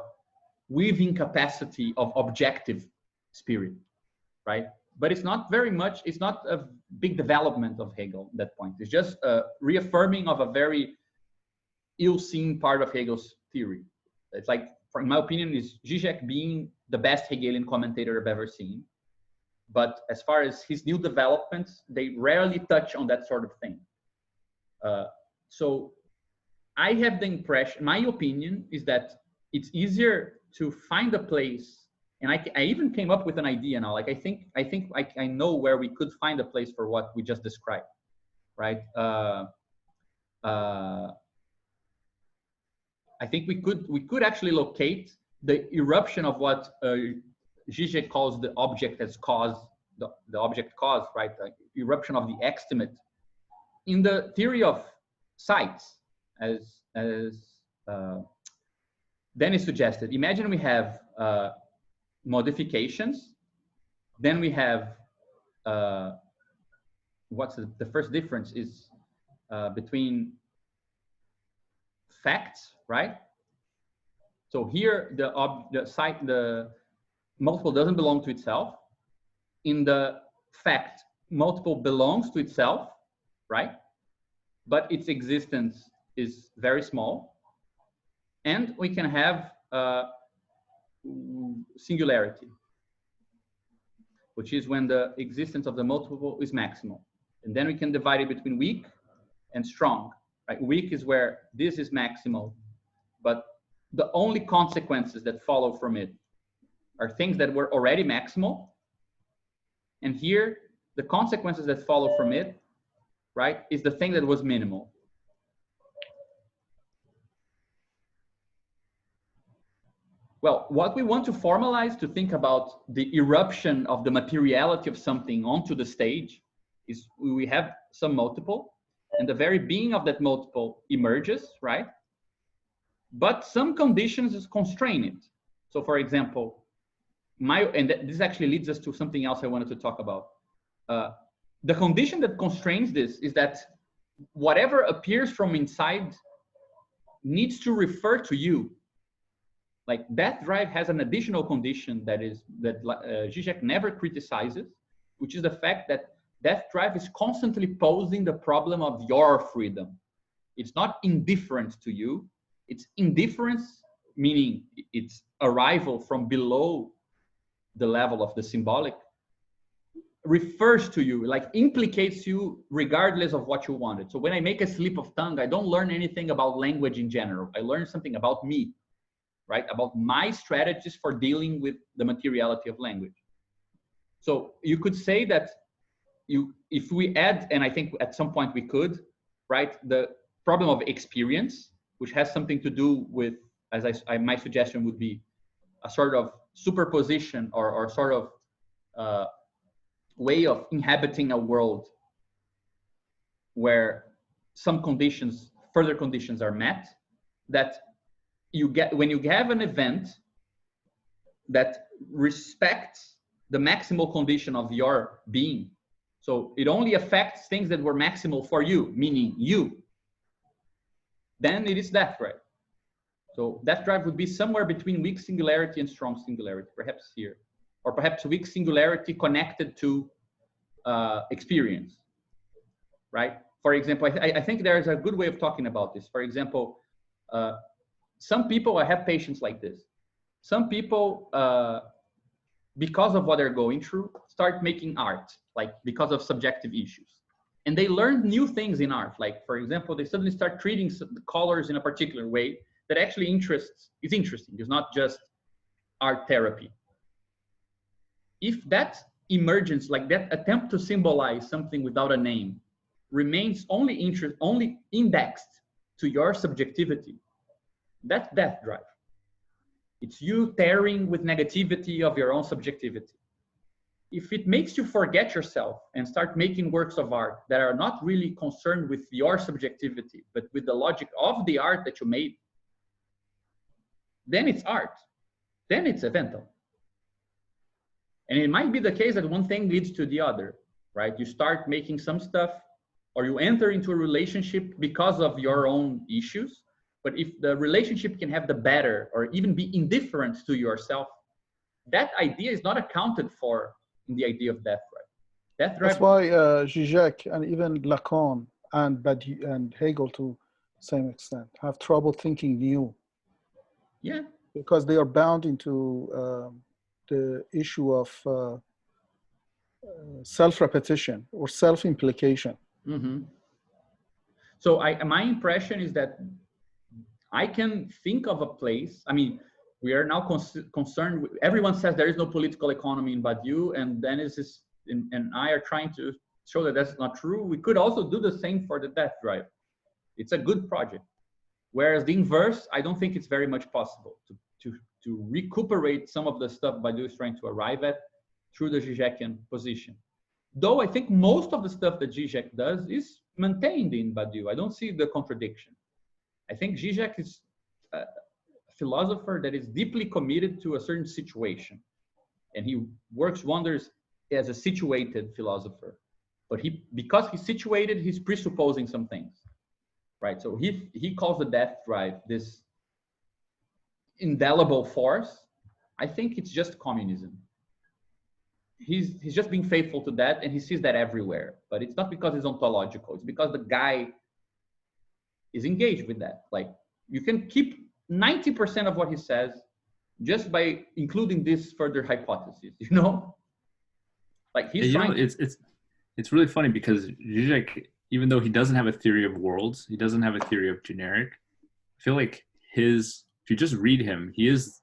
weaving capacity of objective spirit, right? But it's not very much, it's not a big development of Hegel at that point. It's just a reaffirming of a very ill-seen part of Hegel's theory. It's like, in my opinion, is Zizek being the best Hegelian commentator I've ever seen. But as far as his new developments, they rarely touch on that sort of thing. So I have the impression, my opinion is that it's easier to find a place, and I even came up with an idea now. Like, I know where we could find a place for what we just described, right? I think we could actually locate the eruption of what Zizek calls the object as cause, the object cause, right? The eruption of the estimate in the theory of sites, as Dennis suggested. Imagine we have modifications, then we have what's the first difference is between facts, right? So here the multiple doesn't belong to itself. In the fact, multiple belongs to itself, right? But its existence is very small. And we can have singularity, which is when the existence of the multiple is maximal. And then we can divide it between weak and strong. Right? Weak is where this is maximal, but the only consequences that follow from it are things that were already maximal. And here, the consequences that follow from it, right, is the thing that was minimal. Well, what we want to formalize to think about the eruption of the materiality of something onto the stage is we have some multiple, and the very being of that multiple emerges, right? But some conditions constrain it. So, for example, this actually leads us to something else I wanted to talk about. The condition that constrains this is that whatever appears from inside needs to refer to you. Like, that drive has an additional condition that Zizek never criticizes, which is the fact that that drive is constantly posing the problem of your freedom. It's not indifferent to you. It's indifference meaning its arrival from below the level of the symbolic, refers to you, like implicates you regardless of what you wanted. So when I make a slip of tongue, I don't learn anything about language in general. I learn something about me, right? About my strategies for dealing with the materiality of language. So you could say that if we add, and I think at some point we could, right, the problem of experience, which has something to do with, as my suggestion would be, a sort of superposition or sort of way of inhabiting a world where some conditions, further conditions are met, that you get when you have an event that respects the maximal condition of your being. So it only affects things that were maximal for you, meaning you. Then it is death drive. So death drive would be somewhere between weak singularity and strong singularity, perhaps here. Or perhaps weak singularity connected to experience, right? For example, I think there is a good way of talking about this. For example, some people, I have patients like this. Some people, because of what they're going through, start making art, like because of subjective issues. And they learn new things in art. Like, for example, they suddenly start treating the colors in a particular way that actually is interesting. It's not just art therapy. If that emergence, like that attempt to symbolize something without a name, remains only indexed to your subjectivity, that's death drive. It's you tearing with negativity of your own subjectivity. If it makes you forget yourself and start making works of art that are not really concerned with your subjectivity, but with the logic of the art that you made, then it's art. Then it's evental. And it might be the case that one thing leads to the other, right? You start making some stuff, or you enter into a relationship because of your own issues. But if the relationship can have the better or even be indifferent to yourself, that idea is not accounted for in the idea of death drive. Death drive. That's why Zizek and even Lacan and Badiou and Hegel to some extent have trouble thinking new. Yeah. Because they are bound into the issue of self-repetition or self-implication. Mm-hmm. So my impression is that I can think of a place. I mean, we are now concerned with, everyone says there is no political economy in Badiou, and Dennis and I are trying to show that that's not true. We could also do the same for the death drive. It's a good project. Whereas the inverse, I don't think it's very much possible to recuperate some of the stuff Badiou is trying to arrive at through the Zizekian position. Though I think most of the stuff that Zizek does is maintained in Badiou. I don't see the contradiction. I think Zizek is a philosopher that is deeply committed to a certain situation. And he works wonders as a situated philosopher. But because he's situated, he's presupposing some things. Right? So he calls the death drive this indelible force. I think it's just communism. He's just being faithful to that, and he sees that everywhere. But it's not because it's ontological. It's because the guy is engaged with that. Like, you can keep 90% of what he says just by including this further hypothesis, you know? Like, he's trying. It's really funny because Zizek, even though he doesn't have a theory of worlds, he doesn't have a theory of generic, I feel like if you just read him, he is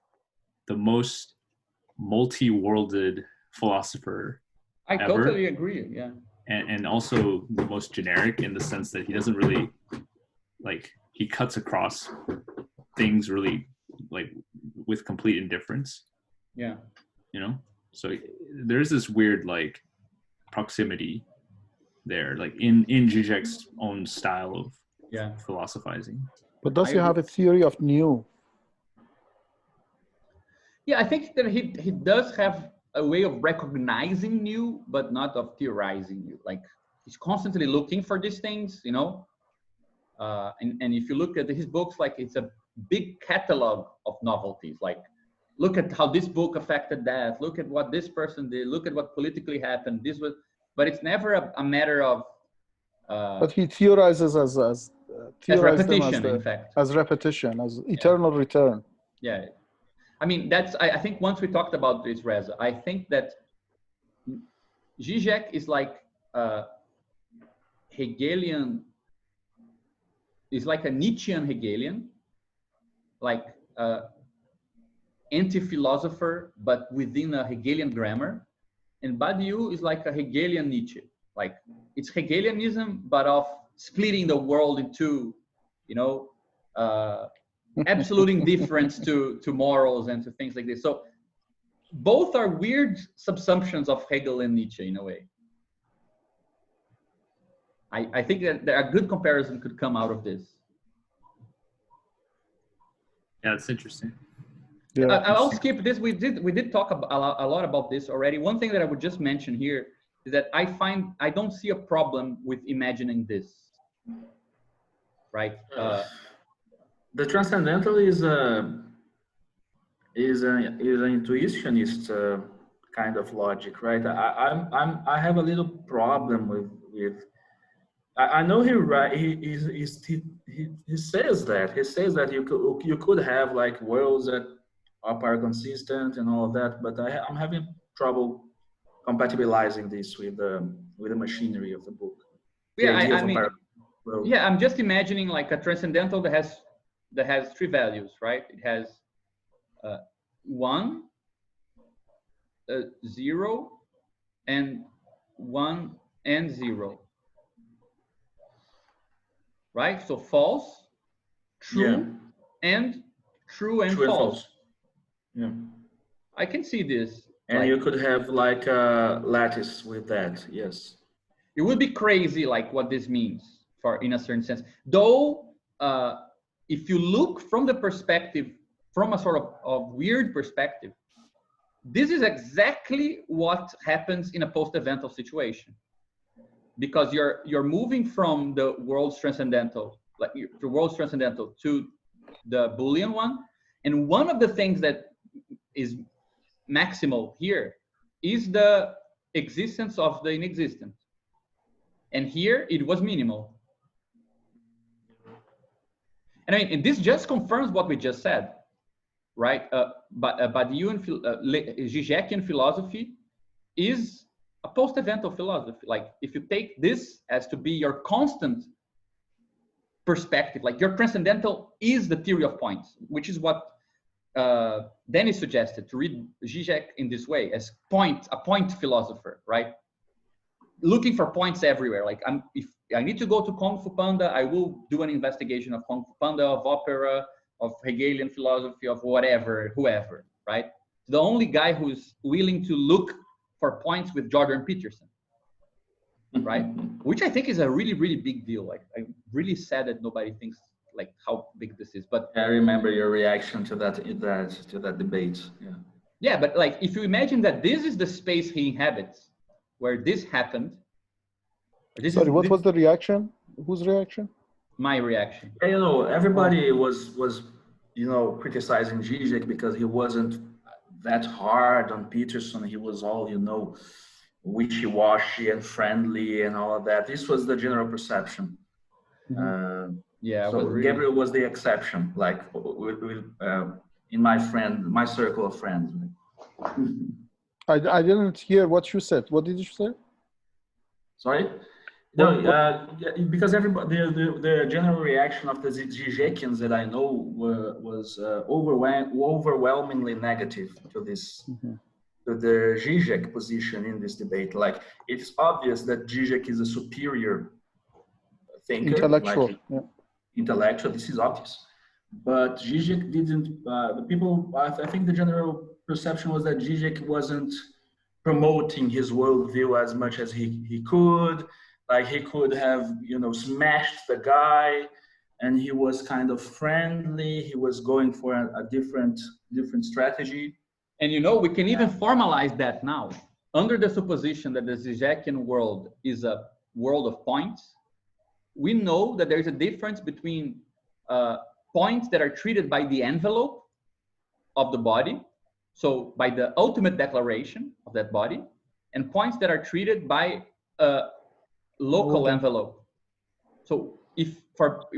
the most multi-worlded philosopher I ever. totally agree, yeah. And also the most generic in the sense that he doesn't really, like, he cuts across things really, like, with complete indifference. Yeah. You know? So there's this weird, like, proximity there, like in Zizek's own style of philosophizing. But does he have a theory of new? Yeah, I think that he does have a way of recognizing new, but not of theorizing new. Like, he's constantly looking for these things, you know? And if you look at his books, like, it's a big catalog of novelties. Like, look at how this book affected that. Look at what this person did. Look at what politically happened. But it's never a matter of. But he theorizes as repetition, in fact, as repetition, as eternal return. Yeah. I mean, I think once we talked about this, Reza, I think that Zizek is like Hegelian, is like a Nietzschean Hegelian, like anti-philosopher, but within a Hegelian grammar. And Badiou is like a Hegelian Nietzsche. Like it's Hegelianism, but of splitting the world into, you know, absolute indifference to morals and to things like this. So both are weird subsumptions of Hegel and Nietzsche in a way. I think that there are good comparison could come out of this. Yeah, it's interesting. Yeah. I'll skip this. We did talk about a lot about this already. One thing that I would just mention here is that I don't see a problem with imagining this, right? The transcendental is an intuitionist kind of logic, right? I have a little problem with. I know he says that you could have like worlds that are consistent and all of that, but I'm having trouble compatibilizing this with the machinery of the book. Yeah, I mean, yeah, I'm just imagining like a transcendental that has three values, right? It has 1, 0, and 1 and 0. Right? So false, true, and true and false. Yeah. I can see this. And like, you could have like a lattice with that, yes. It would be crazy like what this means for in a certain sense. Though if you look from the perspective, from a sort of weird perspective, this is exactly what happens in a post-evental situation. Because you're moving from the world's transcendental, like the world's transcendental to the Boolean one. And one of the things that is maximal here is the existence of the inexistent. And here it was minimal. And I mean, and this just confirms what we just said, right? Badiouian Zizekian philosophy is a post-evental philosophy. Like if you take this as to be your constant perspective, like your transcendental is the theory of points, which is what Dennis suggested, to read Zizek in this way, as a point philosopher, right? Looking for points everywhere. Like if I need to go to Kung Fu Panda, I will do an investigation of Kung Fu Panda, of opera, of Hegelian philosophy, of whatever, whoever, right? The only guy who's willing to look for points with Jordan Peterson, right? Which I think is a really, really big deal. Like I'm really sad that nobody thinks like how big this is. But I remember your reaction to that debate. Yeah. Yeah, but like if you imagine that this is the space he inhabits, where this happened. Sorry, what was the reaction? Whose reaction? My reaction. Yeah, you know, everybody was criticizing Zizek because he wasn't that hard on Peterson. He was all, wishy-washy and friendly and all of that. This was the general perception. Yeah. So really... Gabriel was the exception, like in my circle of friends. I didn't hear what you said. What did you say? Sorry? No, because everybody, the general reaction of the Zizekians that I know was overwhelmingly negative to this, to the Zizek position in this debate. Like it's obvious that Zizek is a superior thinker, intellectual. Intellectual. This is obvious, but Zizek didn't. The people, I think, the general perception was that Zizek wasn't promoting his worldview as much as he could. Like he could have, smashed the guy, and he was kind of friendly. He was going for a different strategy. And we can even formalize that now. Under the supposition that the Zizekian world is a world of points, we know that there's a difference between points that are treated by the envelope of the body, so by the ultimate declaration of that body, and points that are treated by local envelope. So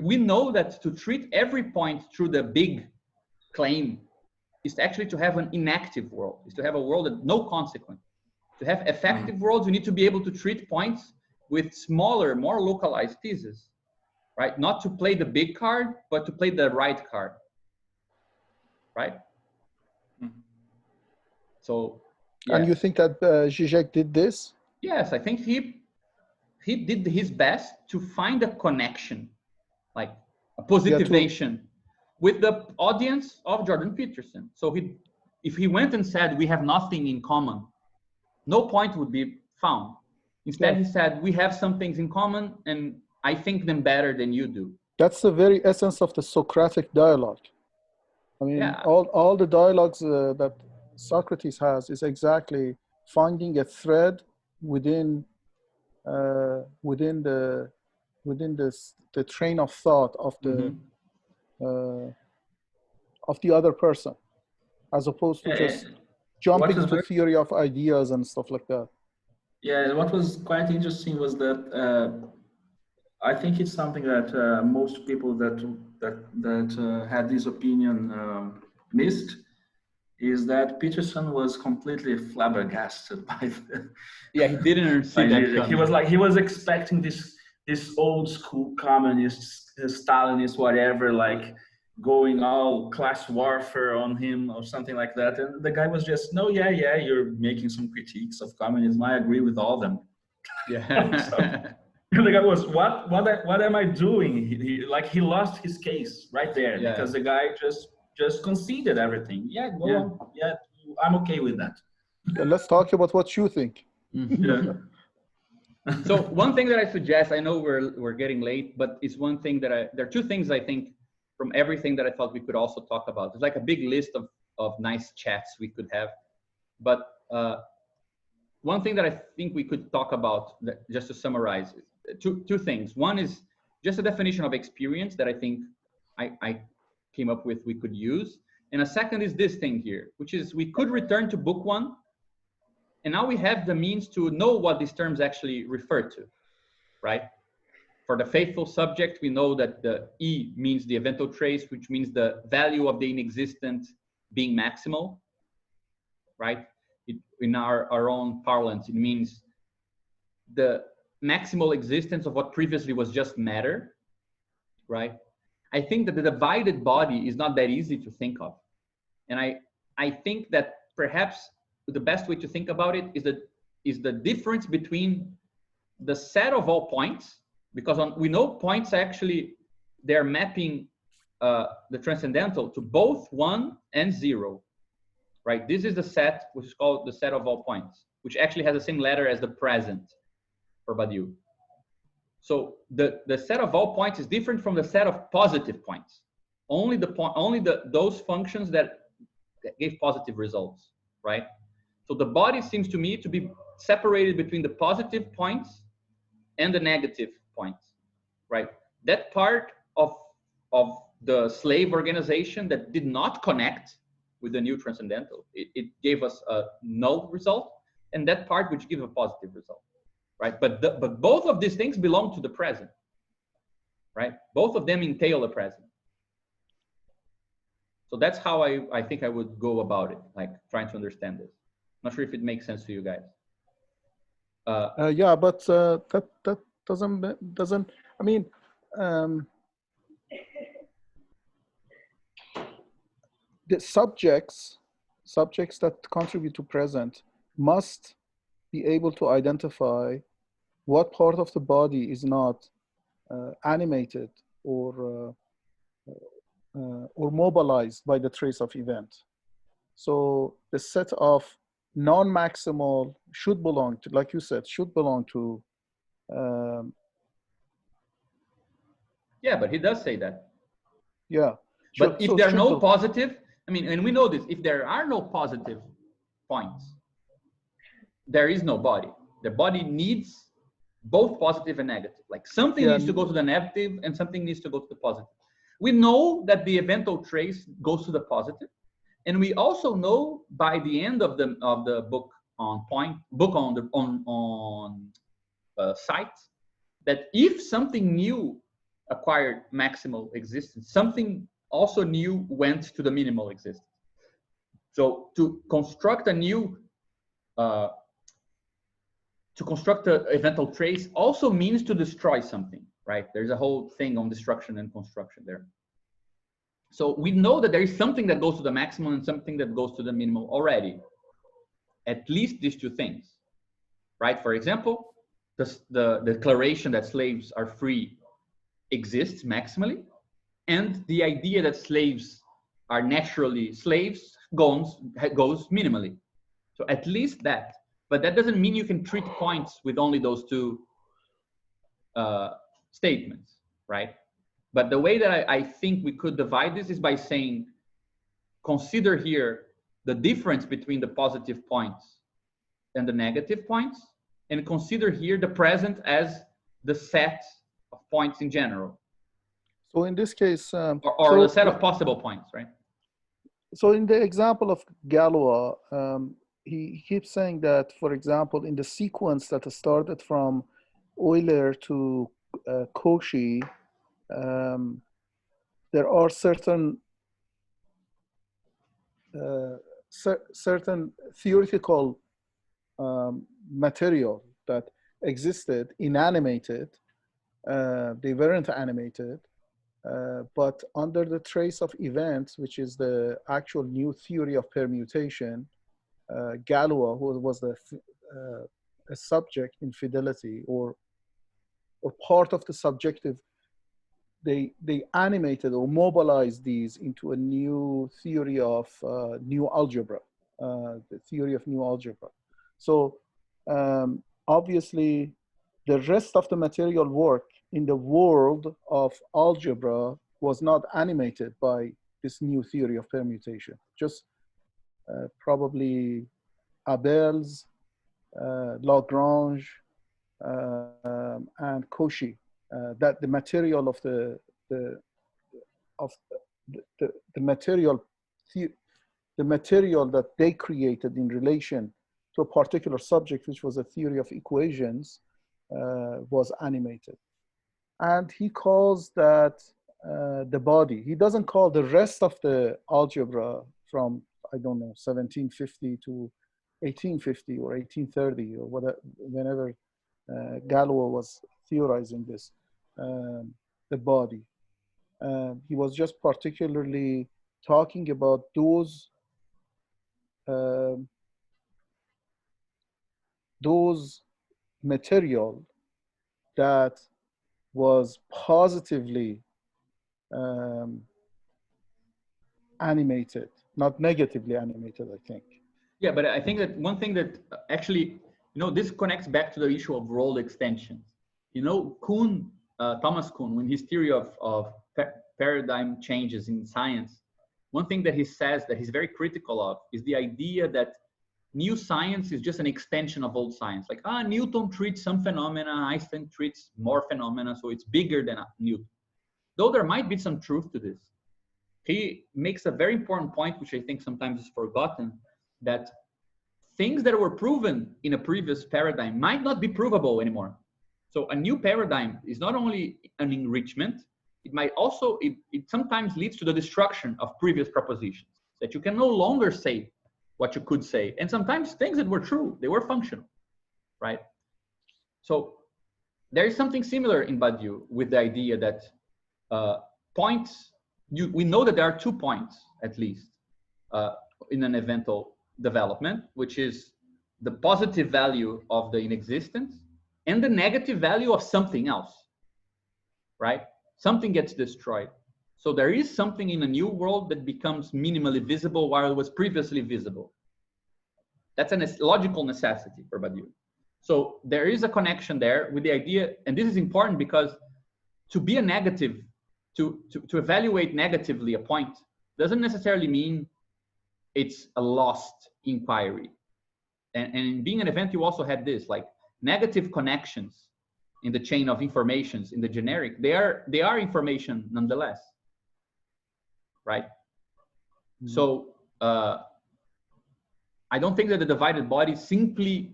we know that to treat every point through the big claim is actually to have an inactive world, is to have a world that no consequence. To have effective worlds, you need to be able to treat points with smaller, more localized pieces, right? Not to play the big card, but to play the right card, right? So, yeah. And you think that Zizek did this? Yes, I think he did his best to find a connection, like a positivation with the audience of Jordan Peterson. So if he went and said, we have nothing in common, no point would be found. Instead, he said, we have some things in common and I think them better than you do. That's the very essence of the Socratic dialogue. I mean, all the dialogues that Socrates has is exactly finding a thread within the train of thought of the other person, as opposed to just jumping into theory of ideas and stuff like that. Yeah, what was quite interesting was that I think it's something that most people that had this opinion missed, is that Peterson was completely flabbergasted by the. Yeah, he didn't see that. He was expecting this old school communist, Stalinist, whatever, like going all class warfare on him or something like that. And the guy was just, no, yeah, you're making some critiques of communism. I agree with all of them. Yeah. And the guy was, what am I doing? He lost his case right there because the guy just conceded everything. Yeah, go on. Yeah, I'm okay with that. Let's talk about what you think. So one thing that I suggest, I know we're getting late, but it's one thing that there are two things I think from everything that I thought we could also talk about. It's like a big list of nice chats we could have. But one thing that I think we could talk about, just to summarize, two things. One is just a definition of experience that I think I came up with we could use. And a second is this thing here, which is we could return to book one. And now we have the means to know what these terms actually refer to, right? For the faithful subject, we know that the E means the eventual trace, which means the value of the inexistent being maximal, right? In our own parlance, it means the maximal existence of what previously was just matter, right? I think that the divided body is not that easy to think of. And I think that perhaps the best way to think about it is the difference between the set of all points, because we know points actually, they're mapping the transcendental to both 1 and 0, right? This is the set, which is called the set of all points, which actually has the same letter as the present for Badiou. So the set of all points is different from the set of positive points. Only those functions that gave positive results, right? So the body seems to me to be separated between the positive points and the negative points, right? That part of the slave organization that did not connect with the new transcendental, it gave us a null result, and that part which gave a positive result, right? But both of these things belong to the present, right? Both of them entail the present. So that's how I think I would go about it, like trying to understand this. Not sure if it makes sense to you guys. Yeah, but that doesn't. I mean, the subjects that contribute to present must be able to identify what part of the body is not animated or mobilized by the trace of event. So the set of non-maximal should belong to, like you said, should belong to. Yeah, but he does say that. Yeah. But if there are no positive, I mean, and we know this, if there are no positive points, there is no body. The body needs both positive and negative. Like something needs to go to the negative and something needs to go to the positive. We know that the eventual trace goes to the positive. And we also know by the end of the book on site that if something new acquired maximal existence, something also new went to the minimal existence. So to construct a new, to construct an eventual trace also means to destroy something, right? There's a whole thing on destruction and construction there. So we know that there is something that goes to the maximum and something that goes to the minimum already. At least these two things, right? For example, the declaration that slaves are free exists maximally, and the idea that slaves are naturally slaves goes minimally. So at least that, but that doesn't mean you can treat points with only those two statements, right? But the way that I think we could divide this is by saying, consider here the difference between the positive points and the negative points, and consider here the present as the set of points in general. So in this case, or the set of possible points, right? So in the example of Galois, he keeps saying that, for example, in the sequence that started from Euler to Cauchy, there are certain certain theoretical material that existed, inanimated. They weren't animated, but under the trace of events, which is the actual new theory of permutation, Galois, who was a subject in fidelity or part of the subjective, they animated or mobilized these into a new theory of new algebra, the theory of new algebra. So obviously, the rest of the material work in the world of algebra was not animated by this new theory of permutation. Just probably Abel's, Lagrange, and Cauchy. That the material of the material that they created in relation to a particular subject, which was a theory of equations, was animated. And he calls that the body. He doesn't call the rest of the algebra from, I don't know, 1750 to 1850 or 1830 or whatever, whenever Galois was theorizing this, the body. He was just particularly talking about those material that was positively animated, not negatively animated, I think. Yeah, but I think that one thing that actually, this connects back to the issue of role extensions. Kuhn, Thomas Kuhn, in his theory of paradigm changes in science, one thing that he says that he's very critical of is the idea that new science is just an extension of old science. Like, Newton treats some phenomena, Einstein treats more phenomena, so it's bigger than Newton. Though there might be some truth to this, he makes a very important point, which I think sometimes is forgotten, that things that were proven in a previous paradigm might not be provable anymore. So a new paradigm is not only an enrichment, it might also, it sometimes leads to the destruction of previous propositions, that you can no longer say what you could say. And sometimes things that were true, they were functional, right? So there is something similar in Badiou with the idea that points, we know that there are 2 points, at least, in an eventual development, which is the positive value of the inexistence and the negative value of something else, right? Something gets destroyed. So there is something in a new world that becomes minimally visible while it was previously visible. That's a logical necessity for Badiou. So there is a connection there with the idea, and this is important because to be a negative, to evaluate negatively a point doesn't necessarily mean it's a lost inquiry. And in being an event, you also had this, like negative connections in the chain of informations in the generic, they are information nonetheless, right? Mm-hmm. So I don't think that the divided body is simply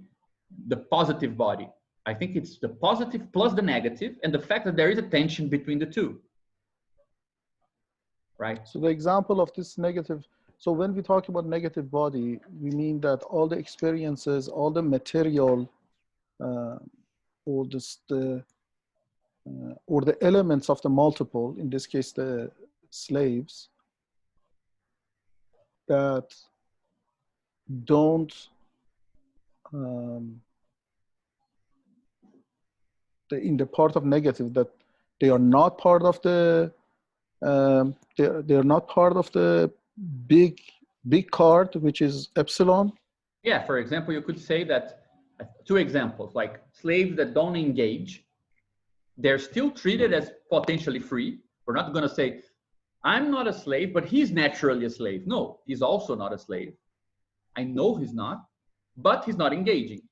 the positive body. I think it's the positive plus the negative and the fact that there is a tension between the two, right? So the example of this negative So when we talk about negative body, we mean that all the experiences, all the material, or the elements of the multiple, in this case the slaves, that don't in the part of negative, that they are not part of the they're not part of the big card, which is epsilon. Yeah, for example, you could say that, two examples, like slaves that don't engage, they're still treated as potentially free. We're not going to say, I'm not a slave, but he's naturally a slave. No, he's also not a slave. I know he's not, but he's not engaging.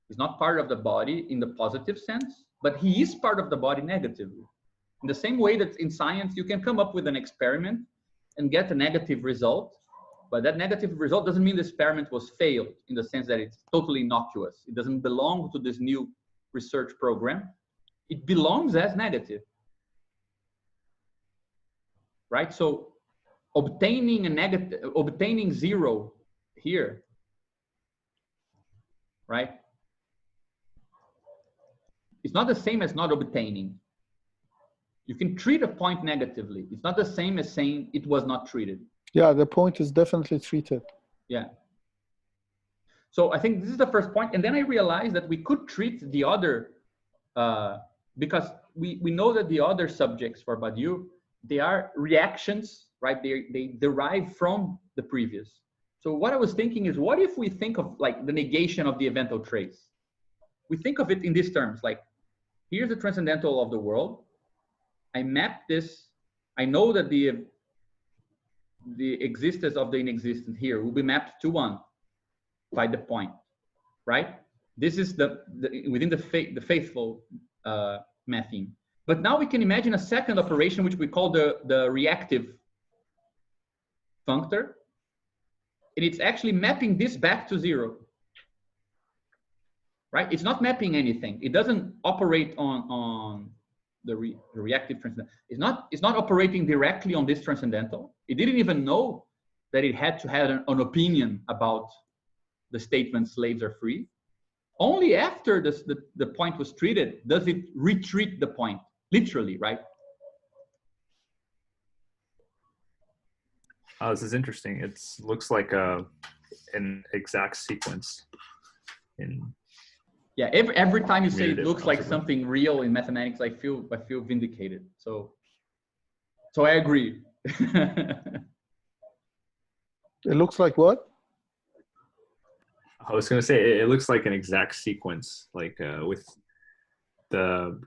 He's not part of the body in the positive sense, but he is part of the body negatively. In the same way that in science, you can come up with an experiment and get a negative result, but that negative result doesn't mean the experiment was failed in the sense that it's totally innocuous. It doesn't belong to this new research program. It belongs as negative, right? So obtaining zero here, right? It's not the same as not obtaining. You can treat a point negatively. It's not the same as saying it was not treated. Yeah, the point is definitely treated. Yeah. So I think this is the first point. And then I realized that we could treat the other, because we know that the other subjects for Badiou, they are reactions, right? They derive from the previous. So what I was thinking is, what if we think of like the negation of the eventual trace? We think of it in these terms, like, here's the transcendental of the world. I map this. I know that the existence of the inexistent here will be mapped to 1 by the point, right? This is within the faithful mapping. But now we can imagine a second operation, which we call the reactive functor. And it's actually mapping this back to 0. Right? It's not mapping anything. It doesn't operate on the reactive transcendental. It's not operating directly on this transcendental. It didn't even know that it had to have an opinion about the statement slaves are free. Only after the point was treated does it retreat the point, literally, right? Oh, this is interesting. It looks like an exact sequence in. Yeah, every time you say it looks like something real in mathematics, I feel vindicated. So I agree. It looks like what? I was going to say it looks like an exact sequence, like with the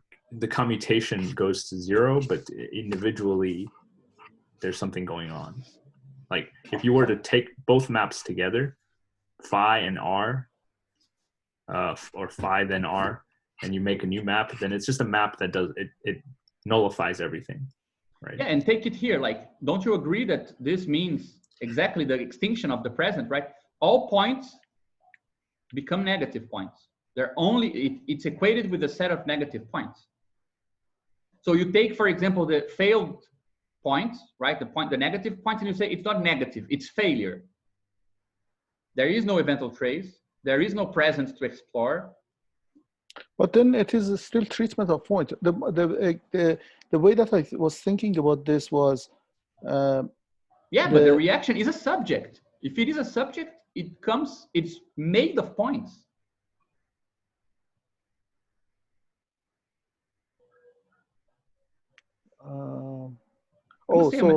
commutation goes to 0, but individually there's something going on. Like if you were to take both maps together, phi and r. Or phi then r, and you make a new map, then it's just a map that does it nullifies everything, right? Yeah, and take it here. Like, don't you agree that this means exactly the extinction of the present, right? All points become negative points. They're it's equated with a set of negative points. So you take, for example, the failed points, right? The negative points, and you say it's not negative, it's failure. There is no eventual trace. There is no presence to explore. But then it is still treatment of point. The way that I was thinking about this was... but the reaction is a subject. If it is a subject, it's made of points. So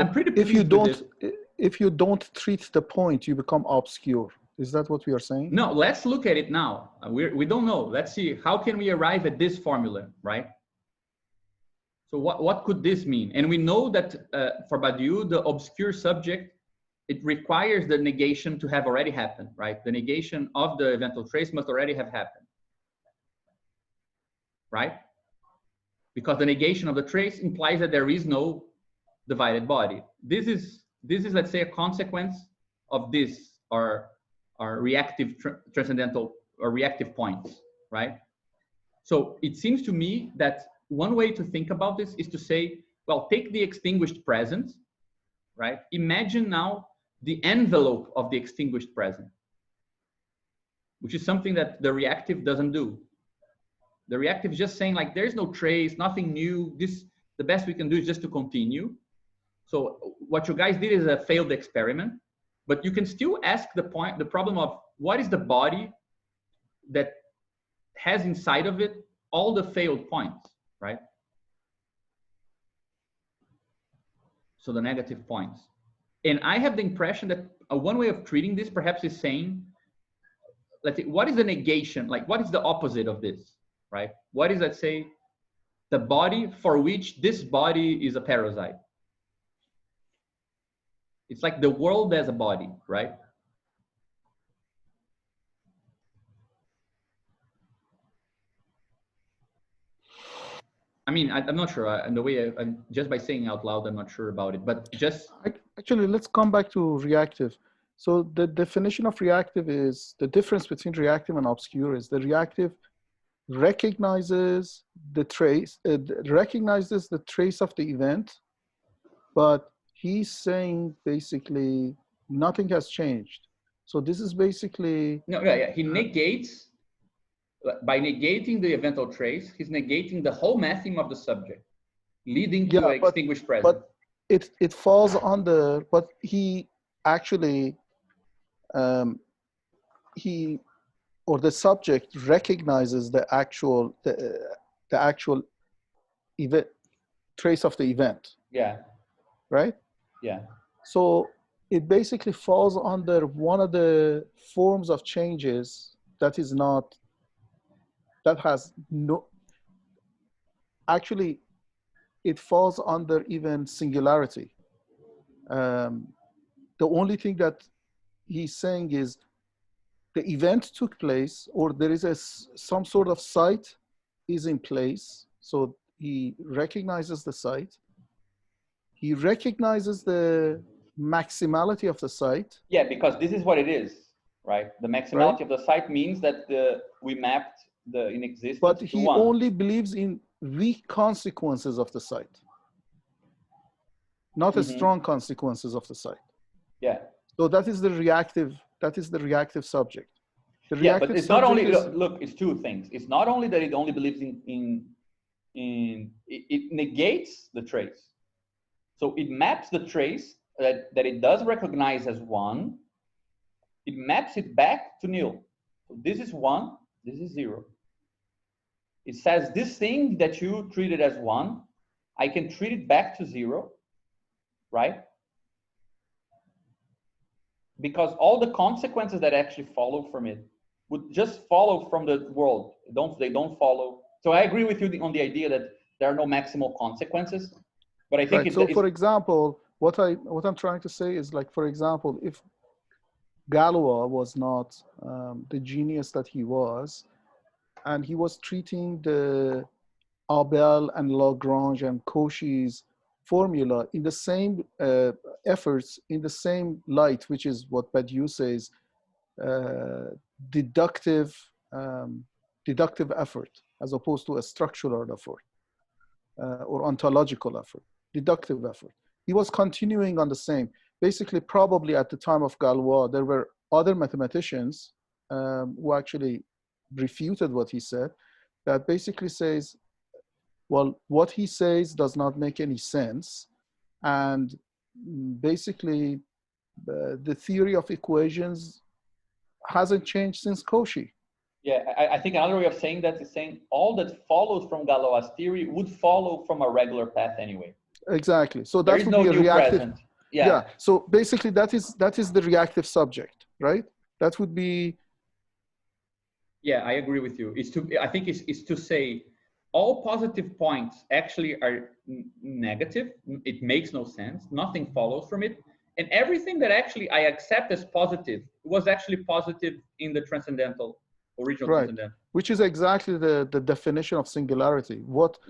I'm pretty if you don't treat the point, you become obscure. Is that what we are saying? No, let's look at it now. We don't know. Let's see, how can we arrive at this formula, right? So what could this mean? And we know that for Badiou, the obscure subject, it requires the negation to have already happened, right? The negation of the eventual trace must already have happened, right? Because the negation of the trace implies that there is no divided body. This is let's say, a consequence of this, or reactive transcendental or reactive points, right? So it seems to me that one way to think about this is to say, well, take the extinguished present, right? Imagine now the envelope of the extinguished present, which is something that the reactive doesn't do. The reactive is just saying like, there's no trace, nothing new. The best we can do is just to continue. So what you guys did is a failed experiment, but you can still ask the problem of what is the body that has inside of it all the failed points, right? So the negative points. And I have the impression that one way of treating this perhaps is saying, let's say, what is the negation? Like, what is the opposite of this, right? What is, let's say, the body for which this body is a parasite? It's like the world as a body, right? I mean, I'm not sure. And the way I'm just by saying out loud, I'm not sure about it. But just actually, let's come back to reactive. So the definition of reactive is the difference between reactive and obscure is the reactive recognizes the trace, recognizes the trace of the event, but he's saying basically nothing has changed. So this is basically no, yeah. He negates. By negating the eventual trace, he's negating the whole mathing of the subject, leading to an extinguished present. But it falls under, but he actually, he or the subject recognizes the actual event, trace of the event. Yeah. Right? Yeah. So it basically falls under one of the forms of changes that is not, that has no, actually it falls under even singularity. The only thing that he's saying is the event took place, or there is some sort of site is in place. So he recognizes the site. He recognizes the maximality of the site. Yeah, because this is what it is, right? The maximality of the site means that we mapped the in existence. But he only believes in weak consequences of the site, not the strong consequences of the site. Yeah. So that is the reactive. That is the reactive subject. The reactive but it's not only look. It's two things. It's not only that it only believes in it negates the trace. So it maps the trace that it does recognize as one. It maps it back to nil. So this is one. This is zero. It says this thing that you treated as one, I can treat it back to zero, right? Because all the consequences that actually follow from it would just follow from the world. They don't follow. So I agree with you on the idea that there are no maximal consequences, but I think so. For example, what I'm trying to say is, like, for example, if Galois was not the genius that he was, and he was treating the Abel and Lagrange and Cauchy's formula in the same efforts, in the same light, which is what Badiou says, deductive effort, as opposed to a structural effort or ontological effort, deductive effort. He was continuing on the same. Basically, probably at the time of Galois, there were other mathematicians who actually refuted what he said, that basically says, well, what he says does not make any sense. And basically, the theory of equations hasn't changed since Cauchy. Yeah, I think another way of saying that is saying all that follows from Galois' theory would follow from a regular path anyway. Exactly. So that would be a reactive. Present. Yeah. So basically, that is the reactive subject, right? That would be. Yeah, I agree with you. I think it's to say all positive points actually are negative. It makes no sense. Nothing follows from it. And everything that actually I accept as positive was actually positive in the transcendental, original transcendental. Which is exactly the definition of singularity. What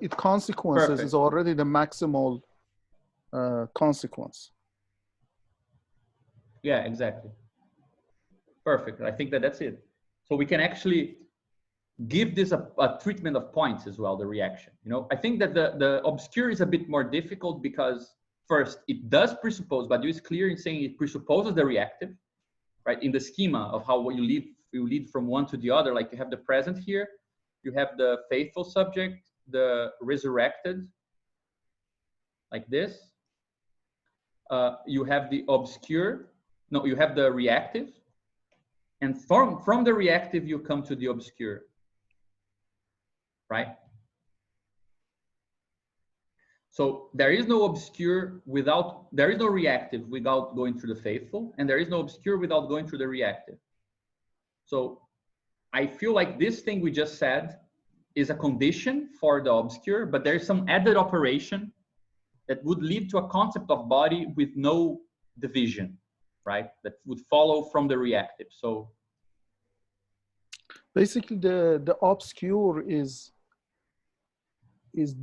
it consequences is already the maximal consequence. Yeah, exactly. Perfect. I think that's it. So we can actually give this a treatment of points as well, the reaction. You know, I think that the obscure is a bit more difficult because first, it does presuppose, but it's clear in saying it presupposes the reactive, right? In the schema of how you lead from one to the other, like you have the present here, you have the faithful subject, the resurrected, like this. You have the obscure, no, you have the reactive, and from the reactive, you come to the obscure, right? So there is no obscure without, there is no reactive without going through the faithful, and there is no obscure without going through the reactive. So I feel like this thing we just said is a condition for the obscure, but there's some added operation that would lead to a concept of body with no division, right? That would follow from the reactive. So basically the obscure is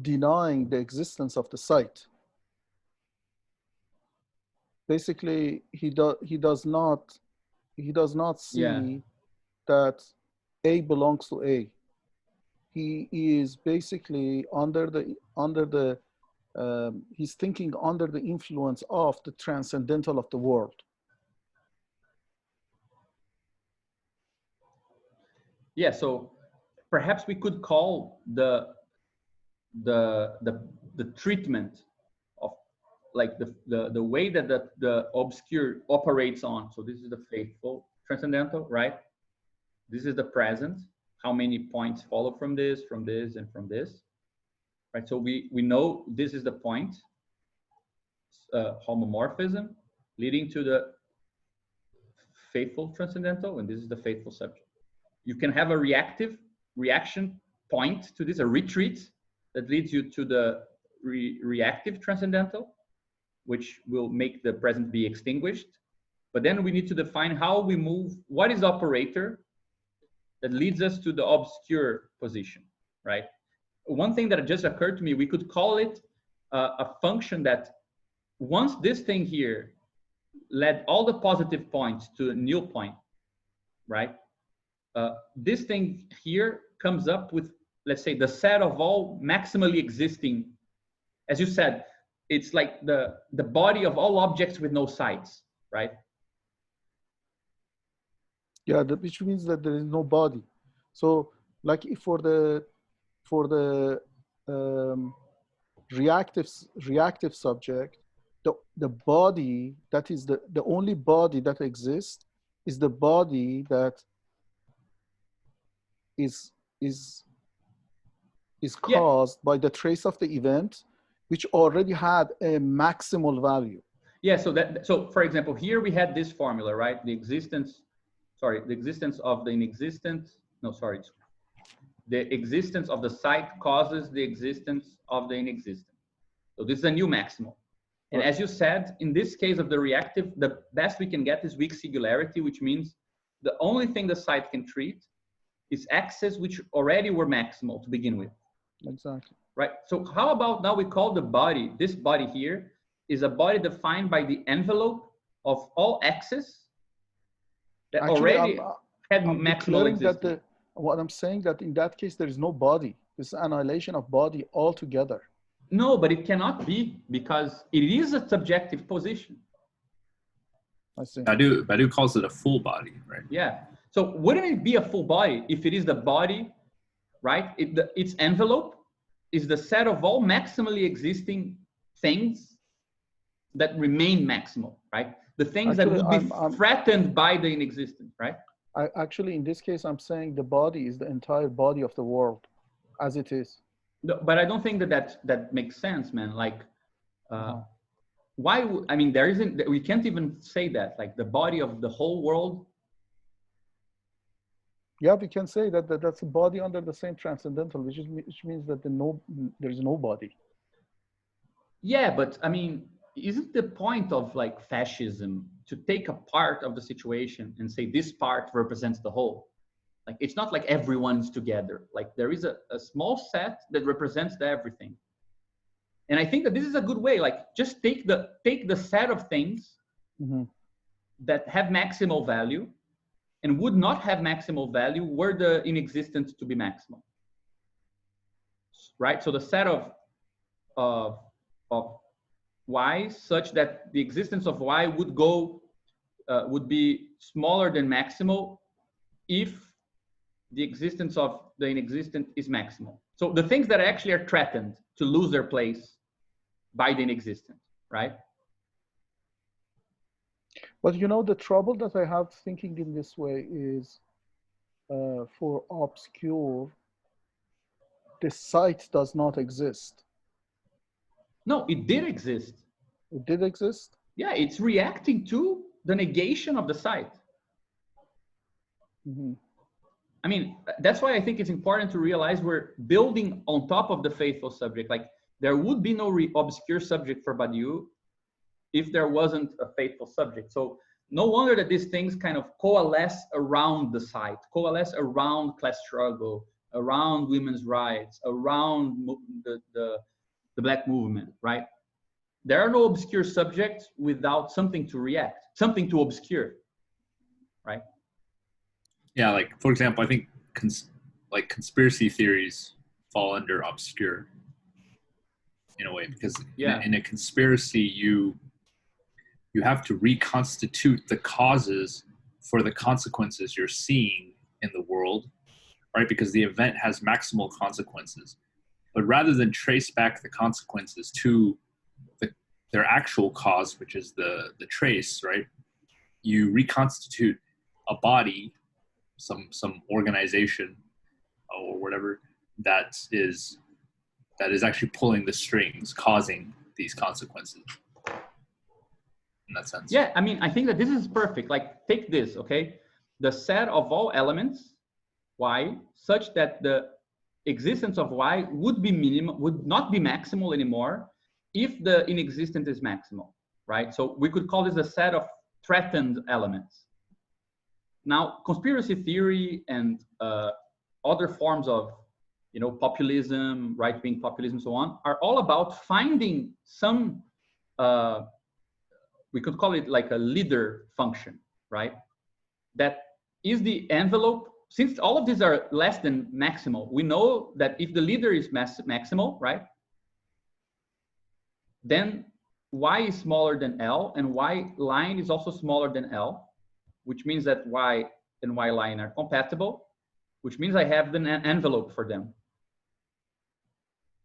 denying the existence of the site. Basically, he does not see that A belongs to A. He is basically he's thinking under the influence of the transcendental of the world. Yeah, so perhaps we could call the treatment of like the way that the obscure operates on. So this is the faithful transcendental, right? This is the present. How many points follow from this, and from this, right? So we know this is the point, homomorphism, leading to the faithful transcendental, and this is the faithful subject. You can have a reaction point to this, a retreat that leads you to the reactive transcendental, which will make the present be extinguished. But then we need to define how we move, what is operator that leads us to the obscure position, right? One thing that just occurred to me, we could call it a function that once this thing here led all the positive points to a nil point, right? This thing here comes up with, let's say, the set of all maximally existing, as you said, it's like the body of all objects with no sides, right? Yeah, which means that there is no body. So, like if for the reactive subject, the body that is the only body that exists is the body that is caused by the trace of the event, which already had a maximal value. Yeah. So for example, here we had this formula, right? The existence of the inexistent. No, sorry. The existence of the site causes the existence of the inexistent. So this is a new maximal. And as you said, in this case of the reactive, the best we can get is weak singularity, which means the only thing the site can treat is x's which already were maximal to begin with. Exactly. Right. So how about now we call the body, this body here is a body defined by the envelope of all x's that already had maximal existence. What I'm saying that in that case, there is no body. It's annihilation of body altogether. No, but it cannot be because it is a subjective position. I see. Badiou calls it a full body, right? Yeah. So wouldn't it be a full body if it is the body, right? Its envelope is the set of all maximally existing things that remain maximal, right? The things that would be threatened by the inexistent, right? Actually, in this case, I'm saying the body is the entire body of the world as it is. No, but I don't think that makes sense, man. Like, why? I mean, we can't even say that. Like the body of the whole world. Yeah, we can say that's a body under the same transcendental, which means that there is no body. Yeah, but I mean, isn't the point of like fascism to take a part of the situation and say this part represents the whole? Like, it's not like everyone's together. Like there is a small set that represents everything. And I think that this is a good way, like just take the set of things that have maximal value and would not have maximal value were the inexistent to be maximal, right? So the set of Y such that the existence of Y would go, would be smaller than maximal if the existence of the inexistent is maximal. So the things that actually are threatened to lose their place by the inexistent, right? But you know, the trouble that I have thinking in this way is for obscure, the site does not exist. No, it did exist. It did exist? Yeah, it's reacting to the negation of the site. Mm-hmm. I mean, that's why I think it's important to realize we're building on top of the faithful subject. Like, there would be no obscure subject for Badiou if there wasn't a faithful subject. So no wonder that these things kind of coalesce around the site, coalesce around class struggle, around women's rights, around the Black movement, right? There are no obscure subjects without something to react, something to obscure, right? Yeah, like for example, I think like conspiracy theories fall under obscure in a way, because in a conspiracy you have to reconstitute the causes for the consequences you're seeing in the world, right? Because the event has maximal consequences. But rather than trace back the consequences to their actual cause, which is the trace, right? You reconstitute a body, some organization or whatever that is actually pulling the strings, causing these consequences. In that sense. Yeah, I mean, I think that this is perfect. Like, take this, okay? The set of all elements Y such that the existence of Y would be minimal, would not be maximal anymore if the inexistent is maximal, right? So we could call this a set of threatened elements. Now, conspiracy theory and other forms of, you know, populism, right-wing populism, so on, are all about finding some, we could call it like a leader function, right? That is the envelope. Since all of these are less than maximal, we know that if the leader is maximal, right, then Y is smaller than L, and Y line is also smaller than L, which means that Y and Y line are compatible, which means I have an envelope for them.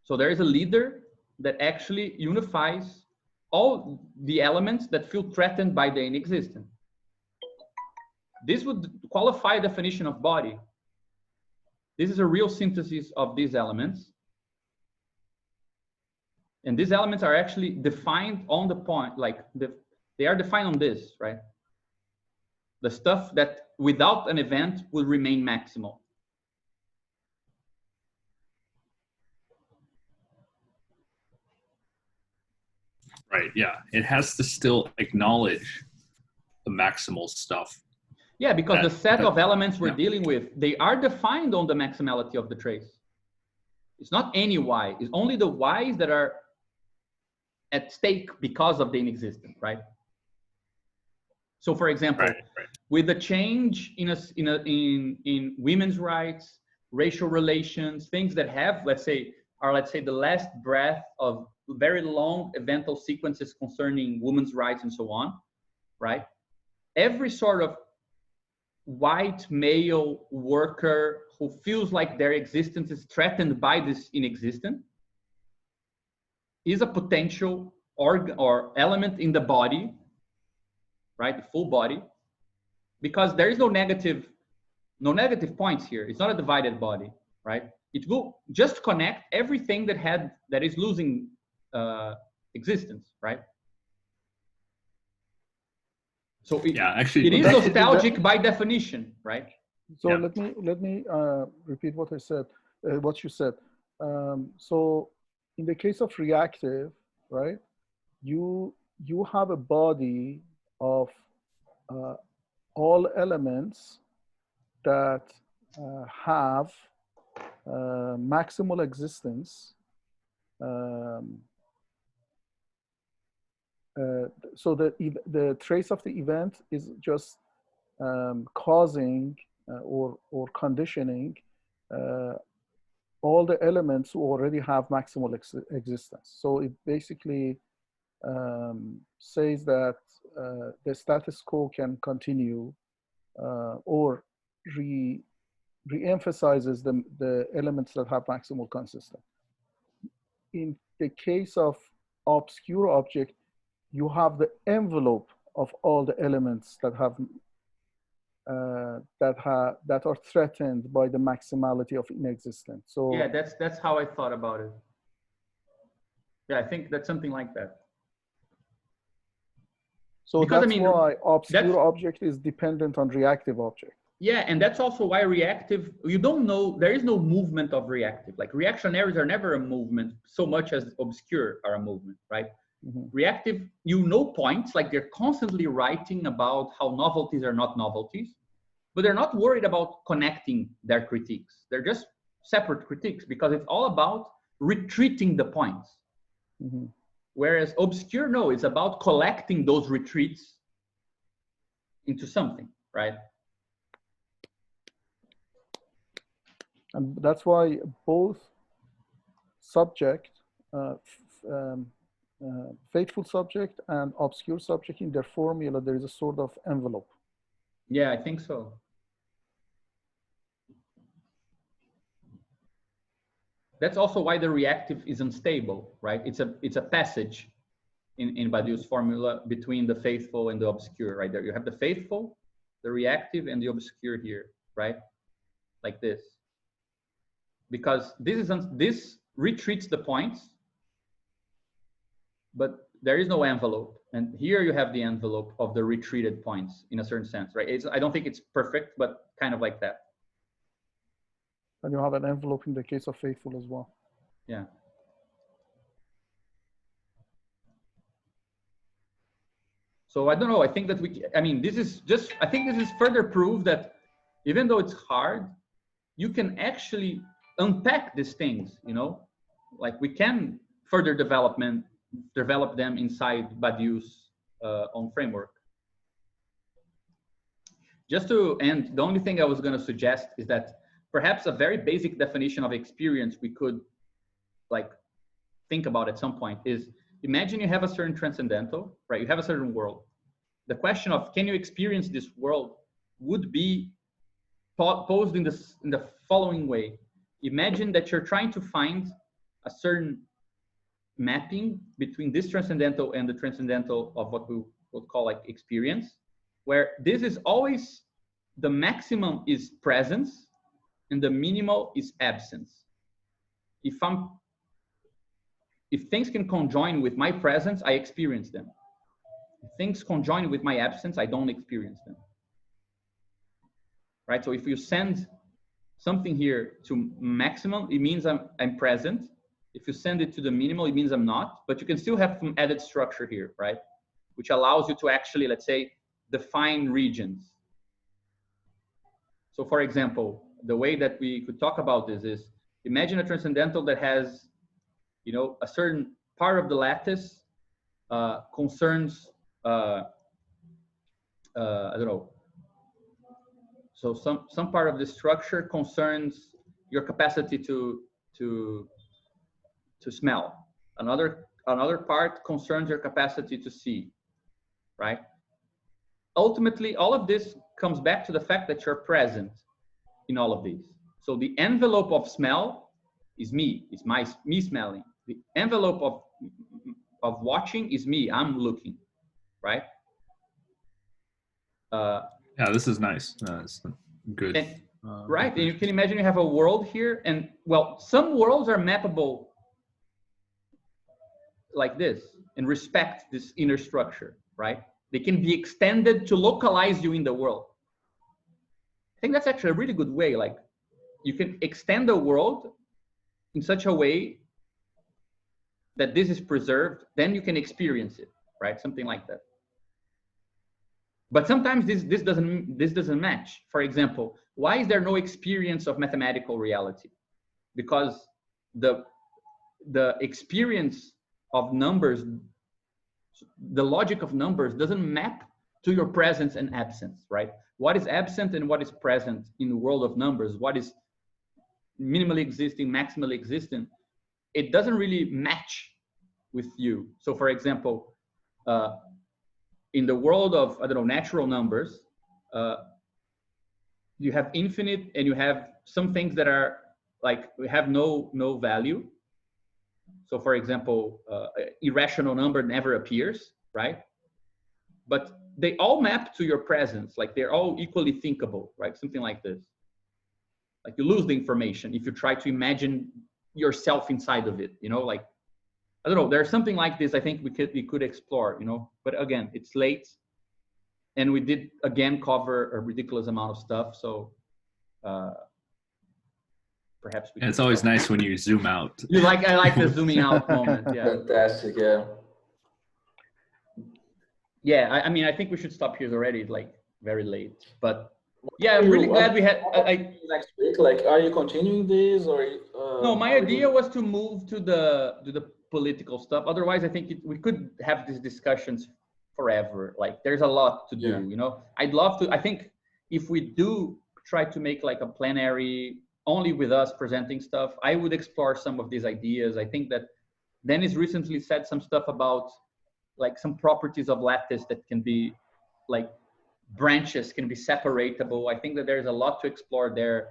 So there is a leader that actually unifies all the elements that feel threatened by the inexistent. This would qualify a definition of body. This is a real synthesis of these elements. And these elements are actually defined on the point, like they are defined on this, right? The stuff that without an event will remain maximal. Right, yeah. It has to still acknowledge the maximal stuff. Yeah, because the set of elements we're dealing with, they are defined on the maximality of the trace. It's not any Y, it's only the Ys that are at stake because of the inexistent, right? So for example, with the change in women's rights, racial relations, things that have, let's say the last breath of very long eventual sequences concerning women's rights and so on, right? Every sort of white male worker who feels like their existence is threatened by this inexistent is a potential organ or element in the body, right? The full body, because there is no negative points here. It's not a divided body, right? It will just connect everything that is losing existence, right? So it is nostalgic by definition, right? So let me repeat what I said, what you said. So in the case of reactive, right, you have a body of all elements that have maximal existence. So the trace of the event is just causing or conditioning all the elements who already have maximal existence. So it basically says that the status quo can continue or re-emphasizes the elements that have maximal consistence. In the case of obscure object, you have the envelope of all the elements that have that are threatened by the maximality of inexistence. So yeah, that's how I thought about it. Yeah, I think that's something like that. So Because, that's I mean, why obscure that's- object is dependent on reactive object. Yeah, and that's also why reactive, you don't know, there is no movement of reactive. Like reactionaries are never a movement so much as obscure are a movement, right? Mhm. Reactive, you know points, like they're constantly writing about how novelties are not novelties, but they're not worried about connecting their critiques. They're just separate critiques because it's all about retreating the points. Mhm. Whereas obscure, no, it's about collecting those retreats into something, right? And that's why both subject, faithful subject and obscure subject, in their formula, there is a sort of envelope. Yeah, I think so. That's also why the reactive is unstable, right? It's a passage in Badiou's formula between the faithful and the obscure, right? There you have the faithful, the reactive, and the obscure here, right? Like this. Because this retreats the points, but there is no envelope. And here you have the envelope of the retreated points in a certain sense, right? I don't think it's perfect, but kind of like that. And you have an envelope in the case of faithful as well. Yeah. So I don't know. I think that I mean, I think this is further proof that even though it's hard, you can actually unpack these things, you know, like we can further develop them inside Badiou's own framework. Just to end, the only thing I was going to suggest is that perhaps a very basic definition of experience we could like think about at some point is, imagine you have a certain transcendental, right? You have a certain world. The question of can you experience this world would be posed in the following way. Imagine that you're trying to find a certain mapping between this transcendental and the transcendental of what we would call like experience, where this is always the maximum is presence and the minimal is absence. If things can conjoin with my presence, I experience them. If things conjoin with my absence, I don't experience them. Right? So if you send something here to maximum, it means I'm present. If you send it to the minimal, it means I'm not, but you can still have some added structure here, right? Which allows you to actually, let's say, define regions. So for example, the way that we could talk about this is, imagine a transcendental that has, you know, a certain part of the lattice concerns, I don't know. So some part of the structure concerns your capacity to smell. Another part concerns your capacity to see, right? Ultimately, all of this comes back to the fact that you're present in all of these. So the envelope of smell is me. It's me smelling. The envelope of watching is me. I'm looking, right? Yeah, this is nice. It's good. And, right, and you can imagine you have a world here, and well, some worlds are mappable like this and respect this inner structure, right? They can be extended to localize you in the world. I think that's actually a really good way. Like you can extend the world in such a way that this is preserved, then you can experience it, right? Something like that. But sometimes this doesn't match. For example, why is there no experience of mathematical reality? Because the experience of numbers, the logic of numbers doesn't map to your presence and absence, right? What is absent and what is present in the world of numbers? What is minimally existing, maximally existent? It doesn't really match with you. So for example, in the world of, I don't know, natural numbers, you have infinite and you have some things that are like, have no value. So for example, irrational number never appears, right? But they all map to your presence, like they're all equally thinkable, right? Something like this. Like you lose the information if you try to imagine yourself inside of it, you know, like, I don't know, there's something like this I think we could explore, you know, but again, it's late and we did again cover a ridiculous amount of stuff. So perhaps we it's always nice when you zoom out. I like the zooming out moment. Yeah. Fantastic, yeah. Yeah, I mean, I think we should stop here already. It's like very late, but yeah, I'm really glad we had. Next week, like, are you continuing this or? No, my idea was to move to the political stuff. Otherwise, I think we could have these discussions forever. Like, there's a lot to do. Yeah. You know, I'd love to. I think if we do try to make like a plenary only with us presenting stuff, I would explore some of these ideas. I think that Dennis recently said some stuff about like some properties of lattice that can be like branches can be separatable. I think that there's a lot to explore there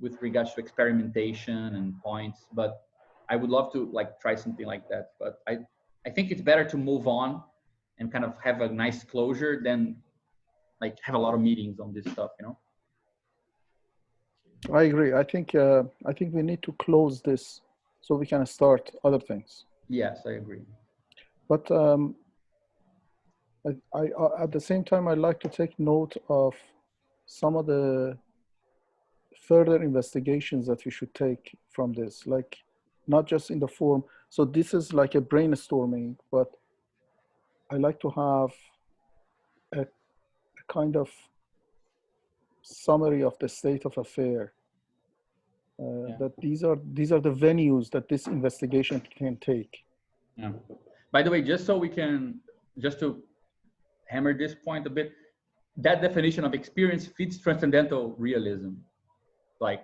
with regards to experimentation and points, but I would love to like try something like that. But I think it's better to move on and kind of have a nice closure than like have a lot of meetings on this stuff, you know? I agree. I think we need to close this so we can start other things. Yes, I agree. But I at the same time, I'd like to take note of some of the further investigations that we should take from this, like not just in the form. So this is like a brainstorming, but I like to have a kind of summary of the state of affair. That these are the venues that this investigation can take. Yeah. By the way, just to hammer this point a bit, that definition of experience fits transcendental realism. Like,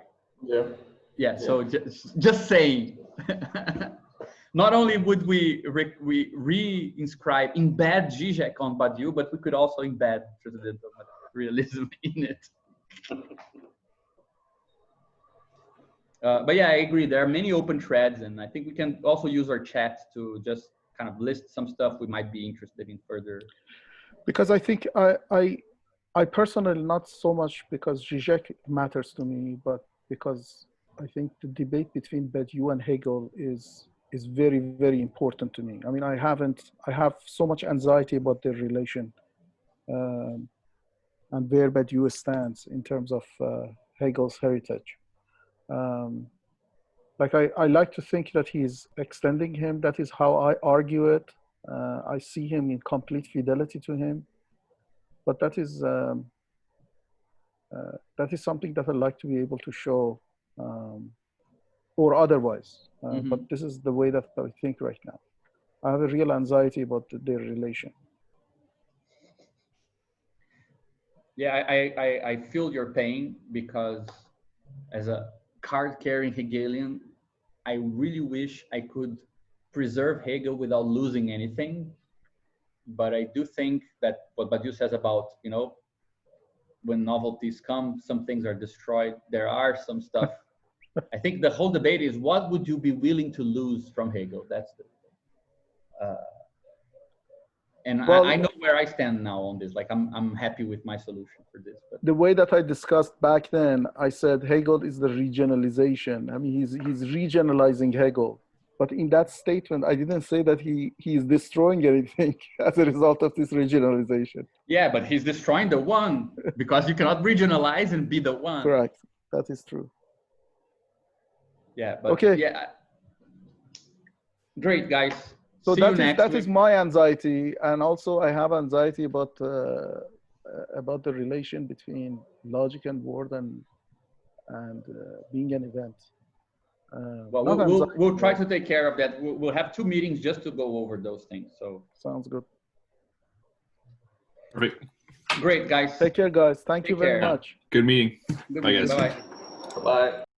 yeah. So just saying, not only would we embed Zizek on Badiou, but we could also embed transcendental realism in it. But yeah, I agree. There are many open threads, and I think we can also use our chat to just kind of list some stuff we might be interested in further. Because I think I personally, not so much because Zizek matters to me, but because I think the debate between Badiou and Hegel is very, very important to me. I mean, I have so much anxiety about their relation and where Badiou stands in terms of Hegel's heritage. Like I like to think that he's extending him. That is how I argue it. I see him in complete fidelity to him, but that is something that I like to be able to show, or otherwise. But this is the way that I think right now. I have a real anxiety about their relation. Yeah, I feel your pain because as a card-carrying Hegelian, I really wish I could preserve Hegel without losing anything. But I do think that what Badiou says about, you know, when novelties come, some things are destroyed. There are some stuff. I think the whole debate is what would you be willing to lose from Hegel? That's the and well, I know where I stand now on this. Like I'm happy with my solution for this. But the way that I discussed back then, I said Hegel is the regionalization. I mean, he's regionalizing Hegel. But in that statement, I didn't say that he is destroying anything as a result of this regionalization. Yeah, but he's destroying the one because you cannot regionalize and be the one. Correct. That is true. Yeah. But okay. Yeah. Great, guys. So that is my anxiety, and also I have anxiety about the relation between logic and word and being an event. Well, we'll try to take care of that. We'll have 2 meetings just to go over those things. So sounds good. Perfect. Great, guys. Take care, guys. Thank you very much. Good meeting. Bye, guys. Bye. Bye.